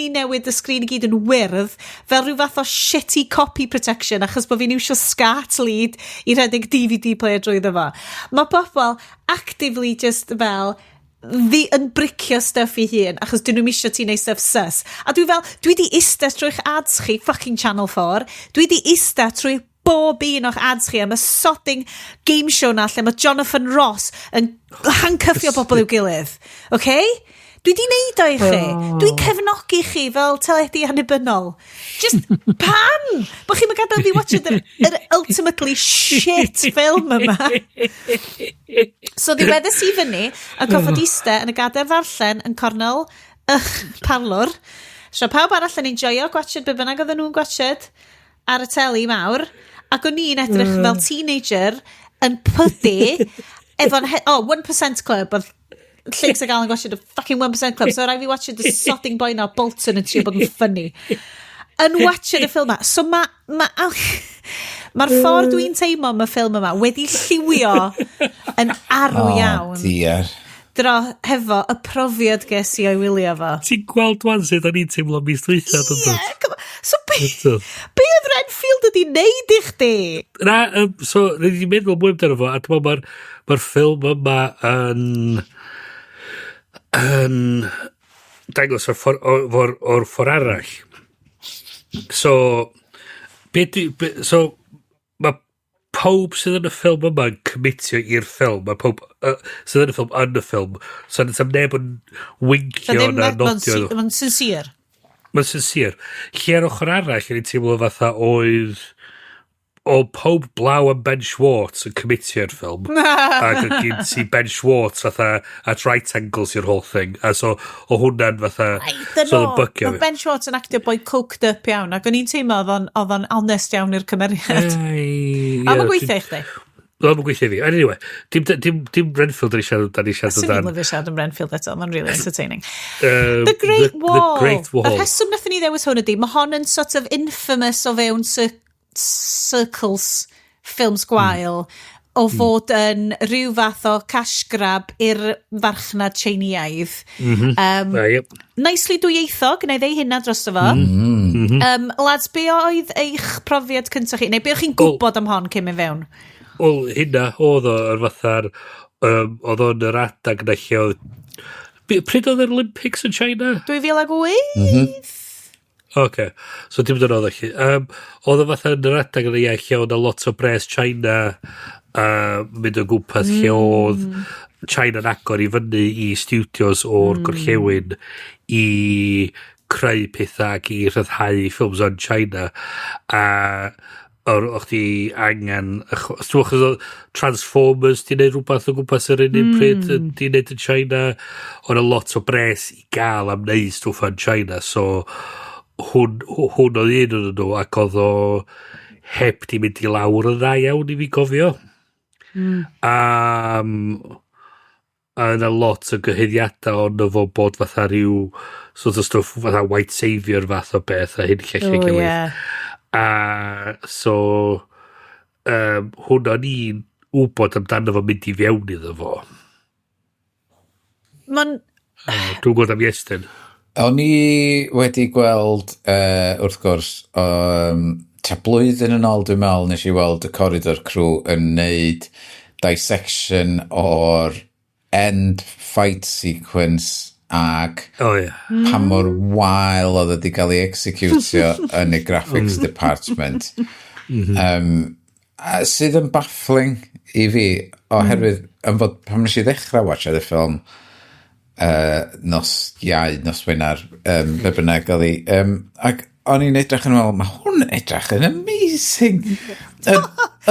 i newid y sgrin i gyd yn wyrdd fel rhyw fath o shitty copy protection achos bod fi'n iwsio SCART lead i redeg DVD player drwy iddo fo. Mae bobl actively just fel yn bricio stuff i hun achos dyn nhw'n isio ti neud stuff sus. A dwi di ista trwy'ch ads chi, fucking Channel 4, dwi di ista trwy bob un o'ch ads chi am y sodding game show na lle mae Jonathan Ross yn handcuffio bobl i'w gilydd. Okay? Dwi di neud o i chi. Dwi cefnogi chi fel teledu annibynnol. Just pam? Bo chi'n gadael fi watch yr ultimately shit film yma. So ddiweddus i fyny yn goffod iste yn y gadair ddarllen yn cornel parlwr. So pawb arall yn enjoyo gwachod be bynnag oedden nhw'n gwachod ar y teli mawr. Ac o'n i'n edrych fel teenager yn pyddu efo'n 1% Club oedd Lleigs a gael yn gwachod y fucking 1% Club so rai fi watchod y sodding boy na Bolton yn trio bod yn funny yn watchod y ffilm yma so mae'r ffordd dwi'n teimlo am y ffilm yma wedi lliwio yn arw iawn dro hefo y profiad ges i o'i wylio fo. Ti'n gweld wan sut o'n i'n teimlo mis dwytha? So be oedd Renfield ydi neud i chdi? So rydyn ni'n meddwl mwy amdano fo, a dwi'n meddwl mae'r ffilm yma yn dangos o'r ffordd arall. So mae pob sydd yn y ffilm yma yn commitio i'r ffilm. Mae pob sydd yn y ffilm. So ddim neb yn wincio na nodio. Mae'n sincere. Mae'n sincere. Lle ar ochr arall, yn ei teimlo fatha oedd o pob blaw am Ben Schwartz yn commitio'r ffilm. Ac yn gyn si Ben Schwartz fatha at right angles i'r whole thing. A so o hwnna'n fatha... Mae Ben Schwartz yn actio boi coked up iawn. Ac o'n i'n teimlo oedd o'n honest iawn i'r cymeriad. A mae'n gweithio i chdi? Mae'n gweithio i fi. Anyway, dim Renfield yn eisiau dan. Sy'n ni'n lyfio siarad am Renfield eto. Mae'n really entertaining. The Great Wall. The Great Wall. Y rheswm nath ni ddewis hwn ydi. Mae hon yn sort of infamous o fewn circles ffilms gwael o fod yn rhyw fath o cash grab i'r farchnad Tsieineaidd. Nicely dwyieithog, neu ddeu hynna dros o fo. Lads, be oedd eich profiad cyntaf chi? Neu be o'ch chi'n gwybod am hon cyn mynd fewn? Wel, hynna oedd o'r fatha'r oedd o'n yr adag na lle oedd... Pryd oedd yr Olympics yn China? 2008? Okay. So dim dyn oedd chi. Oedd o fatha yn yr adag yn y lle oedd a lot o bres China mynd o gwmpas lle oedd China'n agor I fyny I studios o'r gorllewin I creu pethau ac I rhyddhau ffilms o'n China a o'ch di angen Transformers di neud rhywbeth o gwmpas yr un pryd di neud yn China o'n a lot o bres I gael am neud stwff yn China so hwn oedd un o'n nhw ac oedd o heb di mynd I lawr yn dda iawn I fi gofio yna lot o gyhyddiadau ond fo bod fatha rhyw sort of stuff fatha white saviour fath o beth a hyn lle gilydd so hwnna ni'n wybod amdano fo mynd I fewn iddo fo Mae'n dwi'n gwybod am Iestyn O'n I wedi gweld wrth gwrs ta blwyddyn yn ôl dwi'n meddwl nes I weld y CorridorKey yn neud dissection o'r end fight sequence ag pa mor wael oedd wedi cael ei executio yn y graphics department sydd yn baffling I fi oherwydd yn fod pan nes I ddechrau watch y ffilm nos Wener be bynnag oedd hi ac o'n i'n edrych yn meddwl mae hwn yn edrych yn amazing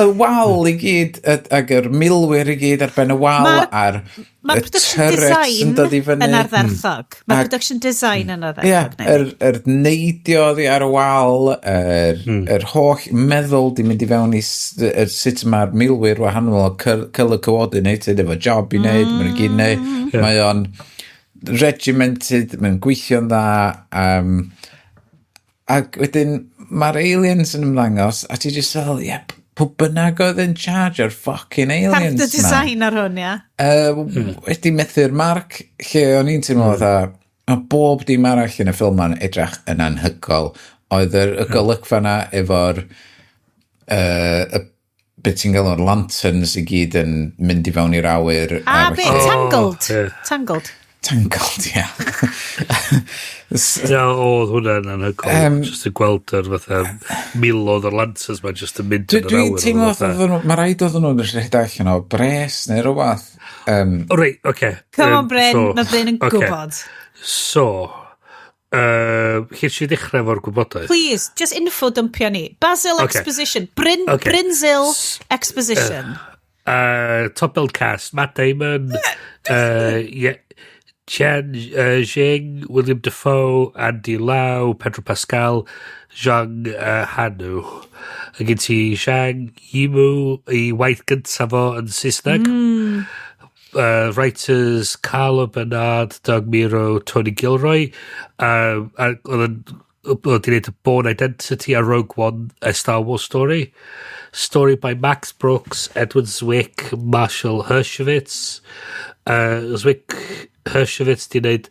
y wal I gyd ac yr milwyr I gyd ar ben y wal a'r turrets yn dod I fyny yn ardderthog mae production design yn ardderthog yr neidio oddi ar y wal yr holl meddwl di mynd I fewn I sut mae'r milwyr wahanol colour coordinated efo job I wneud mae'n gyd wneud mae o'n regimented mae'n gweithio'n dda ac wedyn mae'r aliens yn ymddangos a ti just fel pwy bynnag oedd yn charge o'r fucking aliens part the design ar hwn wedi methu'r marc lle o'n i'n teimlo fatha bob dim arall yn y ffilm ma'n edrych yn anhygol oedd y golygfa na efo'r beth ti'n gael o'r lanterns I gyd yn mynd I fewn i'r awyr Tangled ia oedd hwnna'n anhygol just yn gweld yr fatha milodd o'r lanterns ma'n just yn mynd yn yr awyr dwi'n teimlo mae rhaid oedd nhw'n rhaid allan o bres neu rhywbeth reit, oce come on Bryn, mae Bryn yn gwybod so Chyr si ddechrau fo'r gwybodaeth please, just info dumpio ni Basil Exposition Brynzil Exposition top build cast Matt Damon Chen Jing, William Dafoe, Andy Lau, Pedro Pascal, Zhang Hanu. A gen ti Zhang Yimou I waith gyntaf o yn Saesneg. Writers Carlo Bernard, Doug Miro, Tony Gilroy. Oedd wneud y Born Identity a Rogue One, a Star Wars story. Story by Max Brooks, Edward Zwick, Marshall Hershowitz. Zwick Hershowitz di wneud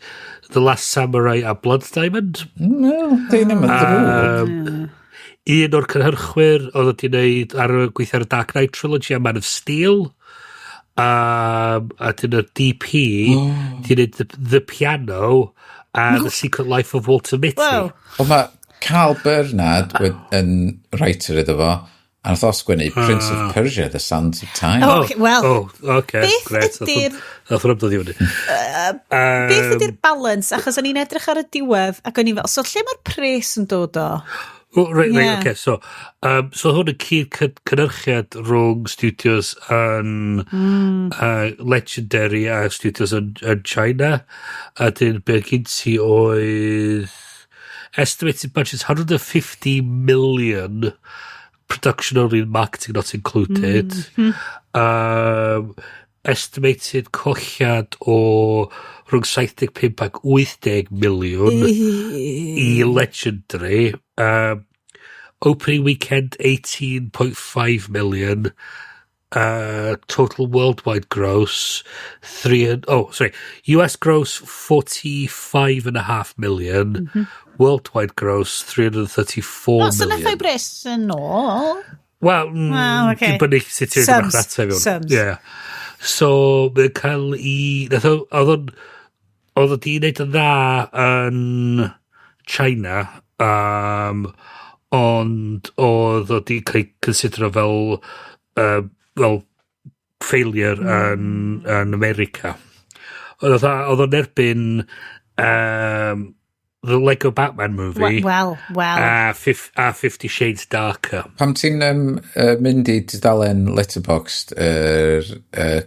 The Last Samurai a Blood Diamond. Dyn yn ddrwg. Un o'r cynhyrchu'r oedd di wneud ar y gweithio ar y Dark Knight Trilogy a Man of Steel. A dyn y DP di wneud The Piano a The Secret Life of Walter Mitty. O mae Carl Bernard yn writer iddo fo a nath o sgwennu Prince of Persia, The Sands of Time. Beth ydy'r beth ydy'r balance achos o'n i'n edrych ar y diwedd ac o'n i'n fel so lle mae'r pres yn dod o? So hwn yn cynhyrchiad rhwng studios yn Legendary a studios yn China a dyn be gyn ti oedd estimated budget 150 million production only marketing not included estimated colliad o rhwng 75 ac 80 miliwn I Legendary opening weekend 18.5 million total worldwide gross US gross 45.5 million worldwide gross 334 million. So nethau bres yn ôl? Wel, ti'n bynnu sut ti'n edrych data fewn. So, mae'n cael oedd o di wneud yn dda yn China, ond oedd o di cael considero fel failure yn America. Oedd o'n erbyn the Lego Batman movie. Well. A 50 Shades Darker. Pam ti'n mynd i dudalen Letterboxd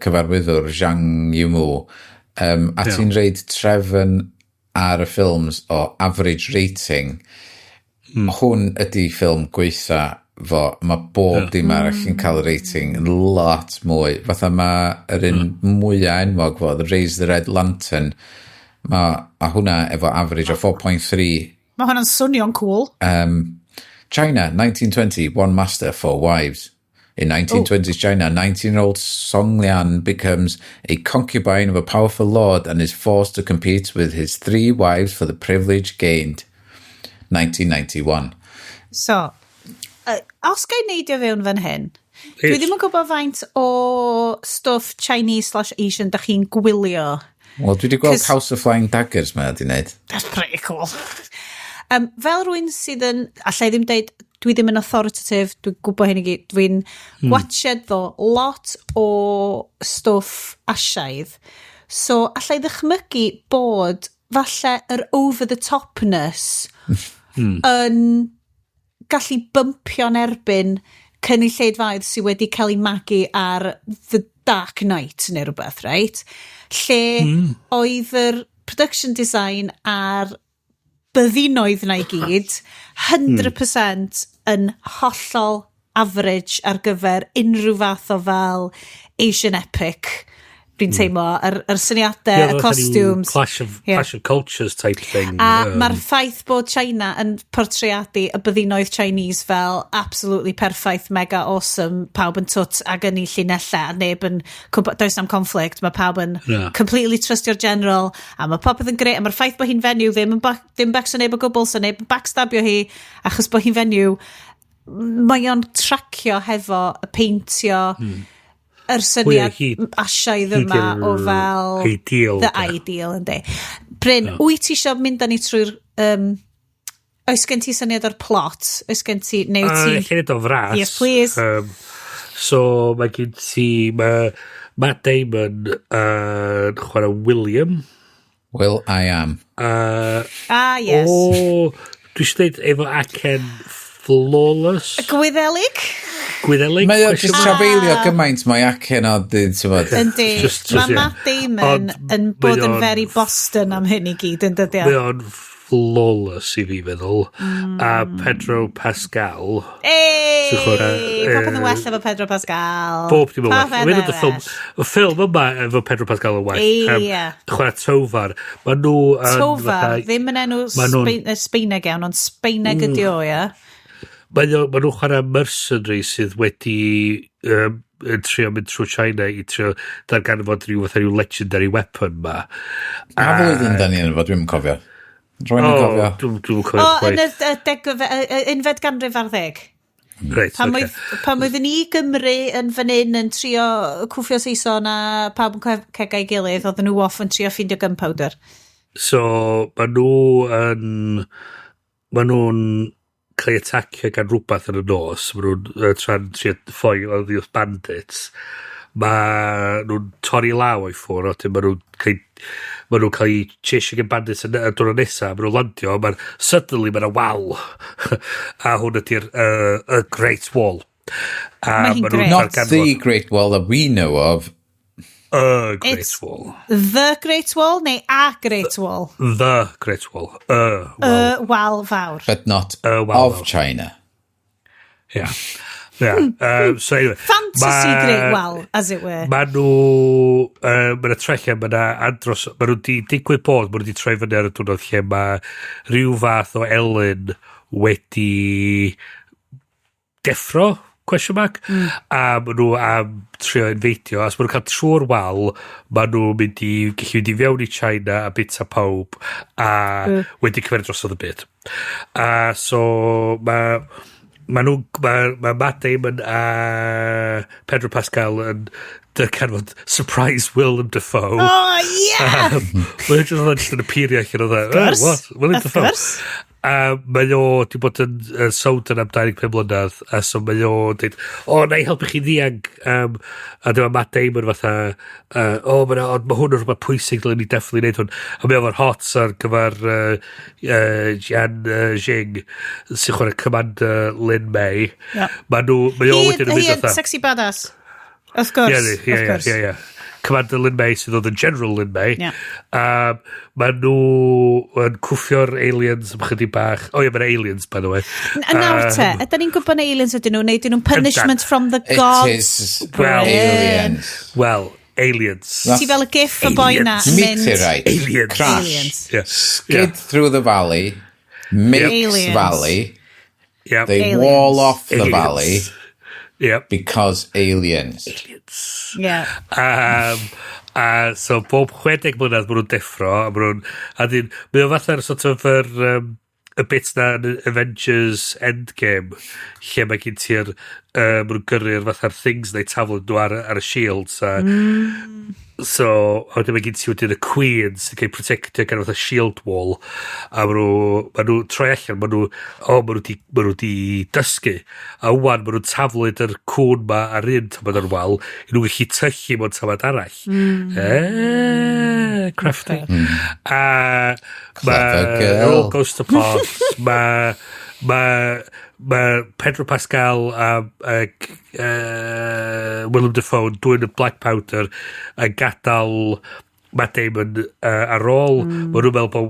cyfarwyddwr Zhang Yimou, a ti'n reid trefn ar y ffilms o average rating, hwn ydy ffilm gweitha fo. Mae bob dim arall yn cael rating yn lot mwy. Fatha mae'r un mwyaf enwog fo, The Raise the Red Lantern, mae hwnna efo average o 4.3. Mae hwnna'n swnio'n cool. China, 1920, one master, 4 wives. In 1920s China, 19-year-old Song Lian becomes a concubine of a powerful lord and is forced to compete with his 3 wives for the privilege gained. 1991. So, os ga i neidio fewn fan hyn, dwi ddim yn gwybod faint o stwff Chinese/Asian da chi'n gwylio. Wel, dwi wedi gweld House of Flying Daggers ma di wneud. That's pretty cool. Fel rwy'n sydd yn, allai ddim deud, dwi ddim yn authoritative, dwi'n gwybod hyn i gyd, dwi'n watched ddo lot o stwff asiaidd. So, allai ddychmygu bod falle yr over-the-topness yn gallu bympio'n erbyn cynulleidfaoedd sydd wedi cael ei magu ar The Dark Knight neu rhywbeth, right? Lle oedd yr production design a'r byddinoedd na i gyd 100% yn hollol average ar gyfer unrhyw fath o fel Asian epic. Dwi'n teimlo, yr syniadau, y costumes. Clash of cultures type thing. A mae'r ffaith bod China yn portreadu y byddinoedd Chinese fel absolutely perffaith, mega awesome, pawb yn twt ag yn ei llinella, a neb yn, does am conflict, mae pawb yn completely trustio'r general, a mae popeth yn greu, a mae'r ffaith bod hi'n fenyw ddim becso neb o gwbl, so neb yn backstabio hi, achos bod hi'n fenyw, mae o'n tracio hefo y peintio, yr syniad asiaidd yma o fel ideal, the ideal yndi. Bryn, wyt ti eisiau mynd â ni trwy'r oes gen ti syniad o'r plot? Oes gen ti neu ti? Llenid o fras. Yes, please. So mae gen ti Matt Damon chwarae William. Will I am. Yes. Dwi eisiau dweud efo acen flawless. Gwyddelig? Mae o jyst trafeilio gymaint mae acen o dyd, ti'n bod. Yndi. Mae Matt Damon yn bod yn very Boston am hyn i gyd, yn dyddio. Mae o'n flawless i fi feddwl. A Pedro Pascal. Popeth yn well efo Pedro Pascal. Bob dim yn well. Y ffilm yma efo Pedro Pascal yn well. Chwarae Tofar. Tofar, ddim yn enw Sbeineg iawn, ond Sbeineg ydi o, ia. Mae nhw chwarae mercenary sydd wedi trio mynd trwy China i trio darganfod rhyw legendary weapon ma. A flwyddyn da ni yn fod, dwi'n cofio. Rwy'n cofio. Dwi'n cofio chwaith. Unfed ganrif ar 10. Reit, Pan oedd ni Gymru yn fan hyn yn trio cwffio Saeson a pawb yn cegau gilydd, oedd nhw off yn trio ffindio gunpowder. So, mae nhw'n cael ei atacio gan rhywbeth yn y nos. Mae nhw'n tra'n trio ffoi o ddiwth bandits. Mae nhw'n torri law o'i ffwrdd, mae nhw'n cael ei chasing gan bandits yn dod o nesaf, mae nhw'n landio, suddenly mae'na wal. A hwn ydy'r Great Wall. Mae hi'n great. Not the Great Wall that we know of. Great Wall. The Great Wall neu a Great Wall? The Great Wall. Wal fawr. But not of China. Yeah. So anyway. Fantasy Great Wall, as it were. Mae nhw trecha, mae nhw di digwydd bod, mae nhw di troi fyny ar y diwrnod lle mae rhyw fath o elyn wedi deffro, question mark, a maen nhw am trio inveidio, as maen nhw'n cael trwy'r wal, maen nhw'n mynd i gallu mynd i fewn i China a bita pawb, a wedi cyfer dros oedd y byd. So mae Matt Damon a Pedro Pascal yn canfod surprise Willem Dafoe. Oh, yeah! Mae'n just yn appeario allan o dda. What? Willem Dafoe? A mae o di bod yn sownd yn am 25 mlynedd, a so mae o dweud, na i helpu chi ddiag, a dyma Matt Damon fatha, mae hwn yn rhywbeth pwysig, dylen ni definitely neud hwn. A mae o'r hot ar gyfer Jian Jing, sy'n chwarae Commander Lin May. Mae o wedyn yn mynd fatha... Sexy badass. Of course. Ie. Commander Lin May sydd oedd yn General Lin May. Mae nhw yn cwffio'r aliens am chydig bach. Mae'n aliens, by the way. Nawr te, ydyn ni'n gwybod aliens ydyn nhw, neu ydyn nhw'n punishment from the gods? It is aliens. Well, aliens. Ti fel y gif y boi na mynd... Meteorite. Aliens. Crash. Skid through the valley. Makes valley. They aliens. wall off the valley. Because aliens. So bob 60 mlynedd maen nhw'n deffro, a mae o fatha'r sort of y bit na yn Avengers Endgame, lle mae gen ti'r maen nhw'n gyrru'r fatha'r things neu taflod nhw ar y shields, so oedden mae gen ti wedyn y Queen sy'n cael protectio gan fatha shield wall, a maen nhw troi allan, maen nhw di dysgu, a wan maen nhw'n taflod yr cwn ma ar un tamad ar wal, i nhw'n gallu tyllu mewn tamad arall. Crafty. Mae Ghost of Pods, mae Pedro Pascal a Willem Dafoe dwi'n y Black Powder a gadael Matt Damon ar ôl. Mae nhw'n meddwl bod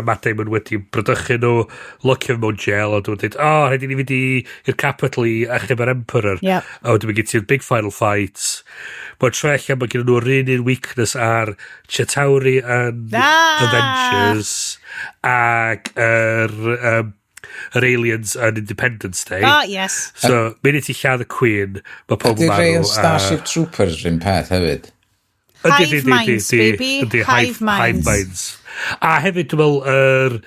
Matt Damon wedi brydychu nhw, locio mewn jail, a dwi'n dweud, rhaid i ni fynd i'r capital i achub yr Emperor. A wedyn mae gen ti'r big final fight. Mae'n troi allan, mae gen nhw'r un weakness ar Chitauri yn Avengers ac yr aliens yn Independence Day. Yes. So, mynd i ti lladd y Queen, mae pob yn marw. Ydy rei o Starship Troopers rhywun peth hefyd? Hive minds, baby. Hive minds. A hefyd, dwi'n meddwl,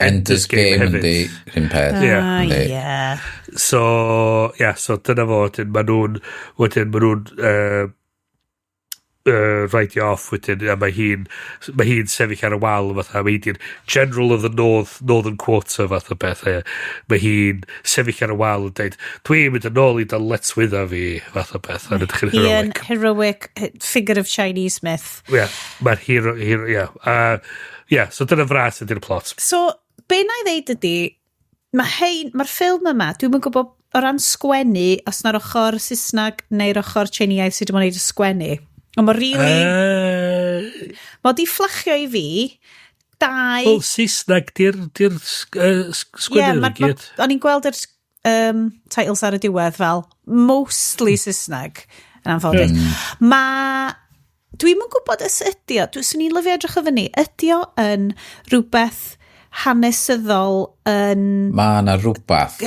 Ender's Game yn di rhywun peth. So dyna fo, wedyn ma nhw'n write off wedyn, a mae hi'n sefyll ar y wal fatha, mae hi'n General of the Northern Quarter fatha beth, mae hi'n sefyll ar y wal yn dweud, dwi'n mynd yn ôl i dal let's with fi fatha beth, yn edrych yn heroic. Heroic figure of Chinese myth. Mae'r hero, so dyna fras ydy'r plot. So, be na i ddeud ydy, mae'r ffilm yma, dwi'n mynd gwybod o ran sgwennu, os na'r ochr Saesneg neu'r ochr Tsieineaidd sydd wedi gwneud y sgwennu. Ond mae di fflachio i fi dau... Wel, Saesneg di'r sgwennu i gyd. O'n i'n gweld yr titles ar y diwedd fel mostly Saesneg yn anffodus. Dwi'n mynd gwybod ys ydi o, dwi'n ni'n lyfio edrych o fyny, ydi o yn rhywbeth hanesyddol yn... Mae yna rhywbeth.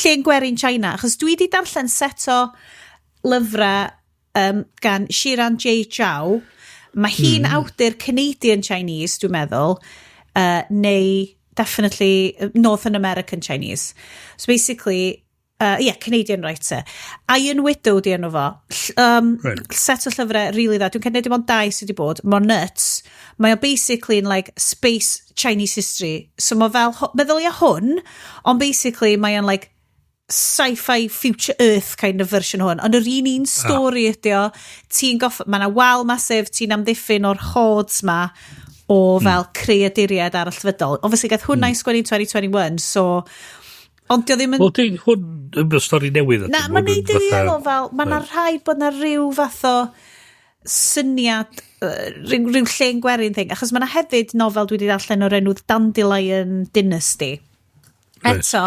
Lle'n gwerin China, achos dwi di darllen set o lyfrau gan Shiran J. Chow. Mae hi'n awdur Canadian Chinese, dwi'n meddwl, neu definitely Northern American Chinese. So basically, Canadian writer. Iron Widow di enw fo. Set o llyfrau really dda. Dwi'n cynnig dim ond 2 sydd wedi bod. More nuts. Mae o basically in like space Chinese history. So mae fel, meddylia hwn, ond basically mae o'n like sci-fi future earth kind of version hwn, ond yr un stori ydi o, ti'n goffa, mae yna wal masif, ti'n amddiffyn o'r hordes ma o fel creaduriad arallfydol. Obviously gaeth hwnna i sgwennu 2021, so ond dio ddim yn... Wel, hwn yn stori newydd. Na, mae'n neud i ddiolch fel, mae'n rhaid bod yna rhyw fath o syniad, rhyw lle'n gwerin thing, achos mae'n hefyd nofel dwi wedi darllen o'r enw Dandelion Dynasty. Eto,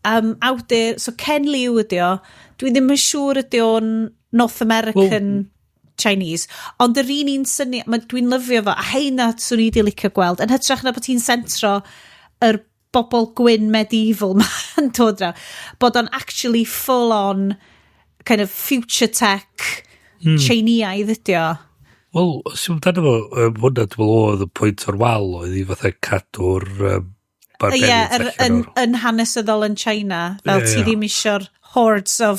awdur, so Ken Liu ydi o, dwi ddim yn siŵr ydi o'n North American Chinese, ond yr un syniad, dwi'n lyfio fo, a heina swn i di licio gweld, yn hytrach na bod hi'n centro yr bobl gwyn medieval ma yn dod draw, bod o'n actually full on kind of future tech Chineaidd ydi o. Wel, sy'n amdano fo, hwnna dwi'n oedd y pwynt o'r wal oedd i fatha cadw'r yn hanesyddol yn China, fel ti ddim eisiau'r hordes of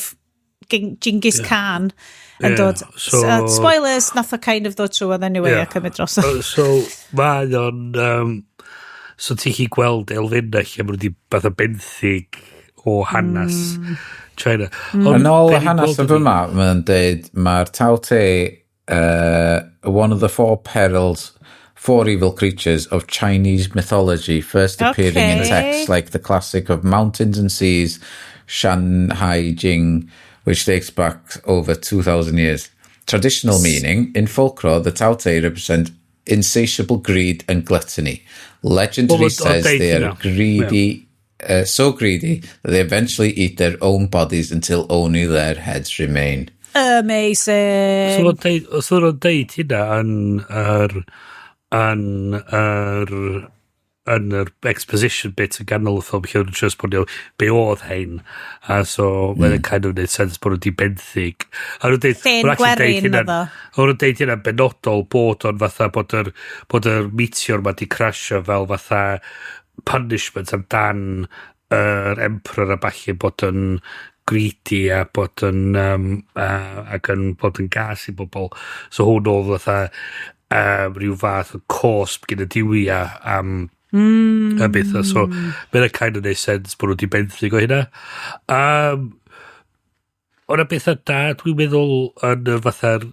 Genghis Khan yn dod. Spoilers, nath o kind of ddod trwy, oedd anyway, a cymryd dros. So, mae o'n... So ti chi gweld elfennau lle maen nhw wedi fath o benthyg o hanes China. Yn ôl y hanes o fyma, mae'n dweud, mae'r Taute one of the four evil creatures of Chinese mythology, first appearing in texts like the classic of Mountains and Seas, Shanhai Jing, which dates back over 2,000 years. Traditional meaning, in folklore, the Taute represent insatiable greed and gluttony. Legendary says they are greedy, so greedy that they eventually eat their own bodies until only their heads remain. Amazing. So ro'n deud hynna yn yr exposition bit yn ganol y ffilm lle nhw'n just bod be oedd hein a so mae'n kind of neud sense bod nhw'n dibenthyg a nhw'n deud nhw'n deud hynna benodol bod o'n fatha bod yr meteor ma di crasio fel fatha punishment amdan yr emperor a balli bod yn greedy a bod yn ac yn bod yn gas i bobl so hwn oedd fatha rhyw fath o cosp gyda diwia am a beth so mae'n kind of neud sense bod nhw wedi benthyg o hynna o'na bethau da dwi'n meddwl yn y fatha'r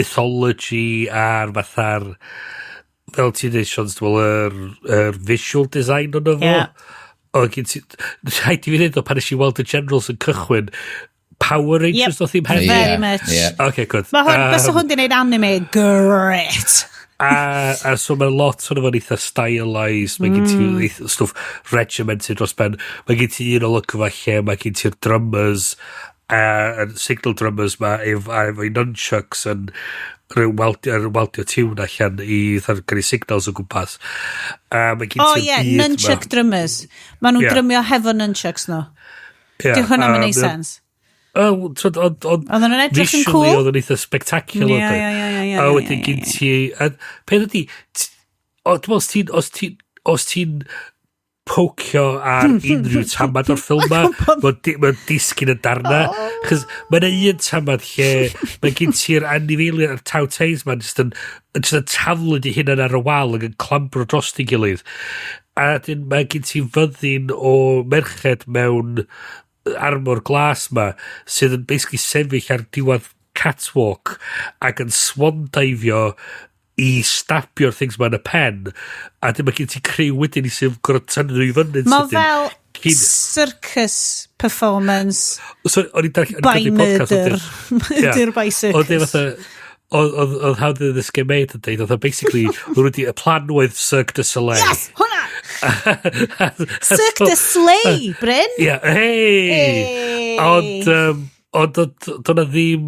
mythology a'r fatha'r fel ti'n dweud Sions yr visual design o'n fo rhaid i fi ddweud o pan eisiau weld y generals yn cychwyn Power Rangers o ddim hefyd very much okay good bys hwn di wneud anime great a so mae'n lot o'n efo'n eitha stylized mae gen ti stwff regimented dros ben mae gen ti un olygfa lle mae gen ti'r drummers signal drummers ma efo nunchucks yn weldio tiwn allan i gael signals o gwmpas nunchuck drummers ma nhw'n drymio hefo nunchucks no di hwnna mae'n neud sens oedd yn edrych yn cool oedd yn eitha spectacular a wedyn gyn ti peth ydi os ti'n pocio ar unrhyw tamad o'r ffilm ma mae'n disgyn y darna chos mae'n un tamad lle mae gyn ti'r anifeilion a'r tawteis ma'n just yn taflwyd i hynny ar y wal ac yn clambro dros i gilydd a dyn mae gyn ti fyddin o merched mewn armor glas ma sydd yn basically sefyll ar diwedd catwalk ac yn swan-daifio i stapio'r things ma yn y pen a dim mae gen ti criw wedyn i sy'n gorau tynnu nhw i fyny mae fel circus performance by murder murder by circus oedd How Did This Get Made yn deud oedd basically nhw wedi y plan oedd Cirque du Soleil hwnna Cirque du Soleil Bryn hey ond do'na ddim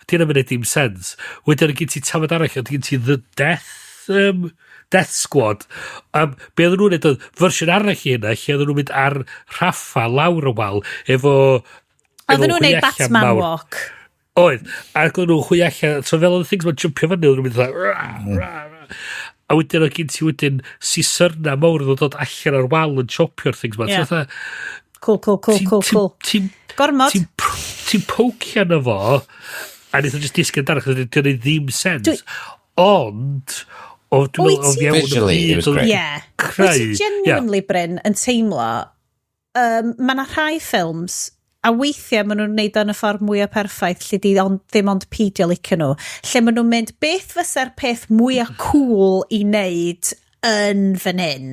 ti'n mynd dim sens wedyn gen ti tamad arall ond gen ti The Death Squad be oedden nhw'n neud oedd fersiwn arall i hynna lle oedden nhw'n mynd ar raffa lawr y wal efo oedden nhw'n neud Batman walk oedd ac oedden nhw'n chwy allan so fel oedd things ma'n jumpio fyny oedden nhw'n mynd a wedyn oedd gen ti wedyn sisyrna mawr oedd dod allan ar wal yn chopio'r things ma'n cool gormod ti'n pocio na fo a nid o'n just disgyn darach dwi'n ei ddim sens ond visually it was great wyt ti genuinely Bryn yn teimlo mae yna rhai ffilms a weithiau maen nhw'n neud o'n y ffordd mwyaf perffaith lle ddim ond peidio licio nhw lle maen nhw'n mynd beth fysa'r peth mwyaf cool i neud yn fan hyn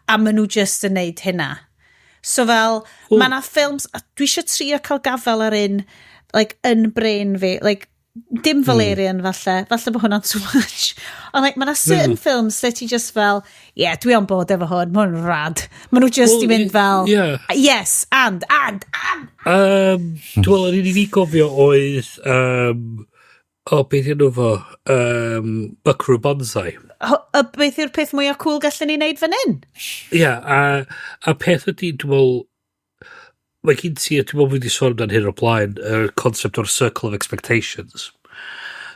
a maen nhw just yn neud hynna so fel mae yna ffilms dwi eisiau trio cael gafel ar un like yn brain fi like dim Valerian falle bod hwnna'n too much ond like mae yna certain films lle ti just fel dwi on board efo hwn mae hwnna'n rad mae nhw just i mynd fel yes and dwi'n meddwl yn i fi gofio oedd beth yno fo Buckaroo Banzai beth yw'r peth mwyaf cool gallwn ni wneud fan hyn a peth ydy dwi'n meddwl mae gen ti, dwi'n meddwl wedi sôn amdano hyn o'r blaen, y concept o'r circle of expectations.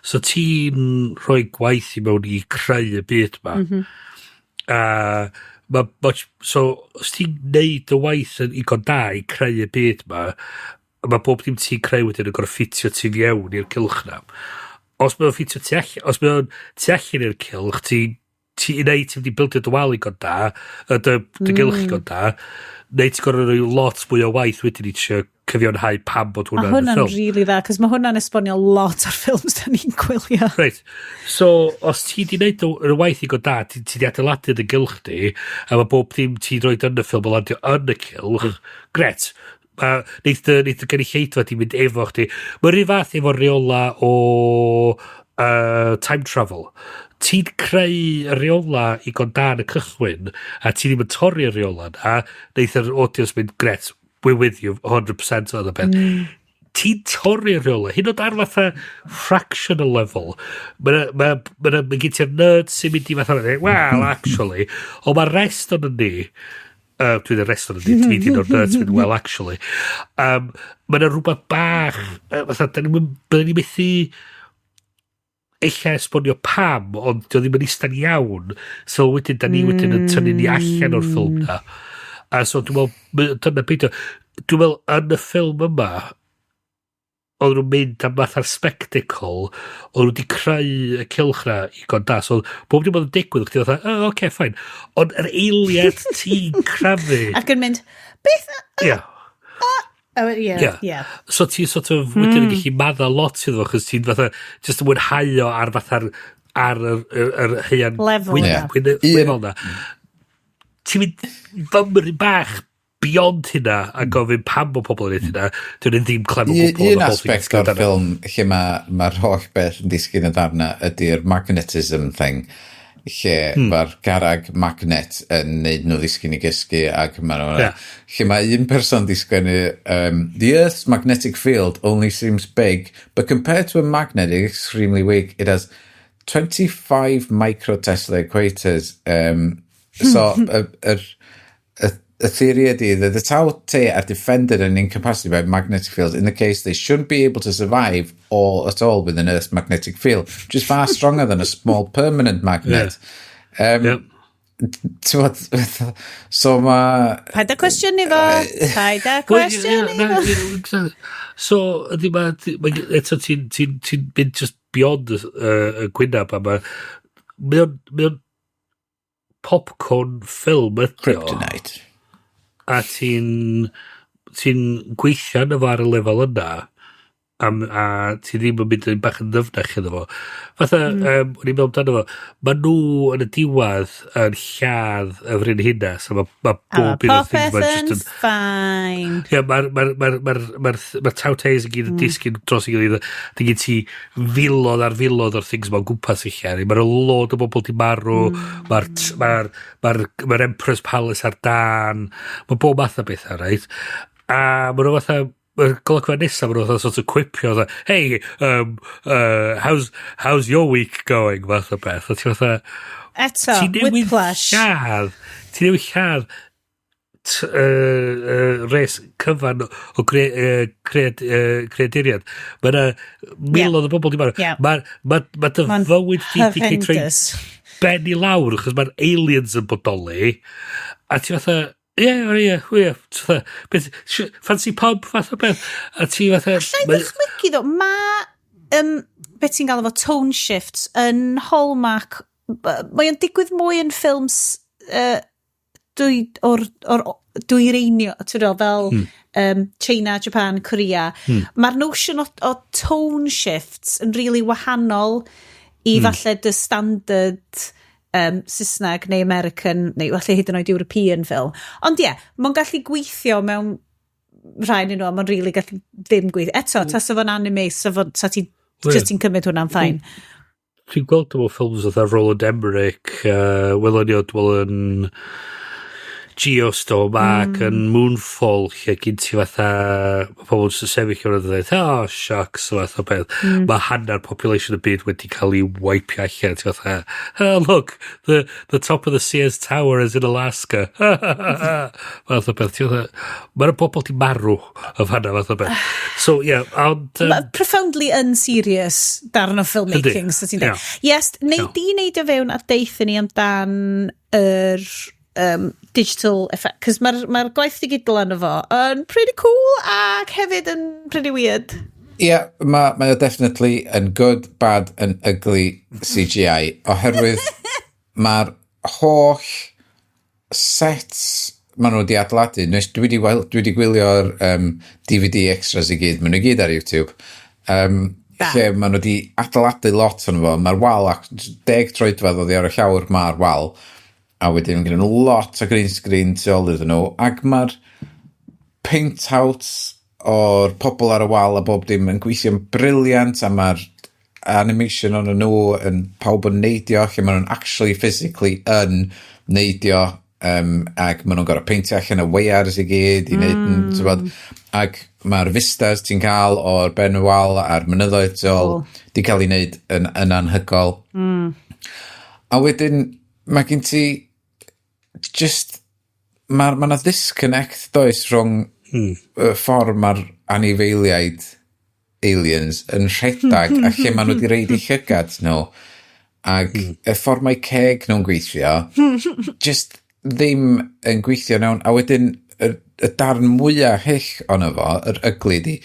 So ti'n rhoi gwaith i mewn i creu y byd ma. So, os ti'n neud y waith yn igon da i creu y byd ma, mae bob dim ti'n creu wedyn yn gorau ffitio ti fiewn i'r cylch na. Os mae'n ffitio ti allan i'r cylch, ti'n wedi bildio dy wal i god da, dy gylch i god da, neu ti'n gorau rhoi lot mwy o waith wedyn i tisio cyfiawnhau pam bod hwnna'n y ffilm. Mae hwnna'n rili dda, cos mae hwnna'n esbonio lot o'r ffilms da ni'n gwylio. Right. So, os ti di wneud y waith i god da, ti di adeiladu y gylch di, a mae bob ddim ti'n rhoi yn y ffilm o landio yn y gylch, gret. Neith y gynulleidfa di mynd efo chdi. Mae'n rhy fath efo reola o time travel. Ti'n creu y reola i god da yn y cychwyn, a ti ddim yn torri'r reola na, neith yr audience mynd, gret, we're with you 100% o'n y beth. Ti'n torri'r reola, hyn o dar fatha fractional level. Mae'n gyd ti'r nerd sy'n mynd i fatha, well, actually, o mae'r rest o'n ni, dwi'n y rest o'n ni, ti'n mynd o'r nerd sy'n mynd, well, actually. Mae'n rhywbeth bach, fatha, byddwn ni methu eich esbonio pam, ond dio ddim yn eistedd iawn, so wedyn, da ni wedyn yn tynnu ni allan o'r ffilm na. A so dwi'n meddwl, dyna beidio, dwi'n meddwl, yn y ffilm yma, oedd nhw'n mynd am fatha'r spectacle, oedd nhw wedi creu y cylch na i god da, so bob dim oedd yn digwydd, chdi fatha, oce, ffain. Ond yr eiliad ti'n crafu... Ac yn mynd, beth... Ie. Yeah. So ti sort of wedyn yn gallu madda lot iddo, chos ti'n fatha, just yn mwynhau o ar fatha'r yr hyn... Lefel na. Ti'n mynd fymryn bach beyond hynna a gofyn pam o pobl yn eith hynna, dwi'n ddim clem o gwbl. Un aspect o'r ffilm lle mae'r holl beth yn disgyn y darna ydy'r magnetism thing, lle mae'r garag magnet yn neud nhw ddisgyn i gysgu ac lle mae un person disgynnu the Earth's magnetic field only seems big, but compared to a magnet it's extremely weak. It has 25 microtesla equators. So a theory ydy that the Tau Te are defended and incapacitated by magnetic fields. In the case, they shouldn't be able to survive at all with an Earth's magnetic field, which is far stronger than a small permanent magnet. So Paid a cwestiwn i fo. Paid a cwestiwn i fo. So, ydy eto ti'n mynd just beyond y gwynab, a mae'n popcorn ffilm ydy o. Kryptonite. A ti'n gweithio yn ar y lefel yna, a ti ddim yn mynd yn bach yn ddyfnach iddo fo. Fatha, o'n i'n meddwl amdano fo, mae nhw yn y diwedd yn lladd y fryn hynna, so mae bob un o'r things popeth yn ffain. Ie, mae'r tawteis yn gyd yn disgyn dros i gilydd, dy gyd ti filodd ar filodd o'r things mae'n gwmpas i lle. Mae'r lot o bobl di marw, mae'r Emperor's Palace ar dan, mae bob math o bethau, right? A mae'n rhaid fatha, mae'r golygfa nesaf yn oedd sort of quipio, hey, how's your week going, fath o beth. A ti'n fatha... Eto, whiplash. Ti'n newid lladd res cyfan o creaduriad. Mae'na miloedd o bobl di marw. Mae dy fywyd di cael troi ben i lawr, achos mae'r aliens yn bodoli. A ti'n fatha... Ie. Fancy pub, fath o beth. A ti fatha... Allai ddychmygu ddo, beth ti'n gael efo tone shifts yn Hallmark, mae'n digwydd mwy yn ffilms dwyreiniol, fel China, Japan, Korea. Mae'r notion o tone shifts yn really wahanol i falle dy standard... Saesneg neu American neu falle hyd yn oed European ffilm. Ond mae'n gallu gweithio mewn rhain nhw, mae'n really gallu ddim gweithio. Eto, tas efo'n anime, sa ti'n cymryd hwnna'n ffain. Dwi'n gweld efo ffilms oedd Roland Emmerich, welon ni oedd yn Geostorm ac yn Moonfall, lle gyn ti fatha pobl sy'n sefyll o'r dweud, shucks, o fath o beth. Mae hanner population y byd wedi cael ei wipio allan. Ti fatha, look, the top of the Sears Tower is in Alaska. Fath o beth. Mae'r bobl di marw o fanna, fath o beth. So, ond... Profoundly unserious darn o filmmaking, so ti'n dweud. Yes, neud o fewn a deithio ni amdan yr... digital effect, cos mae'r gwaith digidol yn fo yn pretty cool ac hefyd yn pretty weird. Mae o definitely yn good, bad and ugly CGI, oherwydd mae'r holl sets maen nhw wedi adeiladu, dwi wedi gwylio'r DVD extras i gyd, maen nhw gyd ar YouTube, lle maen nhw wedi adeiladu lot o'n fo, mae'r wal, 10 troedfedd oedd ar y llawr mae'r wal, a wedyn gyda nhw lot o green screen tu ôl iddyn nhw, ac mae'r paint-outs o'r pobl ar y wal a bob dim yn gweithio'n briliant, a mae'r animation o'n nhw yn pawb yn neidio, lle maen nhw'n actually physically yn neidio, ac maen nhw'n gorau peintio allan y weirs i gyd i wneud yn, tybod, ac mae'r vistas ti'n cael o'r ben y wal a'r mynyddoedd tu ôl di cael ei wneud yn anhygol. A wedyn mae gen ti just mae na disconnect does rhwng y ffordd mae'r anifeiliaid aliens yn rhedag a lle maen nhw wedi reid i llygad nhw ac y ffordd mae ceg nhw'n gweithio just ddim yn gweithio nawn, a wedyn y darn mwyaf hyll ono fo, yr ugly di,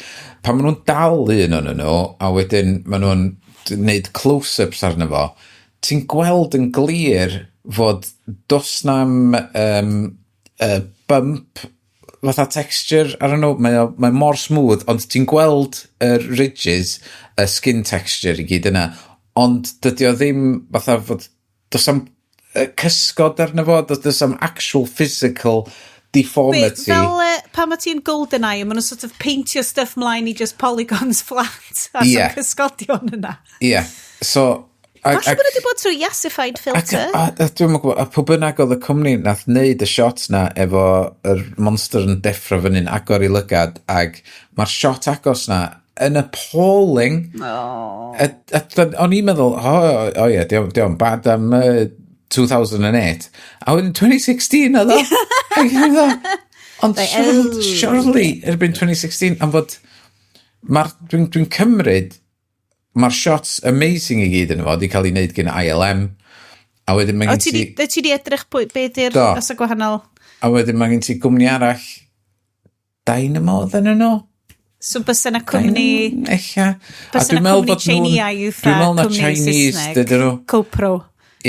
pan maen nhw'n dal un o'n nhw, a wedyn maen nhw'n gwneud close-ups arno fo, ti'n gweld yn glir fod dos na'm bump fatha texture, I don't know, mae mor smooth, ond ti'n gweld y ridges, y skin texture i gyd yna, ond dydy o ddim fatha fod, dos am cysgod arno fo, does am actual physical deformity. Fel pan mae ti'n GoldenEye, maen nhw'n sort of peintio stuff mlaen i just polygons flat, a some cysgodion yna. So... Falle bod wedi bod trwy yassified filter. Dwi'n gwybod, a pwy bynnag oedd y cwmni nath wneud y shots na efo yr monster yn deffro fyny'n agor i lygad, ac mae'r shot agos na yn appalling. O'n i'n meddwl, diolch bad am 2008. A wedyn 2016 oedd o. Ond surely, erbyn 2016, am fod dwi'n cymryd mae'r shots amazing i gyd yn fo, di cael ei wneud gen ILM, a wedyn mae gen ti... Ti di edrych be di'r asa gwahanol? A wedyn mae gen ti gwmni arall Dynamo ddyn nhw? So bys yna cwmni... Echa. Bys yna cwmni Chinese Dwi'n meddwl na Chinese dydyn nhw. CoPro.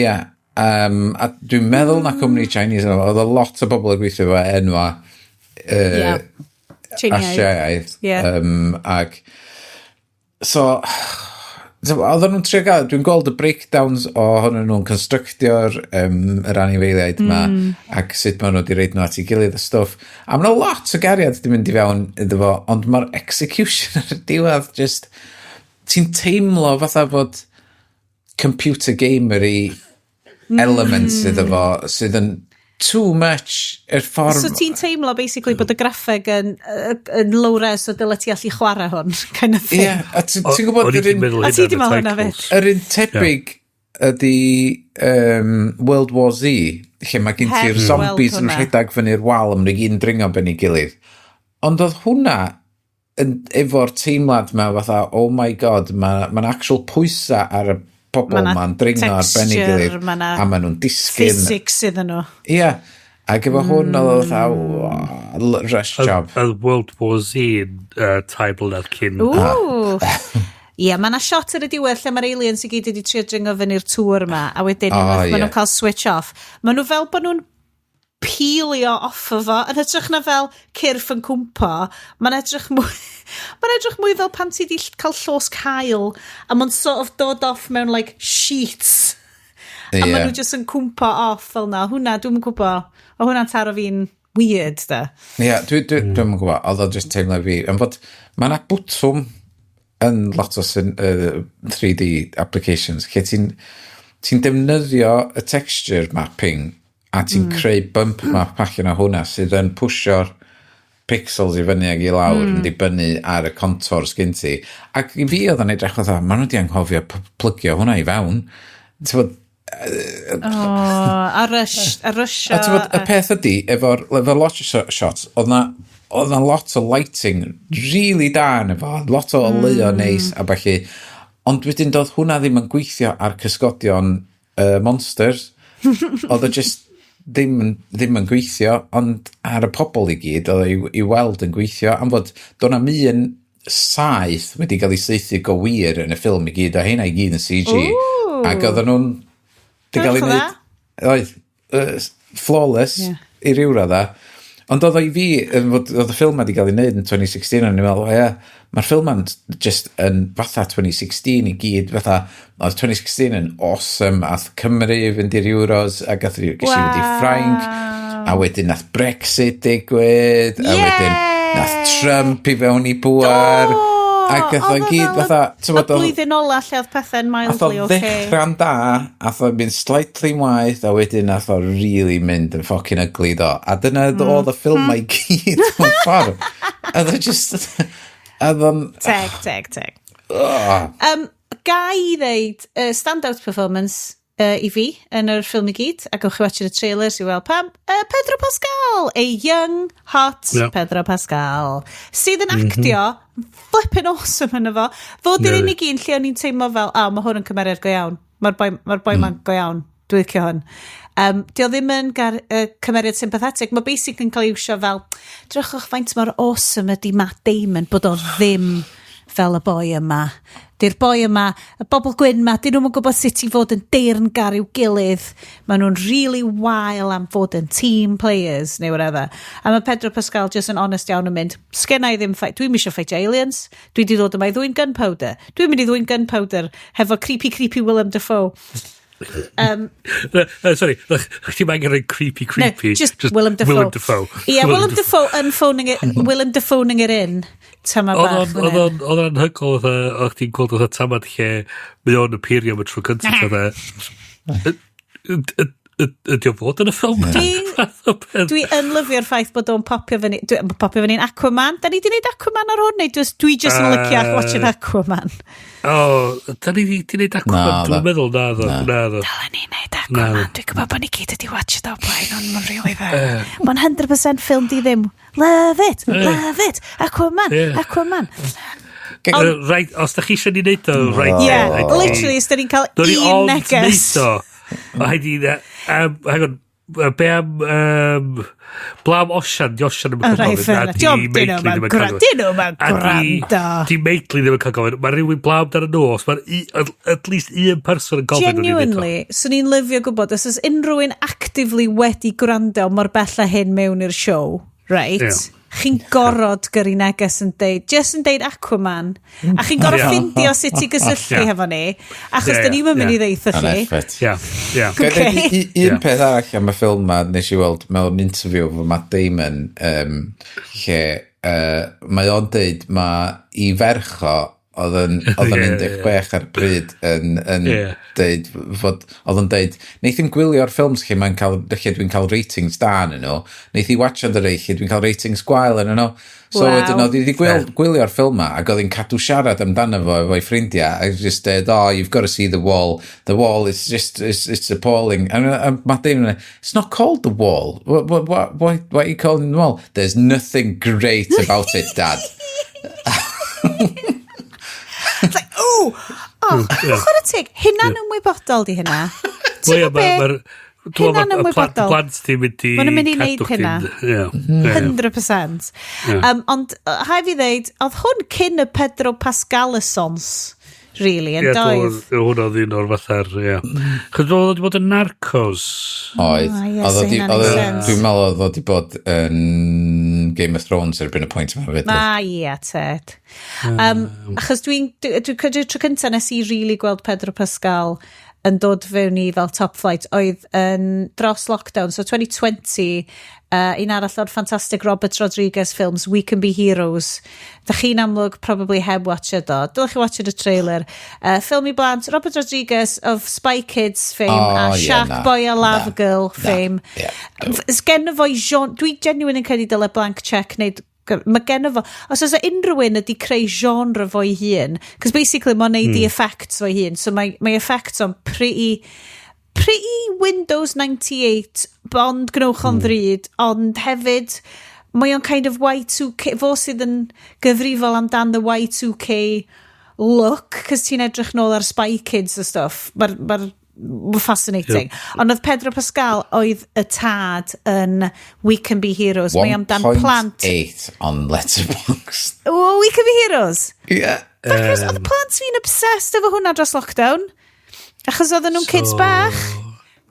Ia. A dwi'n meddwl na cwmni Chinese, oedd a lot o bobl yn gweithio fo enwa Asiaidd. Ac... So... Oedden nhw'n trio gael, dwi'n gweld y breakdowns o hwnnw nhw'n constructio'r yr anifeiliaid yma ac sut maen nhw wedi reid nhw at ei gilydd y stwff. A mae'n lot o gariad wedi mynd i fewn iddo fo, ond mae'r execution ar y diwedd just... Ti'n teimlo fatha fod computer gamery elements iddo fo sydd yn too much i'r ffordd... So ti'n teimlo basically bod y graffeg yn low-res o dyle ti allu chwarae hwn, kind of thing. Ie, a ti'n gwybod... A ti di meddwl hwnna fyd? Yr un tebyg ydi World War Z, lle mae gen ti'r zombies yn rhedag fyny'r wal am nhw gyd yn dringo ben ei gilydd. Ond oedd hwnna efo'r teimlad yma fatha, oh my god, mae'n actual pwysa ar y pobl ma'n dringo ar ben ei gilydd, a maen nhw'n disgyn. Physics iddyn nhw. Ie, ac efo hwn oedd rush job. A World War Z taibl nad cyn. Ie, mae yna shot ar y diwedd lle mae'r aliens i gyd wedi trio dringo fyny'r tŵr yma, a wedyn maen nhw'n cael switch off. Maen nhw fel bod nhw'n peelio off o fo, yn edrych na fel cyrff yn cwmpo, mae'n edrych mwy fel pan ti di cael llos cael, a mae'n sort of dod off mewn like sheets, a maen nhw just yn cwmpo off fel na. Hwna, dwi'n gwybod, o hwnna'n taro fi'n weird, da. Ie, dwi'n gwybod, oedd o just teimlo fi, yn fod, mae'n bwtwm yn lot o 3D applications, lle ti'n defnyddio y texture mapping, a ti'n creu bump map allan o hwnna sydd yn pwsio'r pixels i fyny ag i lawr yn dibynnu ar y contours gen ti. Ac i fi oedd yn edrych fatha, maen nhw wedi anghofio plygio hwnna i fewn. A rush. Y peth ydi, efo lot o shots, oedd na lot o lighting really da yn efo, lot o oleuo neis a falle, ond wedyn doedd hwnna ddim yn gweithio ar cysgodion monsters. Oedd o just ddim yn gweithio, ond ar y pobl i gyd oedd i weld yn gweithio, am fod do'n am un saith wedi cael ei seithi go wir yn y ffilm i gyd, a hynna i gyd yn CG. Ac oedden nhw'n wedi cael ei wneud flawless i ryw radda. Ond oedd o i fi, oedd y ffilm wedi cael ei wneud yn 2016, o'n i'n meddwl, mae'r ffilm yn just yn fatha 2016 i gyd, fatha, oedd 2016 yn awesome, ath Cymru fynd i'r Euros, a gath i fynd i Ffrainc, a wedyn nath Brexit digwydd, a wedyn nath Trump i fewn i bwar, a gath o gyd, fatha... A blwyddyn ola lle oedd pethau'n mildly oce. Ath o ddechrau'n da, ath o'n mynd slightly waith, a wedyn nath o really mynd yn ffocin ugly do. A dyna oedd y ffilm mae gyd mewn ffordd. A ddo just... Teg. Ga i ddeud stand-out performance i fi yn yr ffilm i gyd, a gawch chi watch y trailers i weld pam, Pedro Pascal, a young, hot Pedro Pascal, sydd yn actio flipping awesome yn efo. Fod i'r unig un lle o'n i'n teimlo fel, mae hwn yn cymeriad go iawn. Mae'r boi ma'n go iawn. Dwi'n licio hwn. Di o ddim yn cymeriad sympathetic. Mae basic yn cael ei wsio fel, drychwch faint mor awesome ydi Matt Damon bod o ddim fel y boi yma. Di'r boi yma, y bobl gwyn yma, dyn nhw'n gwybod sut i fod yn deyrn gar i'w gilydd. Maen nhw'n really wael am fod yn team players, neu whatever. A mae Pedro Pascal just yn honest iawn yn mynd, sgenna i ddim fight, dwi'n misio fight aliens, dwi di ddod yma i ddwy'n gunpowder. Dwi'n mynd i ddwy'n gunpowder hefo creepy Willem Dafoe. Sorry, chdi mae'n rhaid creepy. No, just Willem Dafoe. Yeah, Willem Dafoe yn Willem Dafoe yn yr un. Oedd o'n hygol o'ch ti'n gweld oedd y tamad lle mae o'n appeario am y tro cyntaf ydy o fod yn y ffilm? Dwi yn lyfio'r ffaith bod o'n popio fyny'n Aquaman. Da ni di wneud Aquaman ar hwn, neu dwi just yn lycio watching Aquaman? Da ni di wneud Aquaman, dwi'n meddwl, na ddo. Dala ni wneud Aquaman, dwi'n gwybod bod ni gyd ydi watch it o blaen, ond mae'n really dda. Mae'n 100% ffilm di ddim. Love it, Aquaman. Right, os da chi eisiau ni wneud o, right. Yeah, literally, os da ni'n cael un neges. O haidi, hang on, be am Blam Osian, di Osian ddim yn cael gofyn, a di Meitli ddim yn cael gofyn. Di Meitli ddim yn cael gofyn. Mae rhywun blam dar y nos, mae at least un person yn gofyn. Genuinely, swn i'n lyfio gwybod, os oes unrhyw un actively wedi gwrando mor bell a hyn mewn i'r show, right? Chi'n gorod gyrru neges yn deud, just yn deud Aquaman, a chi'n gorod ffindio sut i gysylltu hefo ni, achos da ni'n mynd i ddeitha chi. Un peth arall am y ffilm ma, nes i weld mewn interview fo Matt Damon, lle mae o'n deud, mae i ferch oedd yn 16 ar bryd yn deud fod, oedd yn deud, neith i'n gwylio'r ffilms lle dwi'n cael ratings da yn nhw, neith i watch ond yr eich lle dwi'n cael ratings gwael yn nhw. So wedyn oedd i gwylio'r ffilm ma, ac oedd i'n cadw siarad amdano fo efo'i ffrindiau, a just said, you've got to see the wall is just, it's appalling. And Matt Damon, it's not called the wall. What are you calling the wall? There's nothing great about it, Dad. It's like, chwarae tig, hynna'n ymwybodol di hynna. Hynna'n ymwybodol. Mae'n mynd i wneud hynna. 100%. Ond, hai fi ddeud, oedd hwn cyn y Pedro Pascal-essence, really, yn doedd. Hwn oedd un o'r fatha'r, Chos oedd wedi bod yn Narcos. Oedd. Dwi'n meddwl oedd wedi bod yn Game of Thrones erbyn y pwynt yma fyd. Ted. Achos dwi'n credu tro cyntaf nes i really gweld Pedro Pascal yn dod fewn i fel top flight oedd yn dros lockdown, so 2020, un arall o'r fantastic Robert Rodriguez films, We Can Be Heroes. Da chi'n amlwg probably heb watched o. Dylech chi watched y trailer. Ffilm i blant, Robert Rodriguez of Spy Kids fame, a Shark Boy a Lava Girl fame. Gen fo dwi genuine yn credu dyle blank check wneud. Mae gen fo, os oes unrhyw un ydi creu genre fo'i hun, cos basically mae'n neud i effects fo'i hun, so mae effects o'n pretty Windows 98, ond gnewch o'n ddryd, ond hefyd mae o'n kind of Y2K, fo sydd yn gyfrifol amdan the Y2K look, cos ti'n edrych nôl ar Spy Kids a stuff, mae'n fascinating. Ond oedd Pedro Pascal oedd y tad yn We Can Be Heroes. 1.8 on Letterboxd. We Can Be Heroes? Yeah. Oedd plant fi'n obsessed efo hwnna dros lockdown. Achos oedd nhw'n kids bach.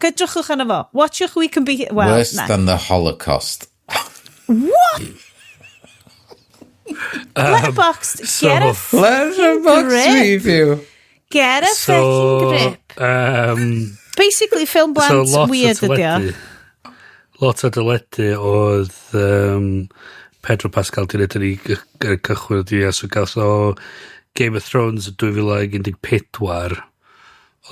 Gydrychwch yna fo. Watchwch We Can Be... Well, Worse than the Holocaust. What? Letterboxd, get a Letterboxd review. Get a fucking grip. Basically, ffilm blant weird ydi o. Lot o dyledu oedd Pedro Pascal di wneud ni cychwyn o di so gael o Game of Thrones 2014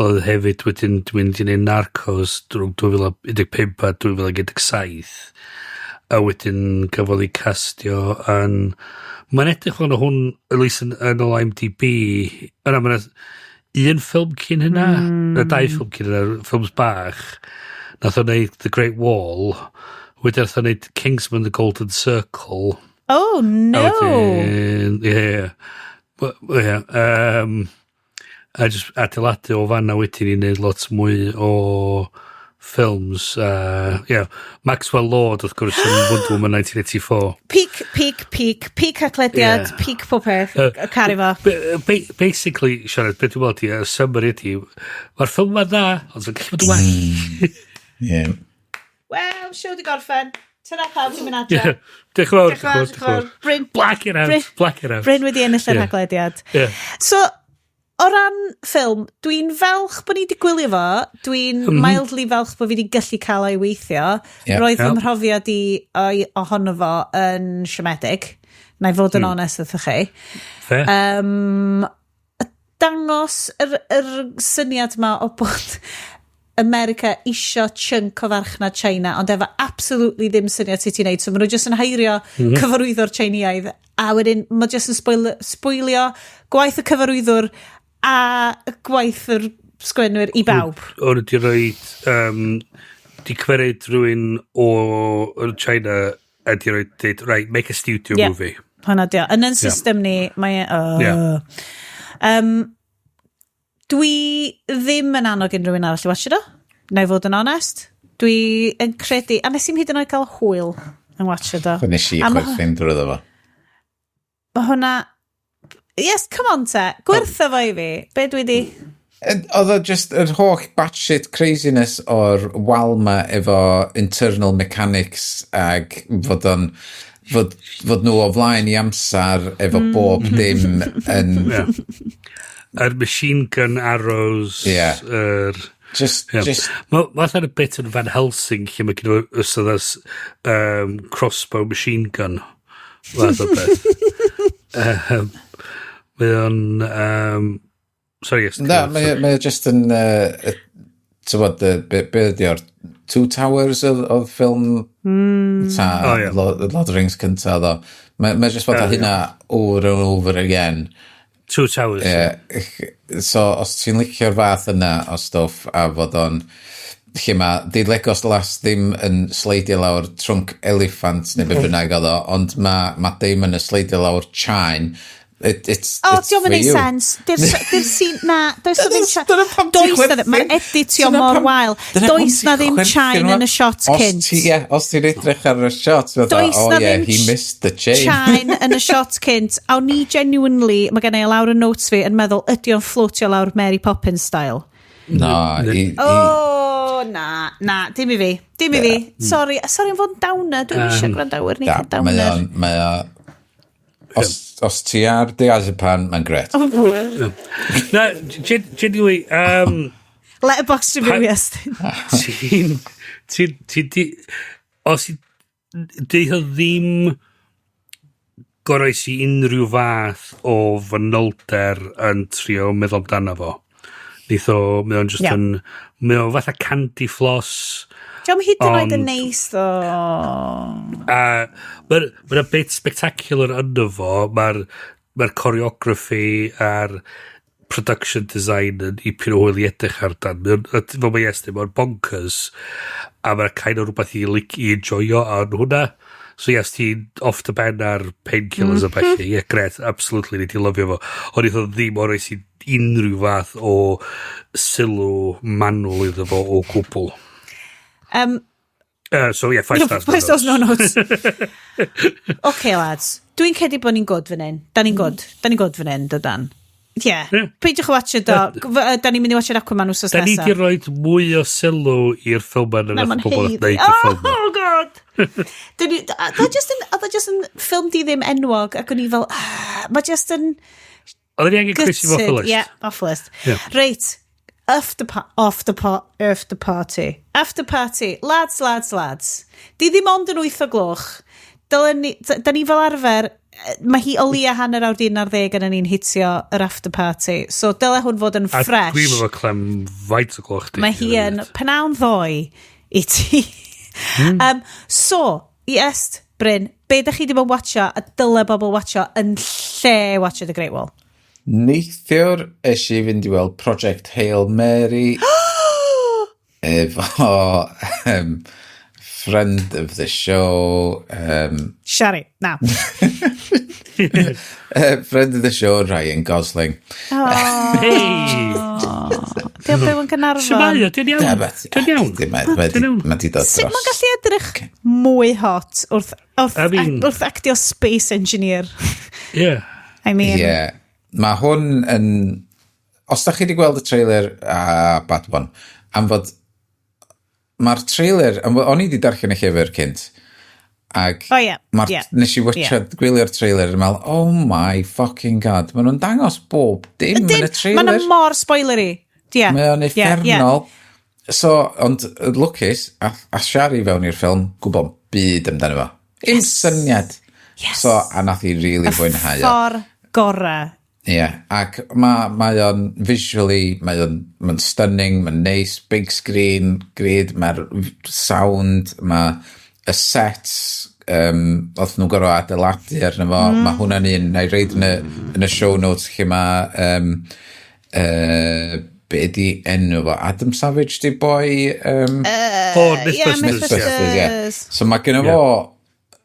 oedd hefyd wedyn dwi'n mynd i wneud Narcos drwy 2015 a 2017 a wedyn gafodd ei castio yn mae'n edrych o'n hwn at least yn ôl IMDb yna mae'n un ffilm cyn hynna na dau ffilm cyn hynna ffilms bach nath o'n neud The Great Wall wedyn nath o'n neud Kingsman The Golden Circle oh no a just adeiladu o fanna wedyn i neud lot mwy o ffilms Maxwell Lord wrth gwrs yn Wonder Woman 1984 peak haclediad peak popeth cari fo basically Sianed beth dwi'n meddwl ti summary ydi mae'r ffilm ma'n dda ond sy'n gallu bod yn well wel show di gorffen tyna pawb ti'n mynd adra diolch yn fawr Bryn black it out Bryn wedi ennill yr haclediad so o ran ffilm, dwi'n falch bod ni wedi gwylio fo, dwi'n mildly falch bod fi wedi gallu cael ei weithio. Roedd fy mhrofiad i ohono fo yn siomedig. Na i fod yn onest wrthych chi. Dangos yr syniad ma o bod America isio chunk o farchnad China, ond efo absolutely ddim syniad sut i'n neud. So maen nhw jyst yn heirio cyfarwyddwr Tsieineaidd, a wedyn mae jyst yn sbwylio gwaith y cyfarwyddwr a gwaith yr sgwennwyr i bawb. O'n wedi rhoi di cymeryd rhywun o'r China a di rhoi dweud, right, make a studio movie. Hwna dio. Yn yn system ni, mae dwi ddim yn annog unrhyw un arall i watch it o. Na i fod yn onest. Dwi yn credu, a nes i'n hyd yn oed cael hwyl yn watch it o. Nes i chwerthin drwy ddefo. Mae hwnna... Yes, come on te. Gwertho fo i fi. Be dwi di? Oedd o just yr holl batshit craziness o'r wal ma efo internal mechanics ag fod nhw o flaen i amsar efo bob dim yn... Yr machine gun arrows Just Mae'n y bit yn Van Helsing lle mae gyda ystod crossbow machine gun fath o beth mae o'n sorry yes mae just yn tywod be ydi o'r Two Towers oedd ffilm Lord of the Rings cynta ddo mae just fod o hynna over and over again Two Towers so os ti'n licio'r fath yna o stwff a fod o'n lle mae di Legos Las ddim yn sleidio lawr trunk elephant neu be bynnag oedd o ond mae dim yn y sleidio lawr chain it's diolch yn ei sens dy'r sy'n na does na ddim mae'n editio mor wael does na ddim chain yn y shot cynt os ti'n edrych ar y shot he missed the chain yn y shot cynt a ni genuinely mae gen i lawr y notes fi yn meddwl ydy o'n floatio lawr Mary Poppins style na dim i fi sorry yn fod yn downer dwi'n eisiau gwrandawyr ni downer os ti ar diazepam, mae'n gret. Na, genuinely, letterboxd review, yes. Os dweud o ddim goroes i unrhyw fath o fanylder yn trio meddwl amdano fo. Mae o'n just yn, mae o'n fatha candy floss. Diolch yn hyd yn oed yn neis, ddo. Mae'n bit spectacular ynddo fo. Mae'r choreography a'r production design yn ipyn o hwyl i edrych ar dan. Fel mae Iest, mae'n bonkers. A mae'n kind o rhywbeth i enjoyo yn hwnna. So yes, ti'n off the ben ar painkillers a felly. Gret, absolutely, ni ti'n lyfio fo. Ond eitho ddim o'r eis i unrhyw fath o sylw manwl iddo fo o gwbl. So yeah, 5 stars. 5 stars, no notes. Okay, lads. Dwi'n cedi bod ni'n good fan hyn. Da ni'n good fan hyn, dydan. peidiwch o watch do. Da ni'n mynd i watch Aquaman wsos Da ni nesaf. di roi mwy o sylw i'r ffilm yn Na, ma'n pobl heiddi. yn neud y ffilm. Oh, god! Oedd just yn ffilm di ddim enwog, ac o'n i fel, mae just yn Oedd ni angen Chrissy off the list. Yeah, off the list. Yeah. Reit, after party. After party. Lads. Di ddim ond yn 8 o gloch. Da ni fel arfer, mae hi o lia hanner awr 11 yn ni'n hitio yr after party. So, dyle hwn fod yn fresh. A dwi'n meddwl clem faint o gloch di. Mae hi yn pnawn ddoe i ti. So, Iest, Bryn, be da chi di bod watcha a dyle bobl watcha yn lle watcha The Great Wall? Neithiwr eisiau fynd i weld Project Hail Mary efo friend of the show Shari, now. friend of the show Ryan Gosling. Diolch byw yn Cynarfon. Siamai, dwi'n iawn. Mae di dod Sut mae'n dros. gallu edrych mwy hot wrth actio Space Engineer? Yeah. I mean... Yeah. Mae hwn yn... Os da chi wedi gweld y trailer a Bad One, am fod... Mae'r trailer... O'n i wedi darllen y llyfr cynt. Ac nes i gwylio'r trailer yn meddwl, oh my fucking god, maen nhw'n dangos bob dim yn y trailer. Maen nhw'n mor spoilery. Mae o'n effernol. So, ond lwcus, a Shari fewn i'r ffilm, gwybod byd amdano fo. Un syniad. So, a nath i really fwynhau. Y ffordd gorau. Ac mae o'n visually, mae'n stunning, mae'n nice, big screen, grid, mae'r sound, mae y sets, oedd nhw'n gorau adeiladu arno fo, mae hwnna'n un, na i reid yn y show notes lle mae, be di enw fo, Adam Savage di boi? Mythbusters. So mae gen fo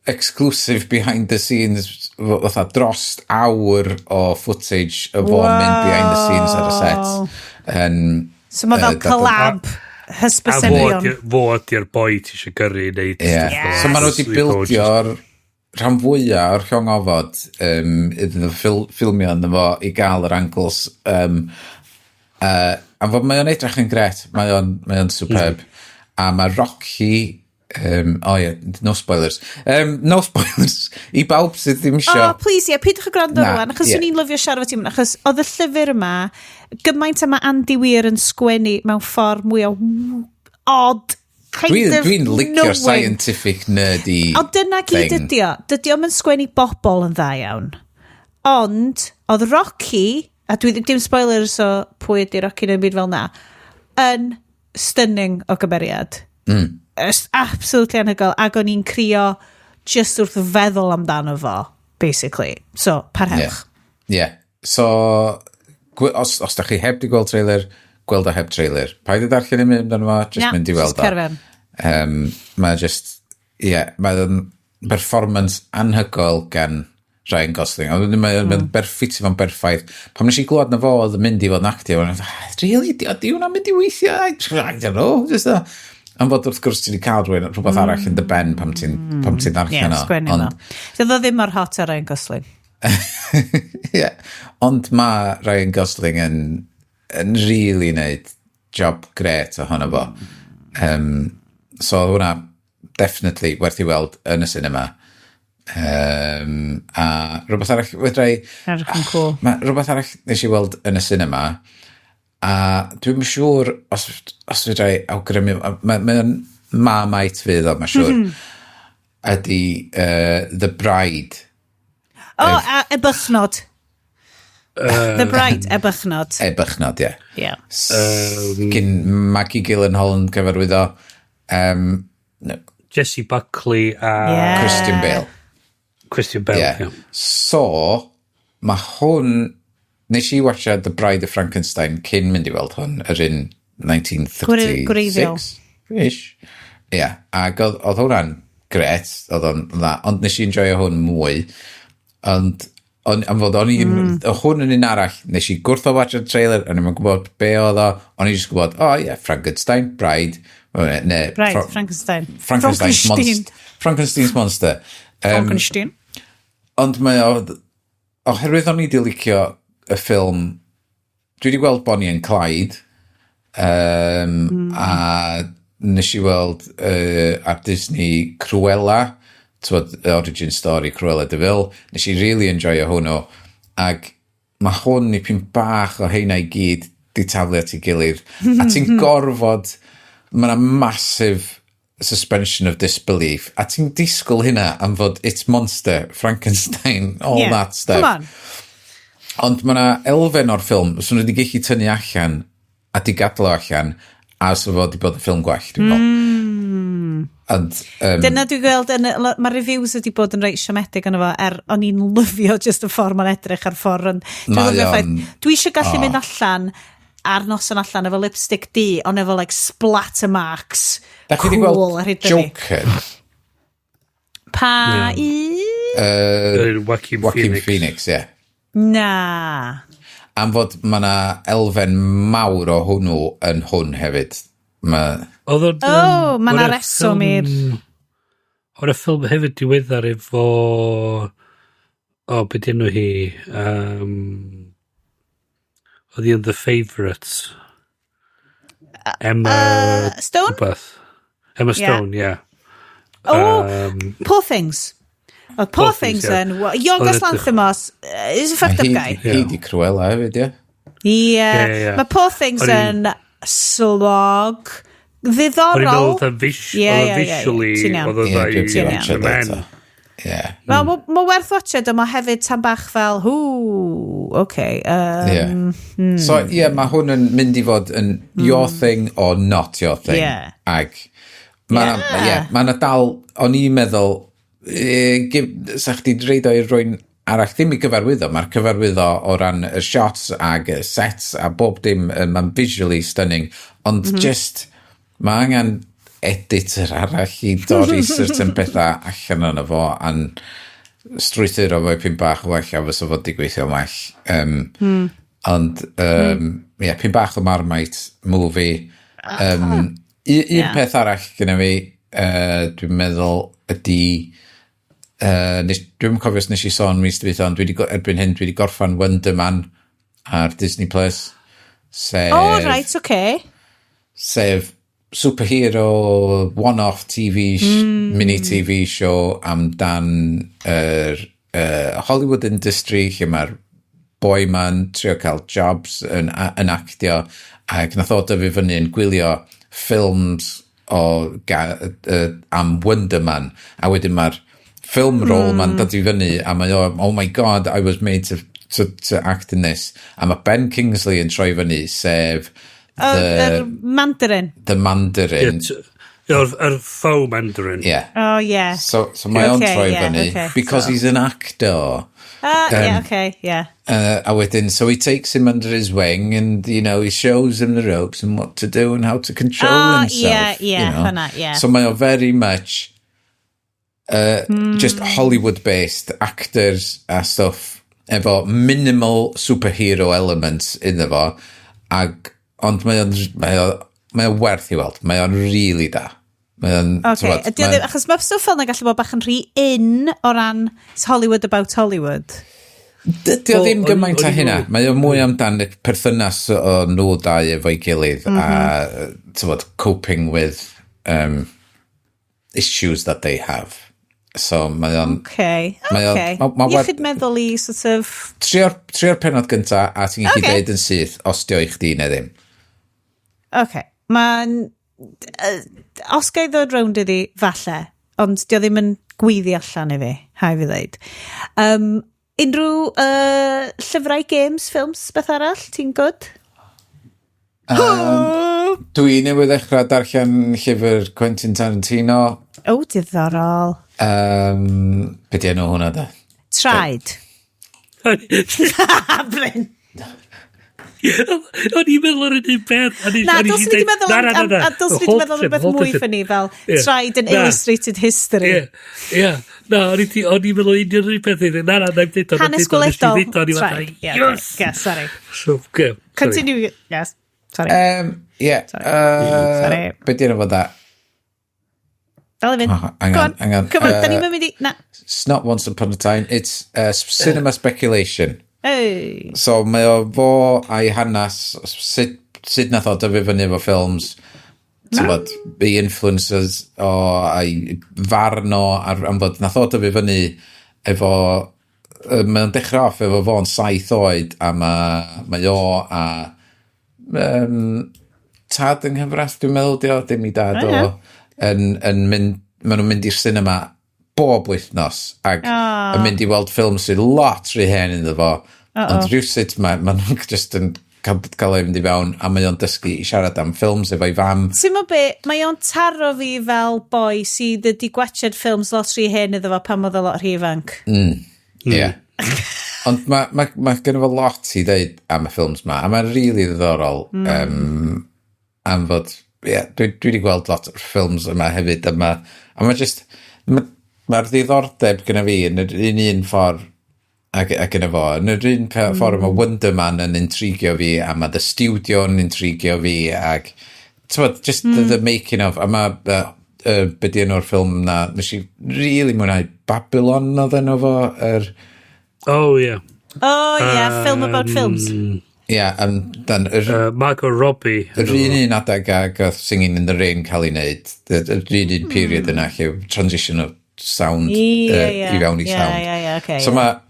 exclusive behind the scenes fatha drost awr o footage o fo'n mynd behind the scenes ar y set. So mae fel collab hysbysebion. A fo ydy'r boi ti eisiau gyrru i wneud. So mae nhw wedi bildio'r rhan fwyaf o'r llong ofod iddyn nhw ffilmio yn fo i gael yr angles. A fod mae o'n edrych yn gret, mae o'n superb. A mae Rocky... no spoilers. No spoilers. I bawb sydd ddim eisiau... Please, pidwch y gwrando rwan, achos o'n i'n lyfio siarad ti, achos oedd y llyfr yma, gymaint yma Andy Weir yn sgwennu mewn ffordd mwy o odd, Dwi'n licio'r scientific nerdy o dyna gyd ydio. Dydio yn sgwennu bobl yn dda iawn. Ond, oedd Rocky, a dim spoilers o pwy ydi Rocky neu byd fel na, yn stunning o gymeriad. Absolutely anhygoel, ac o'n i'n crio just wrth feddwl amdano fo, basically. So, parhewch. So, os da chi heb di gweld trailer, gweld o heb trailer. Paid y darllen i mynd amdano fo, just mynd i weld o. Mae just, mae'n performance anhygoel gan Ryan Gosling. Mae'n berffit fo'n berffaith. Pam nes i glwad na fo oedd yn mynd i fod yn actio, really, di hwnna'n mynd i weithio? I don't know, just a... Am fod wrth gwrs ti wedi cael rhywbeth arall yn dy ben pam ti'n darllen o. Sgwennu fo. Dydd o ddim mor hot a Ryan Gosling. Ond mae Ryan Gosling yn really wneud job gret ohono fo. So hwnna definitely werth i weld yn y cinema. A rhywbeth arall rhywbeth arall nes i weld yn y cinema, a dwi'n siŵr os fydrai awgrymu, mae'n Marmite fydd o, mae'n siŵr, ydy The Bride. Ebychnod. The Bride, Ebychnod. Ebychnod, Gyn Maggie Gyllenhaal yn cyfarwyddo, Jessie Buckley a Christian Bale. So, mae hwn... Nes i watcha The Bride of Frankenstein cyn mynd i weld hwn, yr un 1936-ish. Ac oedd hwnna'n gret, ond nes i enjoyo hwn mwy. Ond am fod hwn yn un arall, nes i gwrth o watcha trailer, ond ni'n gwybod be oedd o, ond i just gwybod, Frankenstein, Bride, Frankenstein. Frankenstein's Monster. Frankenstein. Ond mae oherwydd o'n i di licio y ffilm, dwi wedi gweld Bonnie and Clyde, a nes i weld ar Disney Cruella, origin story Cruella de Vil, nes i really enjoyo hwnnw, ac mae hwn i pyn bach o heina i gyd di taflu at ei gilydd, a ti'n gorfod, mae'na massive suspension of disbelief, a ti'n disgwyl hynna am fod It's Monster, Frankenstein, all that stuff. Come on. Ond mae'na elfen o'r ffilm, so nhw wedi gallu tynnu allan, a di gadlo allan, a so fod i bod yn ffilm gwell, dwi'n meddwl. Dyna dwi'n gweld, mae reviews wedi bod yn reit siomedig yn efo, o'n i'n lyfio just y ffordd mae'n edrych ar ffordd. Dwi eisiau gallu mynd allan ar noson allan efo lipstick D, ond efo like splatter marks. Da chi wedi gweld Joker? Pa i? Joaquin Phoenix, ie. Na. Am fod mae'na elfen mawr o hwnnw yn hwn hefyd. Mae'na reswm i'r... O'r ffilm hefyd diweddar efo... beth enw hi? Oedd hi yn The Favourites. Emma... Stone? Emma Stone, yeah. Poor Things. Poor Things yn... Yorgos Lanthimos is a fucked up guy. Hi di Cruella hefyd, ie. Ie. Mae Poor Things yn slog ddiddorol. Oedd o'n visually... Oedd o'n men. Mae werth watched, ond mae hefyd tan bach fel, okay. So, mae hwn yn mynd i fod yn your thing or not your thing. Ag, mae'na dal, o'n i'n meddwl, sa chdi dreid o'i rwy'n arall, ddim i gyfarwyddo, mae'r cyfarwyddo o ran y shots ag y sets a bob dim, mae'n visually stunning, ond just, mae angen editor arall i dorri certain pethau allan yna fo a'n strwythyr o fo i pyn bach o well a fysa fod i gweithio well. Ond, pyn bach o Marmite movie. Un peth arall gyda fi, dwi'n meddwl ydi, dwi'n cofio nes i sôn mis dweud, ond erbyn hyn dwi wedi gorffan Wonder Man ar Disney Plus. Right, okay. Sef superhero one-off mini TV show amdan Hollywood industry lle mae'r boi man trio cael jobs yn actio ac nath o dyfu fyny yn gwylio ffilms am Wonder Man a wedyn mae'r film role ma'n dod i fyny a mae oh my god, I was made to act in this a mae Ben Kingsley yn troi fyny sef the Mandarin. The Mandarin. Yr faux Mandarin. Yeah. Oh, yeah. So my own troi fyny. Because he's an actor. A wedyn, so he takes him under his wing and, you know, he shows him the ropes and what to do and how to control himself. So mae o very much just Hollywood-based actors a stuff efo minimal superhero elements iddo fo ag ond mae o'n werth i weld. Mae o'n really da. Achos mae stwff fel na gallu bod bach yn rhy in o ran Hollywood about Hollywood. Dy o ddim gymaint a hynna. Mae o'n mwy amdan y perthynas o nhw dau efo'i gilydd a coping with issues that they have. So mae o'n... Iechyd meddwl i sort of... Trio'r penod gynta a ti'n gallu deud yn syth os dio i chdi neu ddim. Mae'n... Os gael ddod rownd iddi, falle, ond dio ddim yn gwyddi allan i fi, hai fi ddeud. Unrhyw llyfrau, games, ffilms, beth arall, ti'n good? Dwi newydd ddechrau darllen llyfr Quentin Tarantino. Diddorol. Be di enw hwnna da? Tried. Bryn. O'n i'n meddwl ar un beth. Na, dylsyn ni meddwl ar rhywbeth mwy ffynnu fel Tried and Illustrated History. Na, o'n i'n meddwl un beth. Hanes gweledol. Tried. Yes, sorry. Continue. Yes, sorry. Sorry. Be di enw fod da? Dal i fynd. Go on. Come on, da ni'n mynd i... It's not Once Upon a Time. It's cinema speculation. Hey. So mae o fo a'i hanes, sut nath o dyfu fyny efo ffilms, ei influencers o, a'i farn o, am fod nath o dyfu fyny efo, mae'n dechrau off efo fo'n 7 oed, a mae o a tad yng Nghyfrath, dwi'n meddwl, dim i dad o, yn mynd, maen nhw'n mynd i'r cinema bob wythnos, ac yn mynd i weld ffilm sydd lot rhy hen iddo fo, ond rhywsut maen nhw'n just yn cael ei fynd i fewn, a mae o'n dysgu i siarad am ffilms efo'i fam. Ti'n mo be, mae o'n taro fi fel boi sydd wedi gwachod ffilms lot rhy hen iddo fo pan oedd o lot rhy ifanc. Ie. Ond mae gen fo lot i ddeud am y ffilms ma, a mae'n rili ddiddorol am fod, dwi wedi gweld lot o'r ffilms yma hefyd, a mae just, mae'r ddiddordeb gyda fi yn yr un ffordd ac yna fo, yn yr un ffordd mae Wonder Man yn intrigio fi, a mae The Studio yn intrigio fi, ac just the making of, a mae beth y'n o'r ffilm na, nes i really mwynhau Babylon oedd enw fo, film about films. And then Margot Robbie. Yr un adeg ag oedd Singing in the Rain cael ei wneud, yr un period yna, lle transition of sound i fewn i sound. Okay, so mae,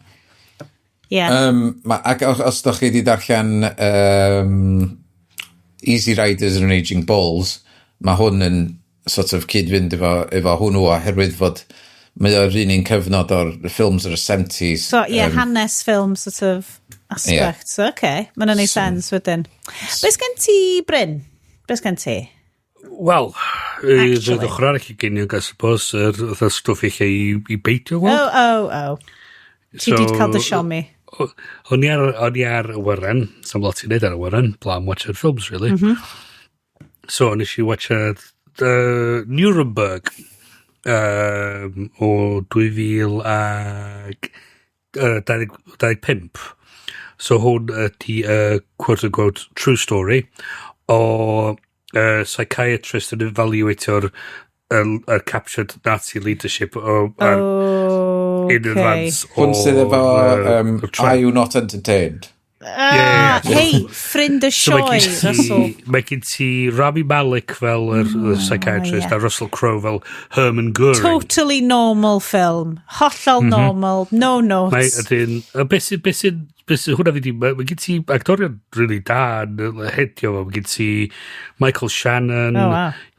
ac os ydych chi wedi darllen Easy Riders and Raging Bulls, mae hwn yn sort of cyd-fynd efo hwnnw, oherwydd fod mae o'r un cyfnod o'r ffilms o'r 70s. So, hanes ffilm sort of aspect. So, mae'n neud sens wedyn. Beth gen ti, Bryn? Beth gen ti? Wel, roedd ochr arall i genio, I suppose, yr stwff eich i beitio. Ti wedi cael dy siomi. O'n i ar y wyren, sam lot i'n neud ar y wyren, blam watcher films, really. So, nes i watcher Nuremberg o 2025. So, hwn ydi quote-unquote true story o psychiatrist yn evaluatio'r captured Nazi leadership in advance. Hwn sydd efo Are You Not Entertained? Hei, ffrind y sioe, Russell. Mae gen ti Rami Malek fel y psychiatrist, a Russell Crowe fel Herman Goering. Totally normal film. Hollol normal, no notes. Mae ydyn, beth sy'n hwnna fi mae gen ti actorion really da yn hedio fo. Mae gen ti Michael Shannon,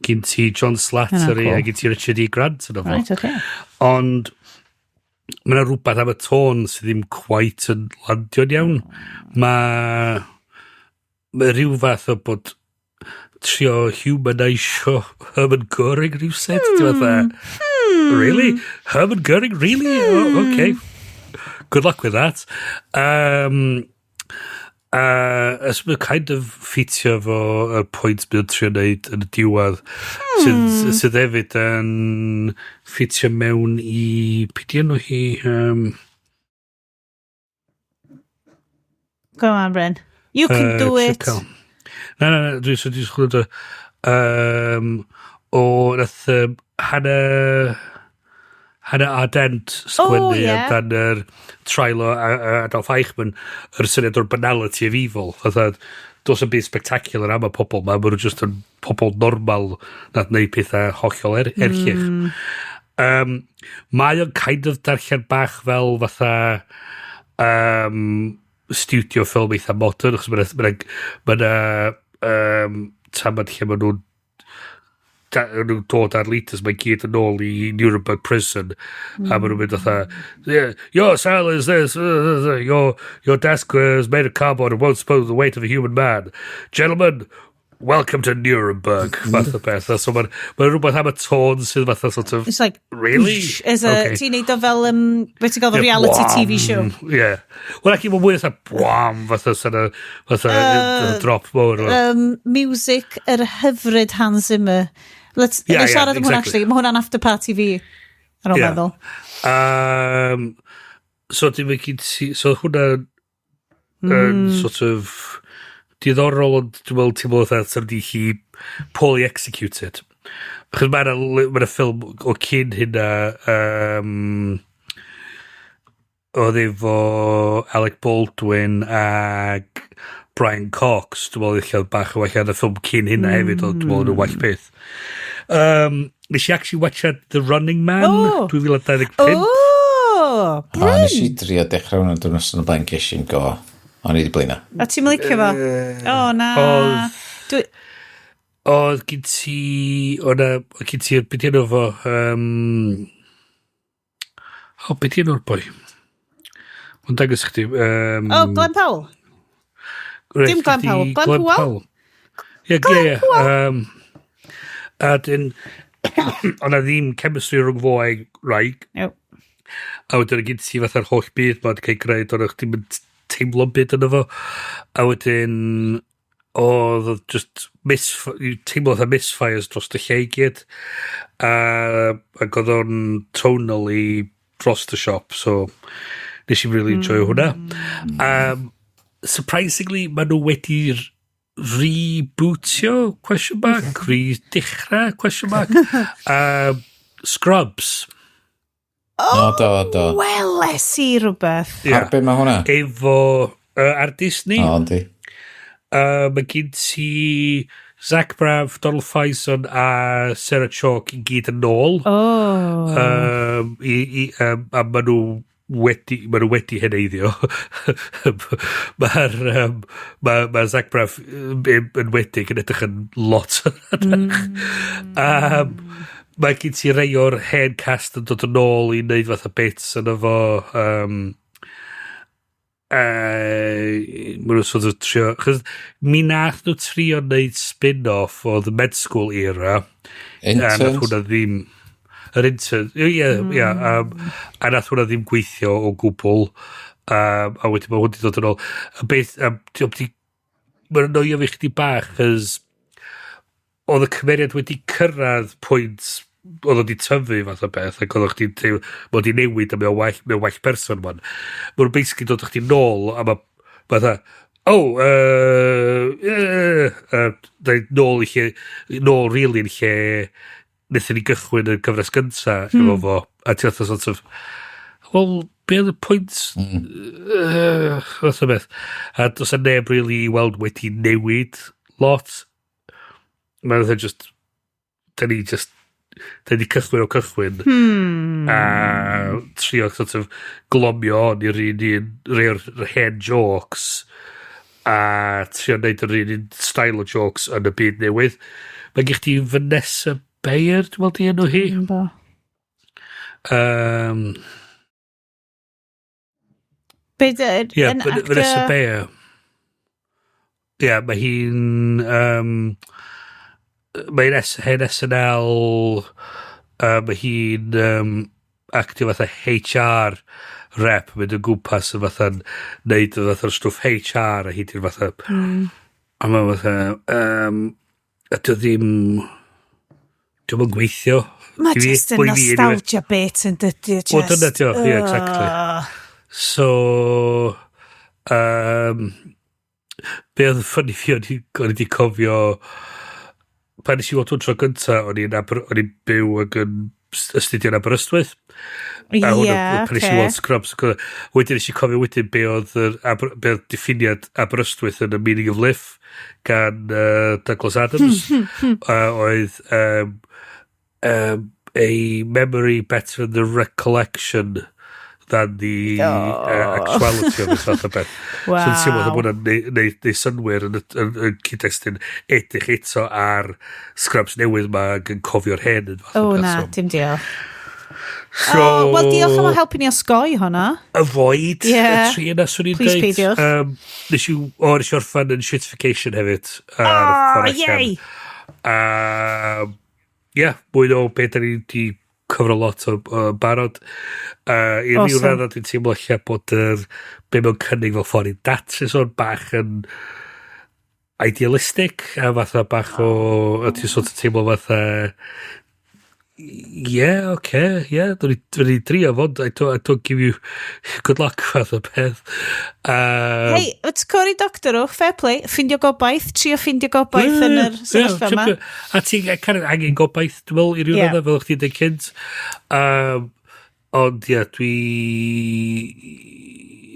gen ti John Slattery, a gen ti Richard E. Grant yn ofo. Right, okay. Ond mae yna rhywbeth am y tôn sydd ddim quite yn landio'n iawn. Mae rhyw fath o bod trio humanisio Herman Goering rhywsyd. Really? Herman Goering? Really? Oh, okay. Good luck with that. As mae'n kind of ffitio fo y pwynt bydd trio wneud yn y diwedd sydd hefyd yn ffitio mewn i pidi enw hi Go on, Bryn. You can do it. No, dwi'n chwilio o nath Hannah Ardent sgwennu amdan yr trial o Adolf Eichmann, yr syniad o'r banality of evil. Dos yn byd spectacular am y pobl ma, maen nhw just yn pobl normal nath neud pethau hollol erchych. Mae o'n kind of darllen bach fel fatha studio ffilm eitha modern, achos mae'n tamad lle maen nhw'n dod ar leaders mae'n gyd yn ôl i Nuremberg prison a maen nhw'n mynd your cell is this your desk is made of cardboard and won't suppose the weight of a human man, gentlemen, welcome to Nuremberg fath o beth. So mae'n rhywbeth am y tôn sydd fath o sort of it's like really? Ti'n neud o fel beth ti'n gael the reality TV show. Wel ac i mae'n mwy bwam fath o drop mowr. Music yr hyfryd Hans Zimmer. Let's siarad am hwnna actually. Mae hwnna'n after party fi ar ôl meddwl. So dim yn gyd so hwnna sort of diddorol, ond dwi'n meddwl ti'n meddwl sy'n di hi poorly executed. Achos mae'n ffilm o cyn hynna oedd efo Alec Baldwin ag Brian Cox, dwi'n meddwl eich bach o well ar y ffilm cyn hynna hefyd, ond dwi'n meddwl yn well peth. Nes i actually watched The Running Man, 2025. Bryn! Nes i drio dechrau hwnna dwi'n ystod yn blaen gysyn go. O'n i wedi blaen. A ti'n licio fo? Na. Oedd gyn ti, beth yna fo, beth yna o'r boi? Mae'n dangos chdi. Glenn Powell? Dim Glenn Powell, Glenn Powell? Ie. A dyn, o'na ddim chemistry rhwng fo a'i raig. A wedyn gyn ti fatha'r holl byd mae'n cael greu, o'na chdi'n teimlo byd yna fo. A wedyn, oedd just teimlo fatha misfires dros y lle i gyd. Ac oedd o'n tonally dros the shop, so nes i'n really enjoy hwnna. Surprisingly, maen nhw wedi rebootio, question mark, re-dechrau, question mark, Scrubs. Do. Weles i rhywbeth. Ar be mae hwnna? Efo, ar Disney. Yndi. Mae gen ti Zach Braff, Donald Faison a Sarah Chalke i gyd yn ôl. A maen nhw wedi heneiddio. Mae Zach Braff yn wedig yn edrych yn lot. Mae gen ti rei o'r hen cast yn dod yn ôl i wneud fatha bits yn efo maen nhw'n sort of trio chos mi nath nhw trio wneud spin-off o the med school era Interns? a nath hwnna ddim yr intern a nath hwnna ddim gweithio o gwbl a wedyn mae hwnna wedi dod yn ôl a beth mae'n annoio fi chdi bach chos oedd y cymeriad wedi cyrraedd pwynt oedd wedi tyfu fath o beth ac oedd chdi'n teimlo bod i newid a mewn well person man mae'n basically dod chdi nôl a mae fatha nôl i lle nôl really yn lle wnaethon ni gychwyn y gyfres gynta efo fo a ti oedd sort of wel be oedd y pwynt fath o beth a dos a neb really i weld wedi newid lot mae'n oedd just da ni cychwyn o cychwyn a trio sort of glomio on i'r rei o'r hen jokes a trio wneud yr un style o jokes yn y byd newydd mae gen ti Vanessa Bayer dwi'n meddwl di enw hi Vanessa Bayer mae hi'n mae'n hen SNL mae hi'n actio fatha HR rep mynd yn gwmpas yn fatha'n neud fatha'r stwff HR a hi di'r fatha a mae'n fatha a dwi'n yn gweithio mae just yn nostalgia bit yn dydy o dyna dio exactly so be oedd yn ffynnu fi o'n i di cofio pan nes i weld hwn tro gynta o'n i'n byw ag yn astudio yn Aberystwyth a hwn pan nes i weld Scrubs wedyn nes i cofio wedyn be oedd diffiniad Aberystwyth yn y Meaning of Life gan Douglas Adams oedd a memory better than the recollection than the actuality of this fath o beth. Wow. So ti'n meddwl hwnna'n neud synwyr yn cyd-destun edrych eto ar Scrubs newydd ma yn cofio'r hen. Na, dim diolch. Wel, diolch am helpu ni osgoi hwnna. Avoid y tri yna, swn i'n dweud. Please peidiwch. Nes i orffan yn shitification hefyd. Yay! Mwy o beth da ni di cyfro lot o barod. I ryw radd dwi'n teimlo lle bod be mewn cynnig fel ffordd i datrys o'r bach yn idealistic a fatha bach o ti'n sort of teimlo fatha dwi'n drio fod I don't give you good luck fath o peth hei, it's CorridorKey fair play, ffindio gobaith trio ffindio gobaith yn yr sefyllfa yma a ti'n angen gobaith dwi'n meddwl i ryw radd fel chdi'n dweud cynt Ond, dwi...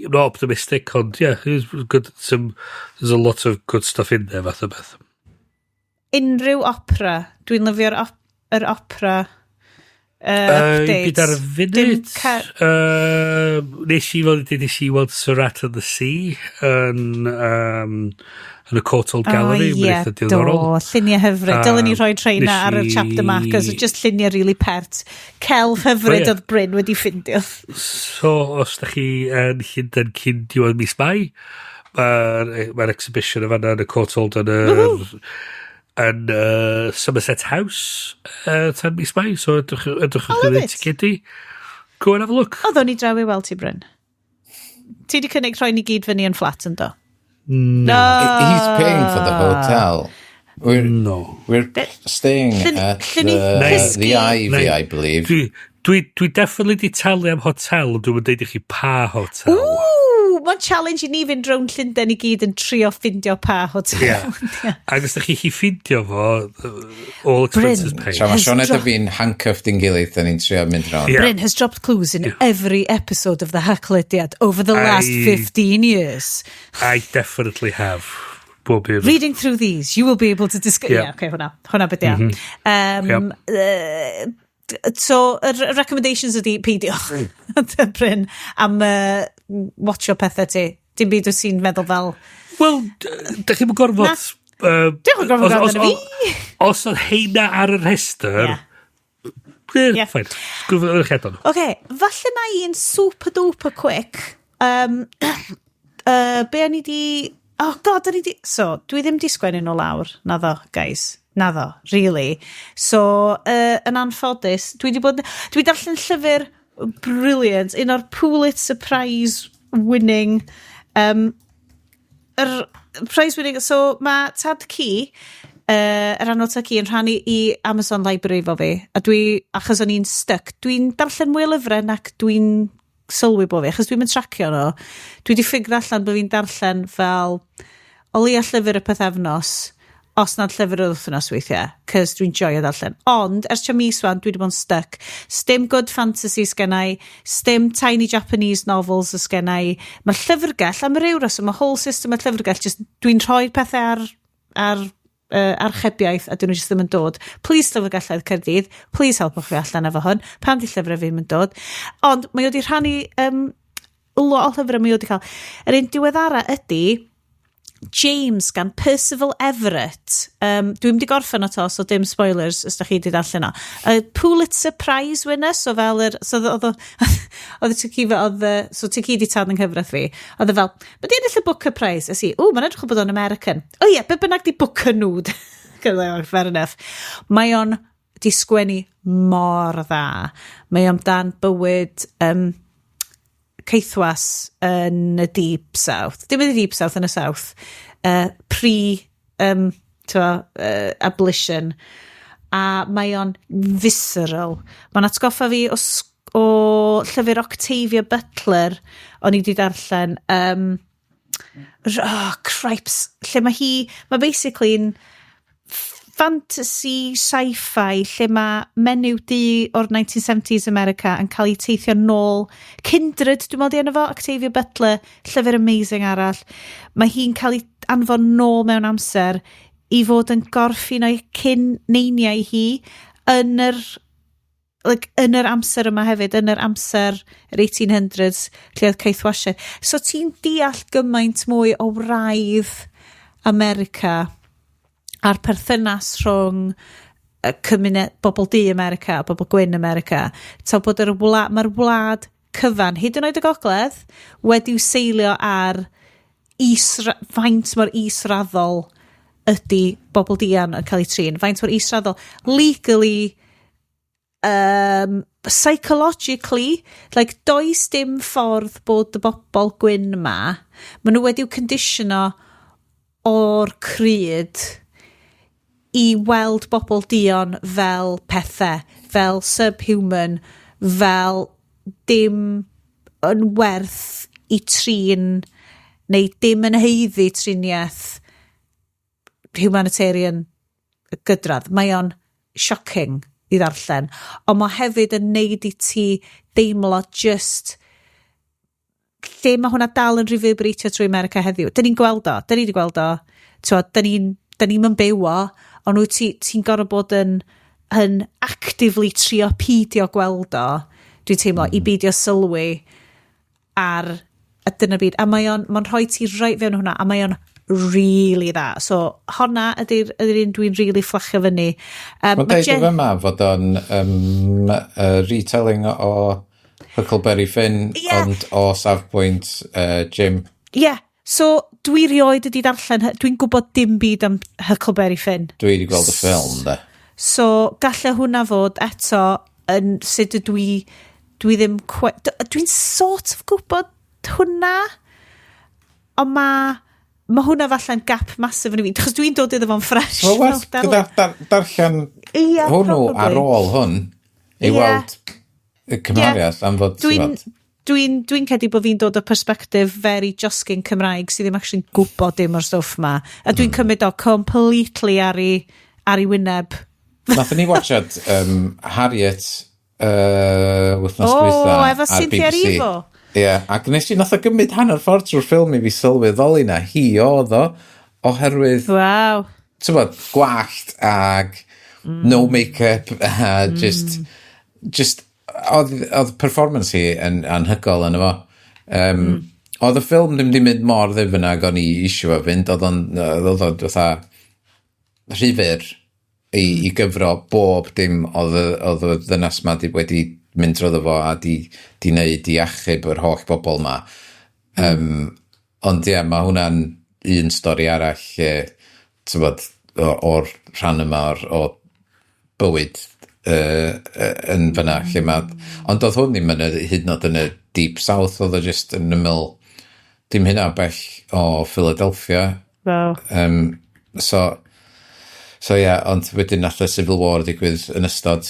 I'm not optimistic, ond, there's a lot of good stuff in there, fath o beth. Unrhyw opera, dwi'n lyfio'r opera updates. Byd ar y funud. Nes i weld Surat of the Sea yn y Courtauld Gallery. Lluniau hyfryd. Dylen ni rhoi treina ar y chapter markers, just lluniau really pert. Celf hyfryd oedd Bryn wedi ffindio. So, os da chi yn Llundain cyn diwedd mis Mai, mae'r exhibition yma yn y Courtauld yn Somerset House tan mis Mai, so edrych yn ticedi. Go and have a look. Oedden ni draw i weld ti, Bryn. Ti di cynnig rhoi ni gyd fyny yn flat yn do? No. He's paying for the hotel. We're staying at the Ivy, I believe. Dwi definitely di talu am hotel, ond dwi'n deud i chi pa hotel. Mae'n challenge i ni fynd rown Llundain i gyd yn trio ffindio pa hotel. Ac os da chi ffindio fo, all expenses paid. Mae Sioned a fi'n handcuffed in gilydd, da ni'n trio mynd rown. Bryn has dropped clues in every episode of the Haclediad over the last 15 years. I definitely have. Reading through these, you will be able to discuss... okay, hwnna beth So, recommendations ydi peidio Bryn am watcho pethau ti. Dim byd wyt ti'n meddwl fel... Wel, da chi'n gorfod... Dwi'n gorfod fi. Os oedd heina ar y rhestr... Ffain. Gwrdd yr chedon. Oce, falle na i'n super duper quick. Be o'n i di... Oh god, o'n i di... So, dwi ddim di sgwennu nhw lawr. Na ddo, guys. Na ddo, really. So, yn anffodus, dwi darllen llyfr brilliant, un o'r Pulitzer Prize winning, prize winning, so mae Tad Key, yr anol Tad Key yn rhannu i Amazon Library fo fi, a achos o'n i'n stuck, dwi'n darllen mwy o lyfrau nac dwi'n sylwi bo fi, achos dwi'n mynd tracio nhw, dwi wedi ffigur allan bod fi'n darllen fel o leia llyfr y pethefnos, os nad llyfr o wythnos weithiau, cys dwi'n joio darllen. Ond, ers tio mis wan, dwi wedi bod yn stuck. Stim good fantasy sgennau, stim tiny Japanese novels sgennau. Mae llyfrgell, am yr euros, mae whole system y llyfrgell, just dwi'n rhoi pethau ar archebiaeth, a dyn nhw just ddim yn dod. Please llyfrgelloedd Caerdydd, please helpwch fi allan efo hwn, pam di llyfrau fi'n mynd dod. Ond, mae wedi rhannu lot o llyfrau mae wedi cael. Yr un diweddara ydy, James gan Percival Everett. Dwi'n mynd i gorffen o to, so dim spoilers os da chi wedi darllen o. Pulitzer Prize winner, so fel oedd ti gyd i tad yn cyfraith fi. Oedd fel, mae di ennill y Booker Prize. Ysi, mae'n edrych o bod o'n American. Be bynnag di Booker nŵd. Fair enough. Mae o'n di sgwennu mor dda. Mae o'n dan bywyd... ceithwas yn y Deep South. Dim yn y Deep South, yn y South. Abolition. A mae o'n visceral. Mae'n atgoffa fi o llyfr Octavia Butler o'n i wedi darllen. Cripes. Lle mae basically'n fantasy, sci-fi, lle mae menyw o'r 1970s America yn cael ei teithio nôl. Kindred, dwi'n meddwl di enw fo, Octavia Butler, llyfr amazing arall. Mae hi'n cael ei anfon nôl mewn amser i fod yn gorffin o'i cyn-neiniau hi yn yr amser yma hefyd, yn yr amser yr 1800s, lle oedd ceithwasiaeth. So ti'n deall gymaint mwy o wraidd America a'r perthynas rhwng bobl di America a bobl gwyn America. Taw bod mae'r wlad cyfan, hyd yn oed y gogledd, wedi'w seilio ar faint mor israddol ydy bobl dian yn cael ei trin. Faint mor israddol. Legally, psychologically, does dim ffordd bod y bobl gwyn yma. Maen nhw wedi'w conditiono o'r cryd i weld bobl dion fel pethau, fel subhuman, fel dim yn werth i trin, neu dim yn heiddi triniaeth humanitarian gydradd. Mae o'n shocking i ddarllen, ond mae hefyd yn neud i ti deimlo just lle mae hwnna dal yn reverberatio trwy America heddiw. Da ni'n gweld o, da ni wedi gweld o, da ni'n byw o, ond wyt ti'n gorau bod yn actively trio pidio gweld o, dwi'n teimlo, i beidio sylwi ar y dyna byd. A mae'n rhoi ti right fewn hwnna, a mae'n really dda. So, honna ydy'r un dwi'n really fflachio fyny. Mae'n deud o fyma fod o'n retelling o Huckleberry Finn, ond o safbwynt Jim. So dwi rioed wedi darllen, dwi'n gwybod dim byd am Huckleberry Finn. Dwi wedi gweld y ffilm, da. So, gallai hwnna fod eto yn sut dwi ddim... Dwi'n sort of gwybod hwnna, ond mae hwnna falle'n gap masif yn y fi, chos dwi'n dod iddo fo'n ffresh. Wel, darllen hwnnw ar ôl hwn, i weld y cymhariaeth am fod... Dwi'n cedi bod fi'n dod o perspectif very josgyn Cymraeg sydd ddim actually'n gwybod dim o'r stwff ma. A dwi'n cymryd o completely ar ei wyneb. Nathon ni watchad Harriet wythnos dwytha efo ar Cynthia BBC. Erivo. Ac nath o gymryd hanner ffordd trwy'r ffilm i fi sylweddoli na hi oedd o, oherwydd gwallt ag no make-up a just oedd performance hi yn anhygol yn efo. Oedd y ffilm ddim wedi mynd mor ddifn ag o'n i isio fynd, oedd o'n rhifyr i gyfro bob dim oedd y ddynas ma wedi mynd drwyddo fo a di wneud i achub yr holl bobl ma. Ond mae hwnna'n un stori arall o'r rhan yma o bywyd yn fyna lle ond oedd hwn ddim yn hyd yn oed yn y Deep South, oedd o just yn ymyl dim hynna bell o Philadelphia. So ond wedyn nath y Civil War digwydd yn ystod,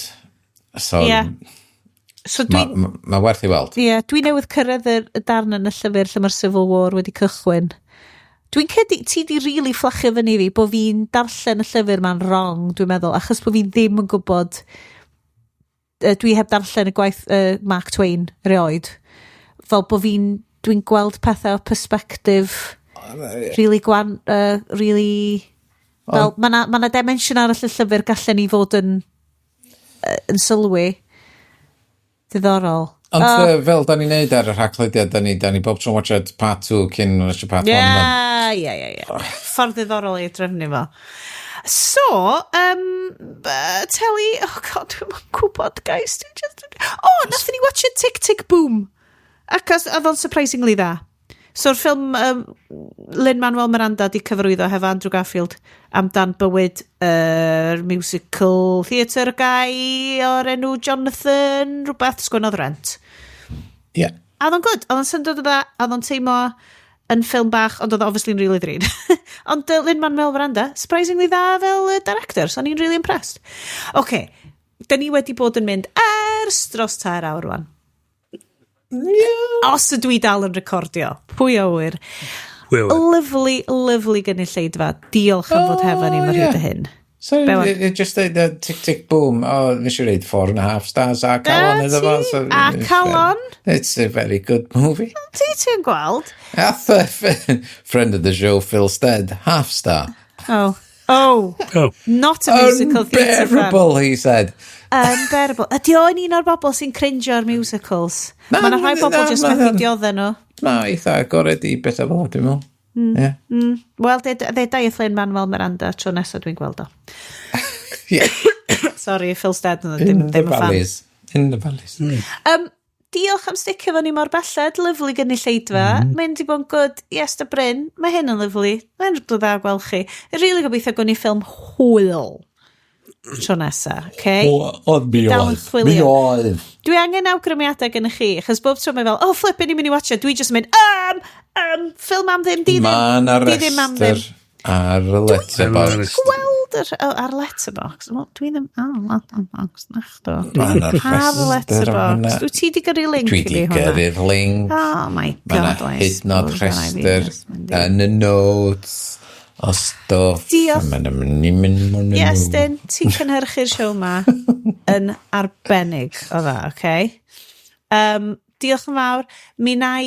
mae werth i weld. Dwi newydd cyrraedd y darn yn y llyfr lle mae'r Civil War wedi cychwyn. Dwi'n cedi, ti di really fflachio fyny fi bod fi'n darllen y llyfr ma'n wrong, dwi'n meddwl, achos bod fi ddim yn gwybod, dwi heb darllen y gwaith Mark Twain rioed, fel bod dwi'n gweld pethau o perspectif really fel, mae dimension arall y llyfr gallen ni fod yn sylwi diddorol. Ond fel da ni'n neud ar yr Haclediad, da ni bob tro'n watchad part 2 cyn watchad part 1. Ffordd ddiddorol i drefnu fo. So, Telly, dwi'n gwybod, guys. Nath ni watchad Tick Tick Boom. Ac oedd o'n surprisingly dda. So'r ffilm Lin-Manuel Miranda di cyfarwyddo hefo Andrew Garfield amdan bywyd musical theatre guy o'r enw Jonathan rhywbeth sgwennodd Rent. A oedd o'n good, oedd o'n syndod o dda, oedd o'n teimlo yn ffilm bach, ond oedd o'n obviously yn really ddrud. Ond Lin-Manuel Miranda, surprisingly dda fel director, so ni'n really impressed. Da ni wedi bod yn mynd ers dros 3 awr rwan. Os ydw i dal yn recordio, pwy awyr. Lyflu gynulleidfa. Diolch am fod hefo ni mor hyd y hyn. So, just the Tick Tick Boom, nes i reid 4.5 stars a calon iddo fo. A calon? It's a very good movie. Ti'n gweld? Friend of the show, Phil Stead, half star. Not a musical theatre fan. Unbearable, he said. Unbearable. Ydy o'n un o'r bobl sy'n cringe o'r musicals? Mae'n rhai bobl just methu diodden nhw. Na, eitha agored i bethau fel, dwi'n meddwl. Wel, ddeudai Lin-Manuel Miranda tro nesaf dwi'n gweld o. Sorry, Phil Stead, ddim yn fan. In the valleys. Diolch am sticio fo ni mor belled, lyflu gynulleidfa. Mae'n di bod yn good, Iest a Bryn, mae hyn yn lyflu. Mae'n rydw dda gweld chi. Rili gobeithio gwni ffilm hwyl tro nesa, Oedd mi oedd. Dwi angen awgrymiadau gen i chi, achos bob tro mae fel, flippin i'n mynd i watcha, dwi just mynd, ffilm am ddim, di ddim. Ma'n arrester ar y letterbox. Gweld ar letterbox. Dwi ddim, nachdo. Ma'n arrester ar hwnna. Dwi ti di gyrru link i fi hwnna. Dwi di gyrru'r link. Oh my god. Mae'n hydnod rhestr yn y notes. O stwff. Diolch. Iestyn, ti'n cynhyrchu'r siow ma yn arbennig o dda, Diolch yn fawr. Mi na i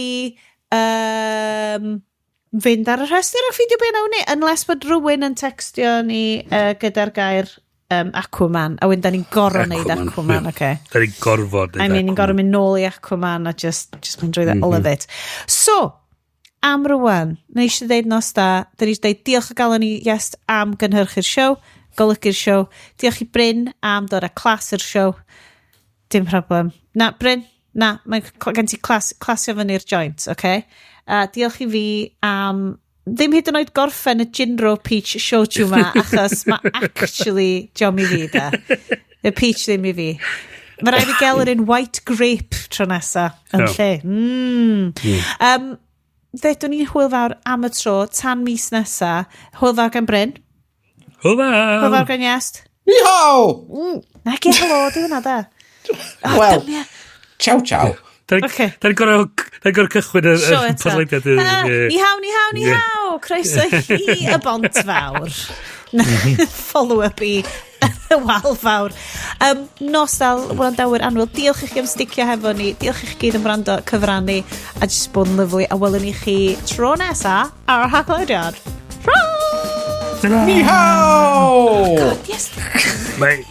fynd ar y rhestr o ffidio be nawn ni, unless bod rhywun yn textio ni gyda'r gair Aquaman, a wedyn da ni'n gorau neud Aquaman, oce. Da ni'n gorfod neud Aquaman. Ni'n gorau mynd nôl i Aquaman a just mynd drwy all of it. So, am rwan, na eisiau dweud nos da, da ni eisiau dweud diolch o galon ni Iest am gynhyrchu'r siow, golygu'r siow, diolch i Bryn am dod a clasur siow, dim problem. Na, Bryn, na, mae gen ti clasio fyny'r joint, oce? Diolch i fi am ddim hyd yn oed gorffen y Ginro Peach show to ma, achos mae actually jom i fi da. Y peach ddim i fi. Mae rai fi gael yr un white grape tro nesa yn lle. Ddedwn ni'n hwyl fawr am y tro tan mis nesa. Hwyl fawr gan Bryn. Hwyl fawr. Hwyl fawr gan Iest. Ni ho! Na ge helo, di hwnna da. Wel, ciao ciao. Da ni'n gorau cychwyn y podleidiad. Ni haw. Croeso i y bont fawr. Follow-up i y wal fawr. Nos dal, wrandawyr anwyl, diolch i chi am sticio hefo ni. Diolch i chi gyd am wrando cyfrannu a jyst bod yn lyflu. A welwn i chi tro nesa ar Haclediad. Ni haw! God, yes. Mae'n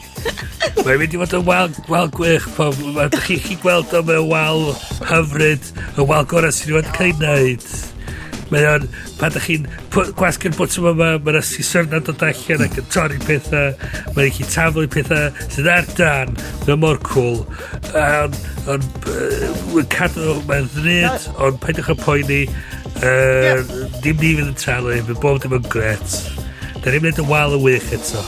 mynd i fod yn wal gwych pob. Ydych chi gweld am y wal hyfryd, y wal gorau sy'n wedi cael ei wneud. Mae'n pan ydych chi'n gwasgu'r bwtwm yma, mae'n sisyrna dod allan ac yn torri pethau, mae'n chi taflu pethau sydd ar dan. Mae'n mor cool. Mae'n ddryd, ond paidwch yn poeni. Dim ni fydd yn talu, mae'n bob dim yn gret. Da ni'n mynd y wal y wych eto.